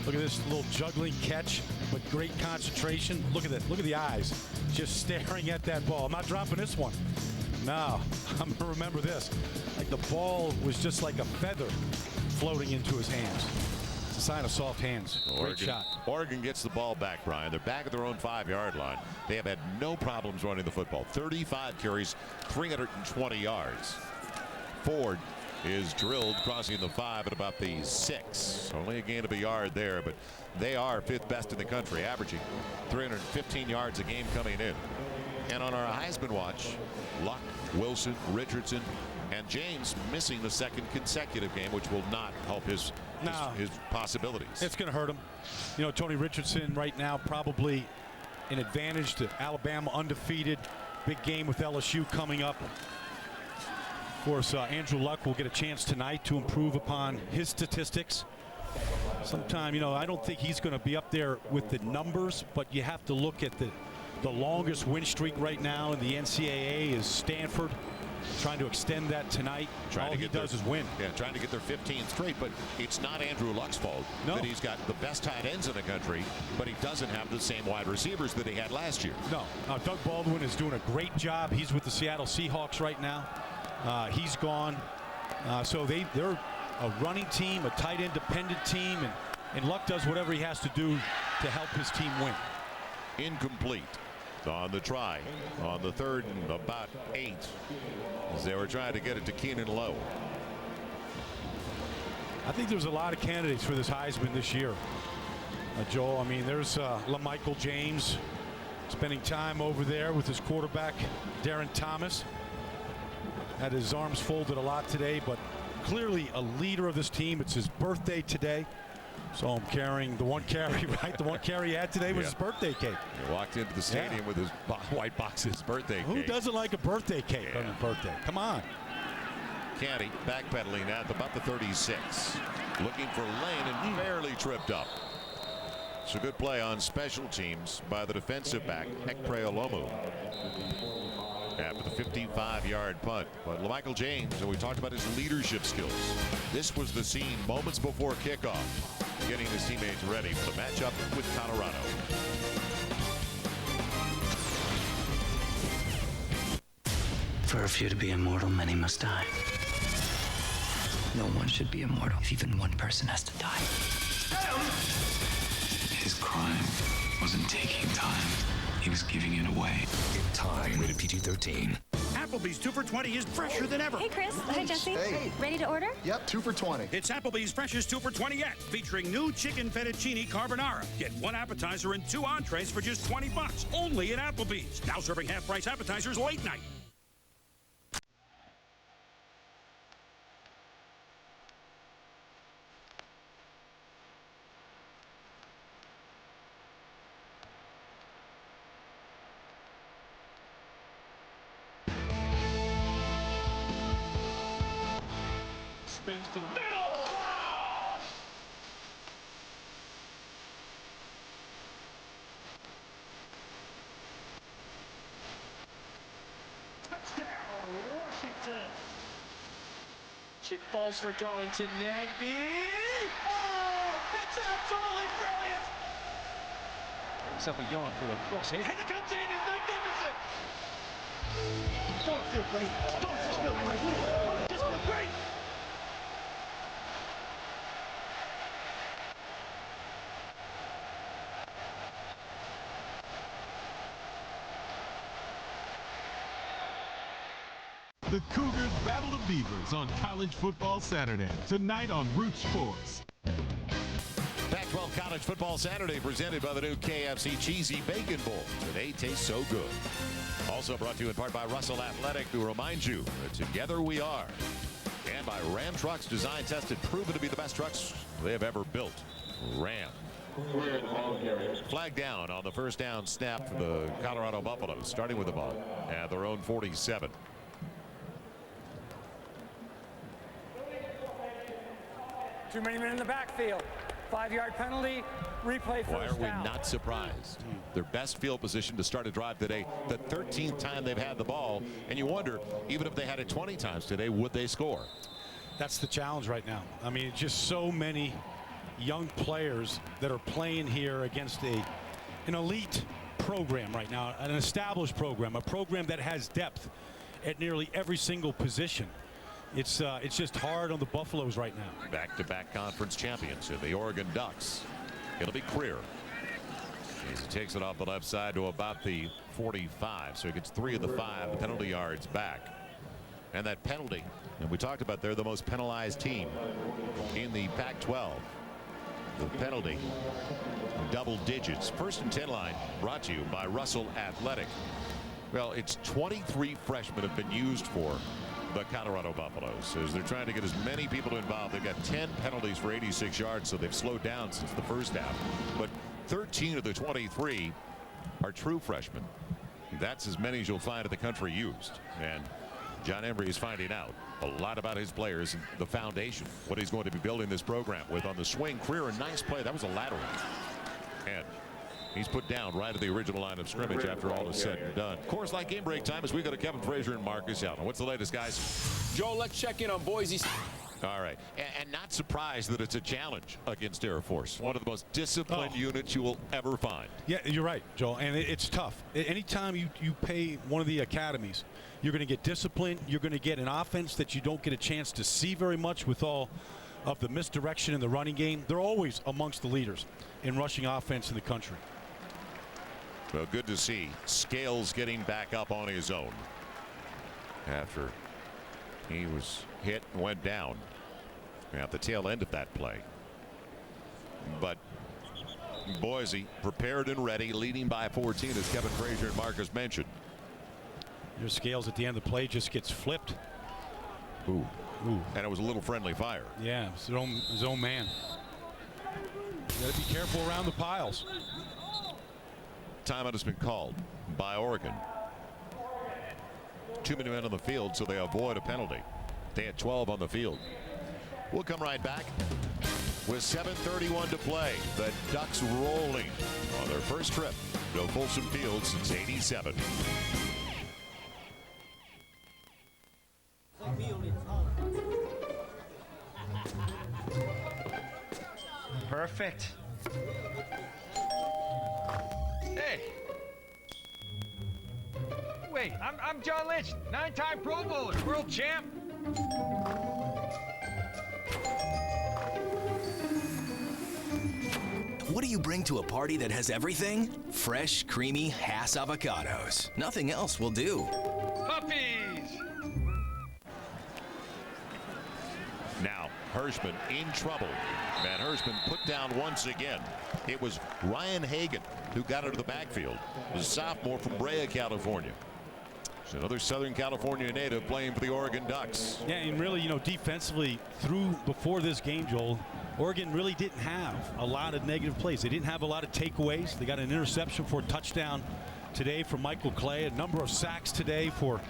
Look at this little juggling catch, but great concentration. Look at that. Look at the eyes just staring at that ball. I'm not dropping this one. No, I'm going to remember this. Like the ball was just like a feather floating into his hands. It's a sign of soft hands. Great shot. Oregon gets the ball back, Brian. They're back at their own 5-yard line. They have had no problems running the football. 35 carries, 320 yards. Ford is drilled crossing the 5 at about the 6. Only a gain of a yard there, but they are 5th best in the country, averaging 315 yards a game coming in. And on our Heisman watch, Luck, Wilson, Richardson, and James missing the 2nd consecutive game, which will not help his possibilities. It's going to hurt him. You know, Tony Richardson right now probably an advantage to Alabama, undefeated. Big game with LSU coming up. Of course, Andrew Luck will get a chance tonight to improve upon his statistics. Sometime, you know, I don't think he's going to be up there with the numbers, but you have to look at the The longest win streak right now in the NCAA is Stanford. Trying to extend that tonight. All he does is win. Yeah, trying to get their 15th straight, but it's not Andrew Luck's fault that he's got the best tight ends in the country, but he doesn't have the same wide receivers that he had last year. No. Doug Baldwin is doing a great job. He's with the Seattle Seahawks right now. He's gone. So they're a running team, a tight end dependent team, and Luck does whatever he has to do to help his team win. Incomplete on the try on the 3rd and about 8 as they were trying to get it to Keenan Lowe. I think there's a lot of candidates for this Heisman this year, Joel. I mean, there's LaMichael James spending time over there with his quarterback Darren Thomas. Had his arms folded a lot today, but clearly a leader of this team. It's his birthday today. So I'm carrying the one carry, right? The one carry he had today was his birthday cake. He walked into the stadium with his white box, his birthday cake. Who doesn't like a birthday cake on his birthday? Come on. Canty backpedaling at about the 36. Looking for lane and barely tripped up. It's a good play on special teams by the defensive back, Ekpreolomu. After the 55-yard punt. But LaMichael James, and we talked about his leadership skills. This was the scene moments before kickoff, getting his teammates ready for the matchup with Colorado. For a few to be immortal, many must die. No one should be immortal if even one person has to die. His crime wasn't taking time. He was giving it away. Time. Rated PG-13. Applebee's 2 for $20 is fresher than ever. Hey, Chris. Hi, Jesse. Hey. Ready to order? Yep, 2 for $20. It's Applebee's freshest 2 for $20 yet, featuring new chicken fettuccine carbonara. Get 1 appetizer and 2 entrees for just $20. Only at Applebee's. Now serving half-price appetizers late night. Spins to the middle. Touchdown, Washington. Chip balls for Darlington Nagby. Oh, it's absolutely brilliant. Something going for the cross. And it comes in, it's magnificent. Don't feel great. Don't just feel great. Just feel great. The Cougars battle the Beavers on College Football Saturday, tonight on Root Sports. Pac-12 College Football Saturday presented by the new KFC Cheesy Bacon Bowl. Today tastes so good. Also brought to you in part by Russell Athletic, who reminds you that together we are. And by Ram Trucks, designed, tested, proven to be the best trucks they have ever built. Ram. Flag down on the first down snap for the Colorado Buffaloes, starting with the ball at their own 47. Too many men in the backfield. 5-yard penalty. Replay first down. Why are we not surprised? Their best field position to start a drive today. The 13th time they've had the ball. And you wonder, even if they had it 20 times today, would they score? That's the challenge right now. I mean, just so many young players that are playing here against an elite program right now, an established program, a program that has depth at nearly every single position. It's just hard on the Buffaloes right now. Back-to-back conference champions in the Oregon Ducks. It'll be Creer. As he takes it off the left side to about the 45, so he gets 3 of the 5 penalty yards back. And that penalty, and we talked about they're the most penalized team in the Pac-12. The penalty, double digits. First and 10 line brought to you by Russell Athletic. Well, it's 23 freshmen have been used for the Colorado Buffaloes as they're trying to get as many people involved. They've got 10 penalties for 86 yards, so they've slowed down since the first half. But 13 of the 23 are true freshmen. That's as many as you'll find in the country used. And John Embry is finding out a lot about his players and the foundation, what he's going to be building this program with. On the swing, Creer, a nice play. That was a lateral. And He's put down right at the original line of scrimmage after all is said and done. Of course, like game break time as we go to Kevin Frazier and Marcus Allen. What's the latest, guys? Joel, let's check in on Boise. All right, and not surprised that it's a challenge against Air Force. One of the most disciplined units you will ever find. Yeah, you're right, Joel, and it's tough. Anytime you pay one of the academies, you're going to get discipline. You're going to get an offense that you don't get a chance to see very much with all of the misdirection in the running game. They're always amongst the leaders in rushing offense in the country. Well, good to see Scales getting back up on his own after he was hit and went down at the tail end of that play. But Boise prepared and ready, leading by 14, as Kevin Frazier and Marcus mentioned. Your Scales at the end of the play just gets flipped. Ooh. And it was a little friendly fire. Yeah, his own man. You got to be careful around the piles. Timeout has been called by Oregon. Too many men on the field, so they avoid a penalty. They had 12 on the field. We'll come right back with 7:31 to play. The Ducks rolling on their first trip to Folsom Field since '87. Perfect. Hey. Wait, I'm John Lynch, 9-time Pro Bowler, world champ. What do you bring to a party that has everything? Fresh, creamy Hass avocados. Nothing else will do. Puppies! Now, Hirschman in trouble. Van Hirschman put down once again. It was Ryan Hagan who got into the backfield. The sophomore from Brea, California. So another Southern California native playing for the Oregon Ducks. Yeah, and really, defensively before this game, Joel, Oregon really didn't have a lot of negative plays. They didn't have a lot of takeaways. They got an interception for a touchdown today from Michael Clay. A number of sacks today for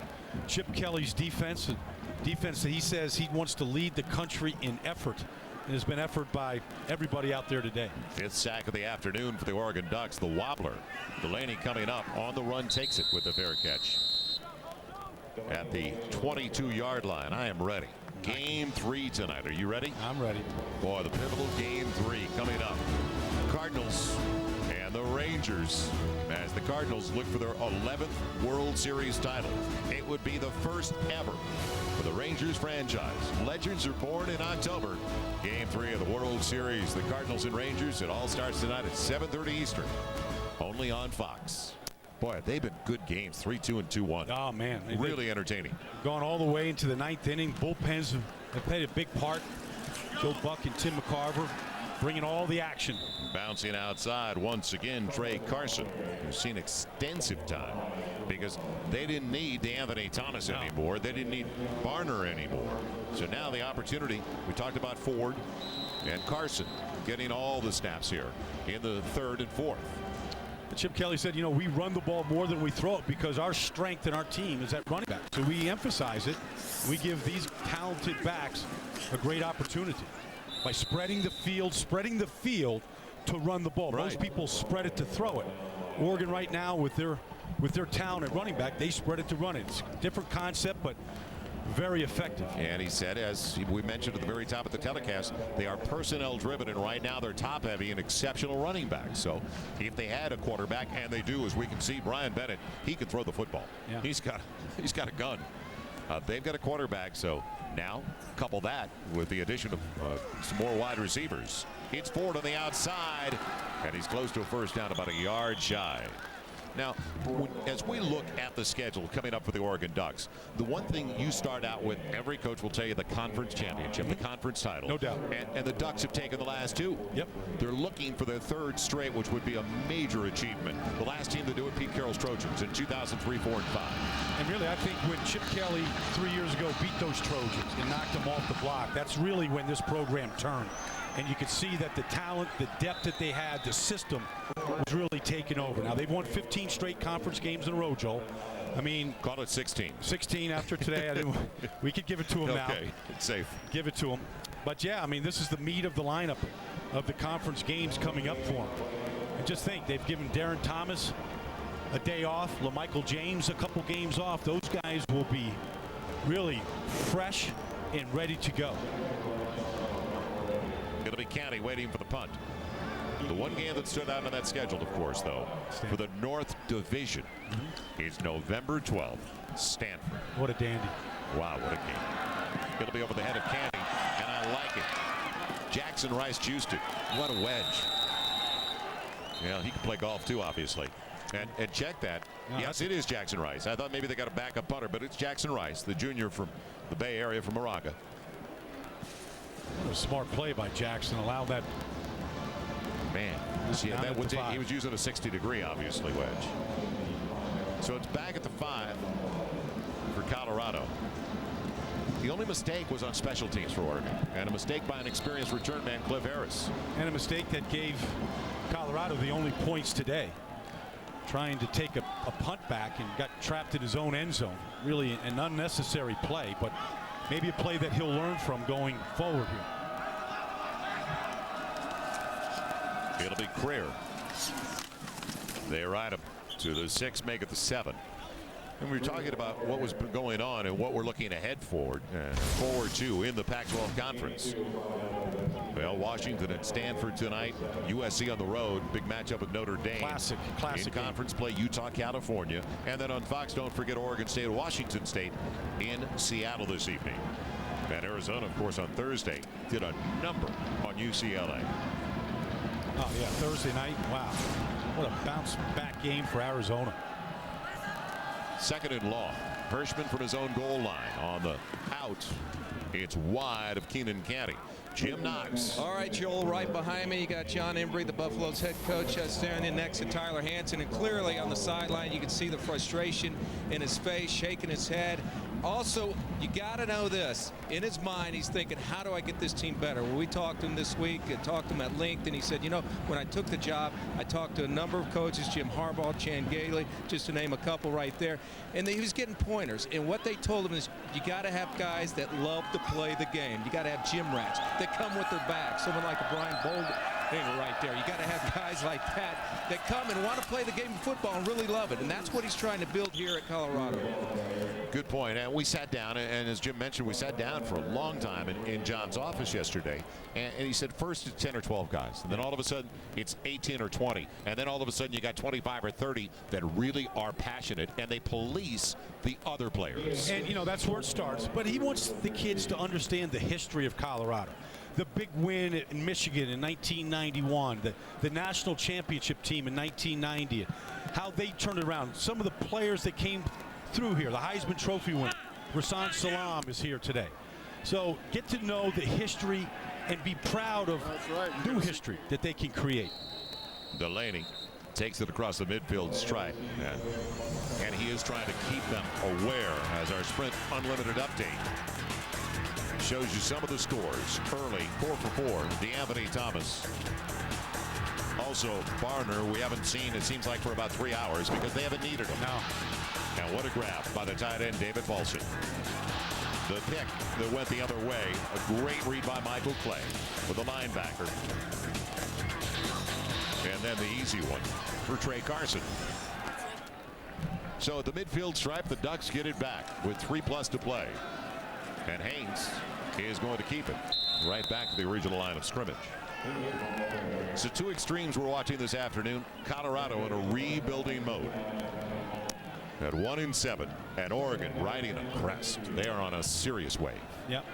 Chip Kelly's defense. A defense that he says he wants to lead the country in effort. And has been effort by everybody out there today. Fifth sack of the afternoon for the Oregon Ducks. The wobbler. Delaney coming up on the run, takes it with a fair catch. At the 22-yard line. I am ready. Game 3 tonight. Are you ready? I'm ready. Boy, the pivotal game 3 coming up. Cardinals and the Rangers, as the Cardinals look for their 11th World Series title. It would be the first ever for the Rangers franchise. Legends are born in October. Game 3 of the World Series. The Cardinals and Rangers. It all starts tonight at 7:30 Eastern. Only on Fox. Boy, they've been good games. 3-2 and 2-1. Oh, man. Really entertaining. Gone all the way into the 9th inning. Bullpens have played a big part. Joe Buck and Tim McCarver bringing all the action. Bouncing outside once again, Trey Carson, who's seen extensive time because they didn't need D'Anthony Thomas anymore. They didn't need Barner anymore. So now the opportunity, we talked about Ford and Carson getting all the snaps here in the 3rd and 4th. Chip Kelly said, we run the ball more than we throw it because our strength in our team is at running back. So we emphasize it. We give these talented backs a great opportunity by spreading the field to run the ball. Right. Most people spread it to throw it. Oregon right now with their talent at running back, they spread it to run it. It's a different concept, but very effective. And he said, as we mentioned at the very top of the telecast, they are personnel driven, and right now they're top heavy and exceptional running backs. So if they had a quarterback, and they do, as we can see, Brian Bennett, he can throw the football. Yeah. He's got a gun. They've got a quarterback, so now couple that with the addition of some more wide receivers. It's Ford on the outside, and he's close to a first down, about a yard shy. Now, as we look at the schedule coming up for the Oregon Ducks, the one thing you start out with, every coach will tell you, the conference championship, the conference title. No doubt. And the Ducks have taken the last 2. Yep. They're looking for their 3rd straight, which would be a major achievement. The last team to do it, Pete Carroll's Trojans in 2003, 4, and 5. And really, I think when Chip Kelly 3 years ago beat those Trojans and knocked them off the block, that's really when this program turned. And you could see that the talent, the depth that they had, the system was really taking over. Now, they've won 15 straight conference games in a row, Joel. I mean, call it 16. 16 after today. We could give it to them now. Okay, it's safe. Give it to them. But, yeah, I mean, this is the meat of the lineup of the conference games coming up for them. And just think, they've given Darren Thomas a day off, LaMichael James a couple games off. Those guys will be really fresh and ready to go. It'll be County waiting for the punt. The one game that stood out on that schedule, of course, though, for the North Division is November 12th, Stanford. What a dandy. Wow, what a game. It'll be over the head of Candy, and I like it. Jackson Rice juiced it. What a wedge. Yeah, he can play golf too, obviously. And check that. No, yes, it is Jackson Rice. I thought maybe they got a backup punter, but it's Jackson Rice, the junior from the Bay Area from Moraga. What a smart play by Jackson. Allow that. Man, see, that was, he was using a 60-degree, obviously, wedge. So it's back at the 5 for Colorado. The only mistake was on special teams for Oregon, and a mistake by an experienced return man, Cliff Harris. And a mistake that gave Colorado the only points today. Trying to take a punt back and got trapped in his own end zone. Really an unnecessary play, but maybe a play that he'll learn from going forward here. It'll be Creer. They ride him to the 6, make it the 7. And we were talking about what was going on and what we're looking ahead forward to in the Pac-12 conference. Well, Washington and Stanford tonight. USC on the road. Big matchup with Notre Dame. Classic in conference play, Utah, California. And then on Fox, don't forget Oregon State, Washington State in Seattle this evening. And Arizona, of course, on Thursday did a number on UCLA. Oh, yeah, Thursday night. Wow. What a bounce back game for Arizona. Second and long. Hirschman from his own goal line on the out. It's wide of Keenan County. Jim Knox. All right, Joel, right behind me, you got John Embry, the Buffalo's head coach, standing next to Tyler Hansen, and clearly on the sideline you can see the frustration in his face, shaking his head. Also, you got to know this. In his mind, he's thinking, how do I get this team better? Well, we talked to him this week, talked to him at length, and he said, you know, when I took the job, I talked to a number of coaches, Jim Harbaugh, Chan Gailey, just to name a couple right there, and he was getting pointers. And what they told him is, you got to have guys that love to play the game. You got to have gym rats that come with their back. Someone like a Brian Boulder right there. You got to have guys like that come and want to play the game of football and really love it. And that's what he's trying to build here at Colorado. Good point. And we sat down, and as Jim mentioned, we sat down for a long time in John's office yesterday. And he said first it's 10 or 12 guys. And then all of a sudden it's 18 or 20. And then all of a sudden you got 25 or 30 that really are passionate, and they police the other players. And, you know, that's where it starts. But he wants the kids to understand the history of Colorado. The big win in Michigan in 1991, the national championship team in 1990, how they turned it around. Some of the players that came through here, the Heisman Trophy winner, Rasan Salam is here today. So get to know the history and be proud of new history that they can create. Delaney takes it across the midfield stripe. And he is trying to keep them aware as our Sprint Unlimited update shows you some of the scores early. 4 for 4, DeAnthony Thomas. Also, Barner, we haven't seen, it seems like, for about 3 hours because they haven't needed him. No. And what a grab by the tight end, David Paulson. The pick that went the other way. A great read by Michael Clay with the linebacker. And then the easy one for Trey Carson. So at the midfield stripe, the Ducks get it back with 3+ to play. And Haynes is going to keep it right back to the original line of scrimmage. So two extremes we're watching this afternoon. Colorado in a rebuilding mode at 1-7, and Oregon riding a crest. They are on a serious wave. Yep.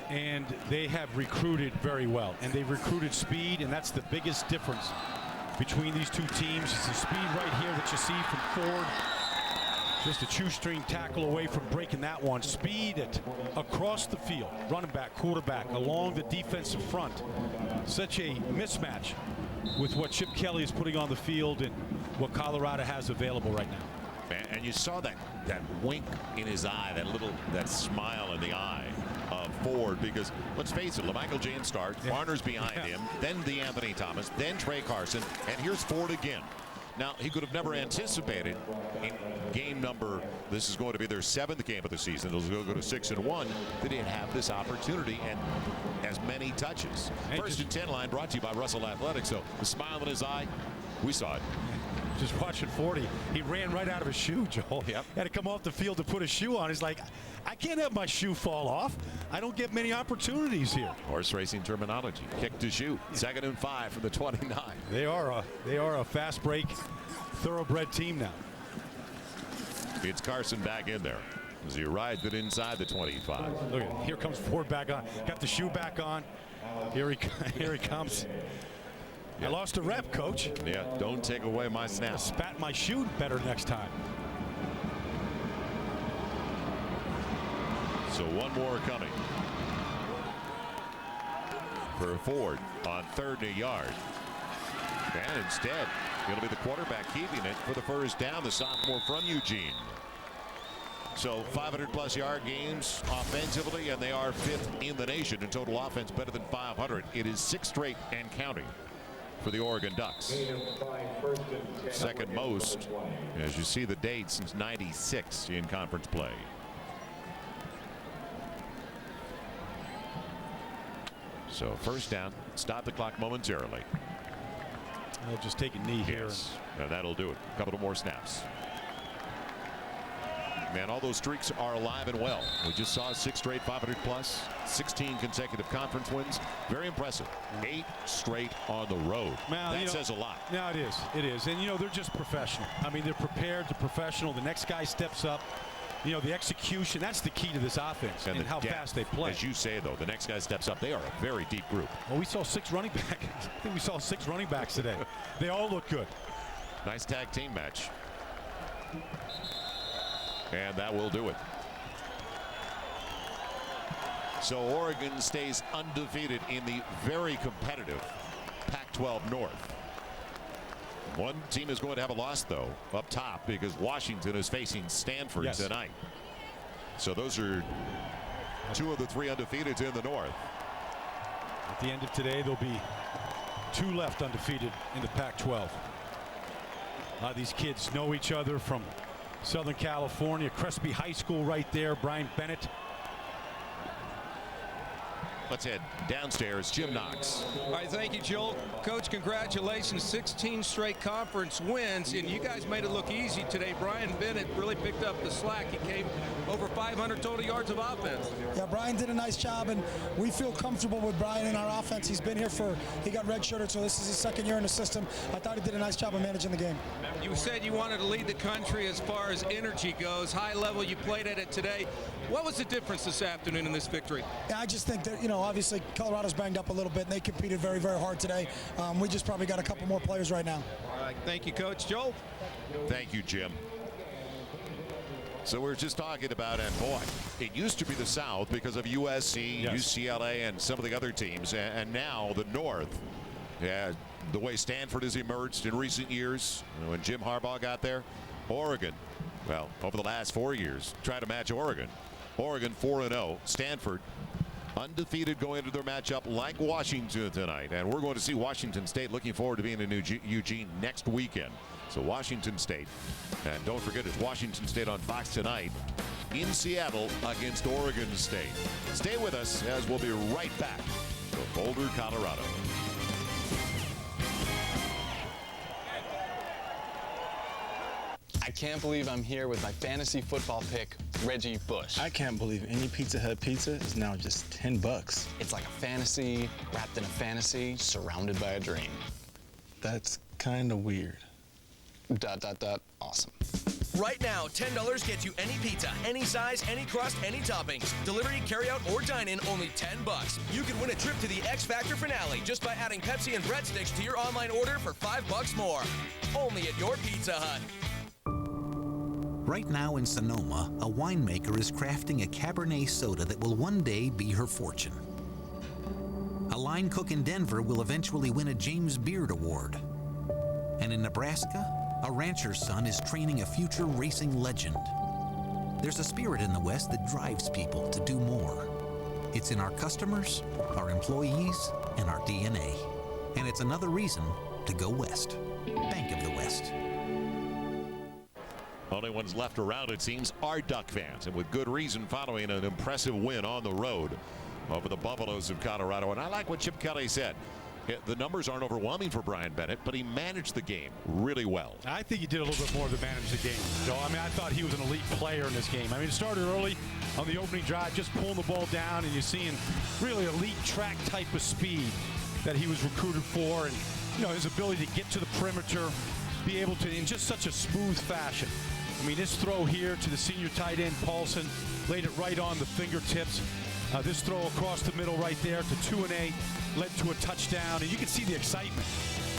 And they have recruited very well, and they've recruited speed, and that's the biggest difference between these two teams. It's the speed right here that you see from Ford. Just a shoestring tackle away from breaking that one. Speed across the field. Running back, quarterback, along the defensive front. Such a mismatch with what Chip Kelly is putting on the field and what Colorado has available right now. And you saw that wink in his eye, that smile in the eye of Ford, because let's face it, LaMichael James starts, Barner's behind him, then DeAnthony Thomas, then Trey Carson, and here's Ford again. Now, he could have never anticipated in game number, this is going to be their 7th game of the season, they'll go to 6-1, that he'd have this opportunity and as many touches. First and 10 line brought to you by Russell Athletics. So the smile in his eye, We saw it. Just watching 40. He ran right out of his shoe, Joel. Yep. Had to come off the field to put his shoe on. He's like, I can't have my shoe fall off. I don't get many opportunities here. Horse racing terminology. Kick to shoot. 2nd and 5 from the 29. They are a fast break, thoroughbred team now. It's Carson back in there as he rides it inside the 25. Look at it. Here comes Ford back on. Got the shoe back on. Here he comes. I lost a rep, coach. Yeah, don't take away my snap. Spat my shoe better next time. So one more coming for Ford on 3rd and a yard. And instead, it'll be the quarterback keeping it for the first down, the sophomore from Eugene. So 500+ yard games offensively, and they are 5th in the nation in total offense, better than 500. It is 6th straight and counting for the Oregon Ducks. 2nd most, as you see the date, since '96 in conference play. So first down, stop the clock momentarily. They'll just take a knee here. Yes, and that'll do it. A couple more snaps. Man, all those streaks are alive and well. We just saw 6 straight 500+, 16 consecutive conference wins. Very impressive. 8 straight on the road. Now, that says a lot. No, it is. It is. And, they're just professional. I mean, they're prepared, they're professional. The next guy steps up. The execution, that's the key to this offense and how fast they play. As you say, though, the next guy steps up. They are a very deep group. Well, we saw 6 running backs. I think we saw 6 running backs today. They all look good. Nice tag team match. And that will do it. So Oregon stays undefeated in the very competitive Pac-12 North. One team is going to have a loss, though, up top, because Washington is facing Stanford tonight. So those are 2 of the 3 undefeateds in the North. At the end of today, there'll be 2 left undefeated in the Pac-12. These kids know each other from Southern California. Crespi High School right there. Brian Bennett. Let's head downstairs. Jim Knox. All right, thank you, Joel. Coach, congratulations. 16 straight conference wins, and you guys made it look easy today. Brian Bennett really picked up the slack. He came over 500 total yards of offense. Yeah, Brian did a nice job, and we feel comfortable with Brian in our offense. He's been here he got redshirted, so this is his 2nd year in the system. I thought he did a nice job of managing the game. You said you wanted to lead the country as far as energy goes. High level, you played at it today. What was the difference this afternoon in this victory? Yeah, I just think that, obviously Colorado's banged up a little bit, and they competed very, very hard today. We just probably got a couple more players right now. All right, thank you, Coach. Joel? Thank you, Jim. So we're just talking about, and boy, it used to be the South because of USC, UCLA, and some of the other teams, and now the North. Yeah, the way Stanford has emerged in recent years, when Jim Harbaugh got there. Oregon, well, over the last 4 years, try to match Oregon. Oregon 4-0. Stanford undefeated going into their matchup like Washington tonight. And we're going to see Washington State. Looking forward to being in Eugene next weekend. So Washington State. And don't forget, it's Washington State on Fox tonight in Seattle against Oregon State. Stay with us as we'll be right back to Boulder, Colorado. I can't believe I'm here with my fantasy football pick, Reggie Bush. I can't believe any Pizza Hut pizza is now just $10. It's like a fantasy wrapped in a fantasy, surrounded by a dream. That's kind of weird. ... Awesome. Right now, $10 gets you any pizza, any size, any crust, any toppings. Delivery, carryout, or dine-in, only $10. You can win a trip to the X Factor finale just by adding Pepsi and breadsticks to your online order for $5 more. Only at your Pizza Hut. Right now in Sonoma, a winemaker is crafting a Cabernet soda that will one day be her fortune. A line cook in Denver will eventually win a James Beard Award. And in Nebraska, a rancher's son is training a future racing legend. There's a spirit in the West that drives people to do more. It's in our customers, our employees, and our DNA. And it's another reason to go West. Bank of the West. Only ones left around, it seems, are Duck fans, and with good reason, following an impressive win on the road over the Buffaloes of Colorado. And I like what Chip Kelly said. The numbers aren't overwhelming for Brian Bennett, but he managed the game really well. I think he did a little bit more to manage the game, Joe. I mean, I thought he was an elite player in this game. I mean, it started early on the opening drive, just pulling the ball down, and you're seeing really elite track type of speed that he was recruited for, and his ability to get to the perimeter, be able to in just such a smooth fashion. I mean, this throw here to the senior tight end Paulson laid it right on the fingertips. This throw across the middle right there to 2-8 led to a touchdown, and you can see the excitement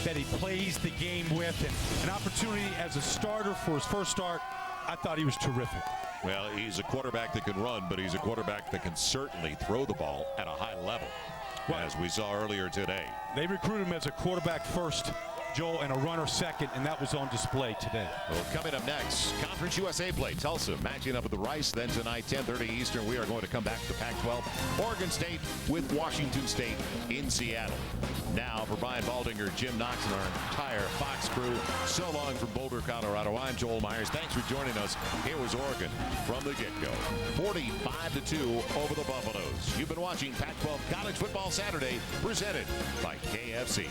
that he plays the game with, and an opportunity as a starter for his first start. I thought he was terrific. Well, he's a quarterback that can run, but he's a quarterback that can certainly throw the ball at a high level, as we saw earlier today. They recruited him as a quarterback first, Joel, and a runner second, and that was on display today. Well, coming up next, Conference USA play. Tulsa matching up with the Rice. Then tonight, 10:30 Eastern, we are going to come back to Pac-12. Oregon State with Washington State in Seattle. Now, for Brian Baldinger, Jim Knox, and our entire Fox crew, so long from Boulder, Colorado. I'm Joel Myers. Thanks for joining us. Here was Oregon from the get-go. 45-2 over the Buffaloes. You've been watching Pac-12 College Football Saturday, presented by KFC.